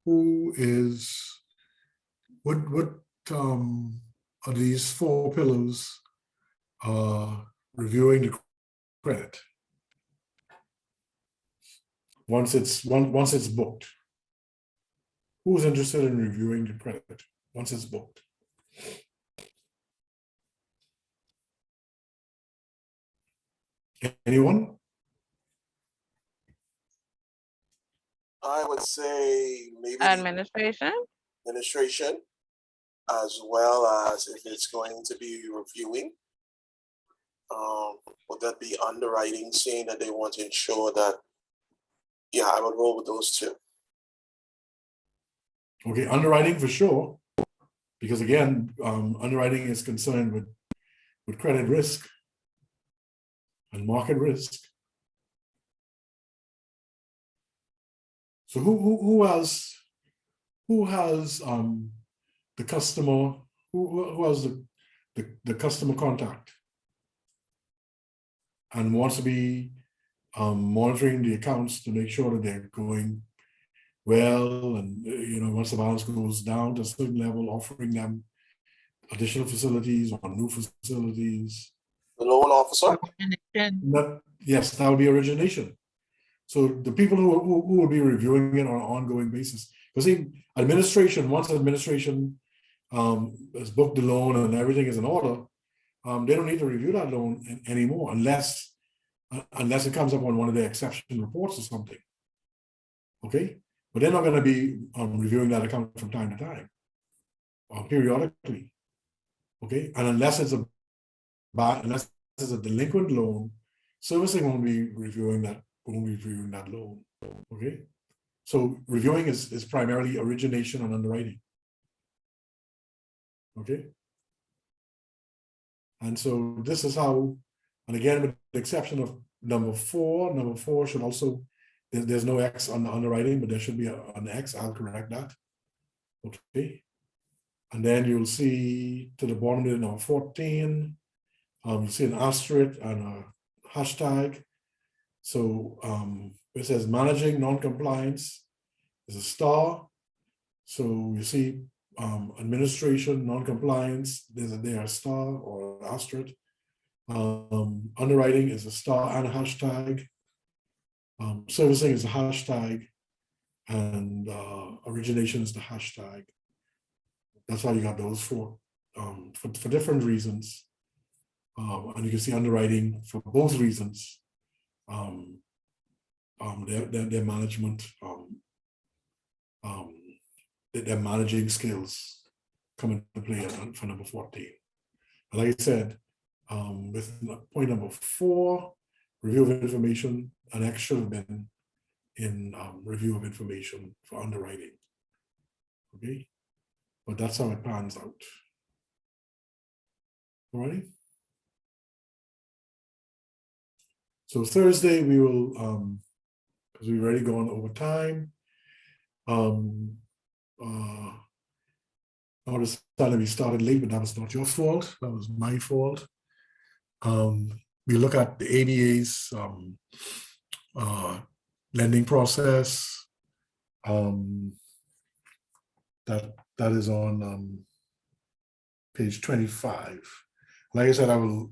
Who is what are these 4 pillars? Reviewing the credit once it's booked. Who's interested in reviewing the credit once it's booked? Anyone? I would say maybe the Administration. administration, as well as if it's going to be reviewing. Would that be underwriting, saying that they want to ensure that, yeah, I would roll with those 2. Okay, underwriting for sure, because again, underwriting is concerned with credit risk and market risk. So who has the customer, who has the customer contact and wants to be monitoring the accounts to make sure that they're going well, and once the balance goes down to a certain level, offering them additional facilities or new facilities. The loan officer? Yes, that would be origination. So the people who will be reviewing it on an ongoing basis, because administration, once administration has booked the loan and everything is in order, they don't need to review that loan anymore unless it comes up on one of their exception reports or something. Okay, but they're not going to be reviewing that account from time to time or periodically. Okay, and unless it's a delinquent loan, servicing won't be reviewing that loan. Okay, so reviewing is primarily origination and underwriting. Okay, and so this is how, and again, with the exception of number 4 should also, there's no X on the underwriting, but there should be an X. I'll correct that. Okay, and then you'll see to the bottom of number 14, you'll see an asterisk and a hashtag. So it says managing non-compliance is a star. So you see administration, non-compliance, there's a star or an asterisk. Underwriting is a star and a hashtag. Servicing is a hashtag, and origination is the hashtag. That's how you got those 4 for different reasons. And you can see underwriting for both reasons. Their management, their managing skills come into play for number 14. And like I said, with point number 4, review of information, an X should have been in review of information for underwriting. Okay, but that's how it pans out. All right. So Thursday we will, because we've already gone over time, I understand that we started late, but that was not your fault. That was my fault. We look at the ABA's lending process. That is on page 25. Like I said, I will.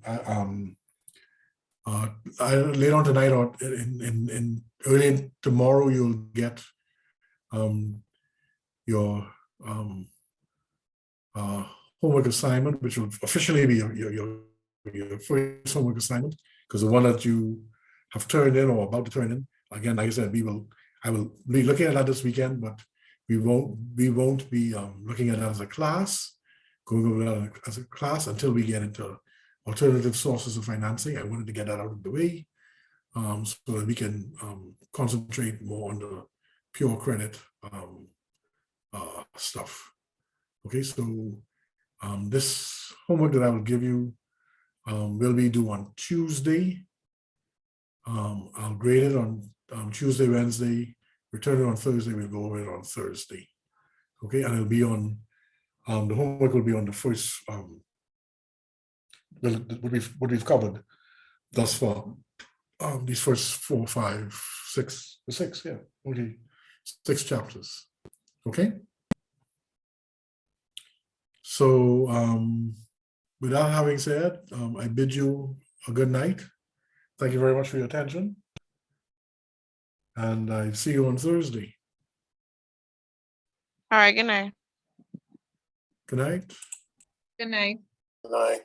Later on tonight or in early tomorrow, you'll get your homework assignment, which will officially be your first homework assignment, because the one that you have turned in or about to turn in, again, like I said, I will be looking at that this weekend, but we won't be looking at that as a class, going over that as a class until we get into alternative sources of financing. I wanted to get that out of the way so that we can concentrate more on the pure credit stuff. Okay, so this homework that I will give you will be due on Tuesday. I'll grade it on Tuesday, Wednesday, return it on Thursday, we'll go over it on Thursday. Okay, and it'll be on, the homework will be on the first, what we've covered thus far. These first 4, 5, 6, yeah, okay, 6 chapters. Okay. So with that having said, I bid you a good night. Thank you very much for your attention. And I see you on Thursday. All right, good night. Good night. Good night. Good night.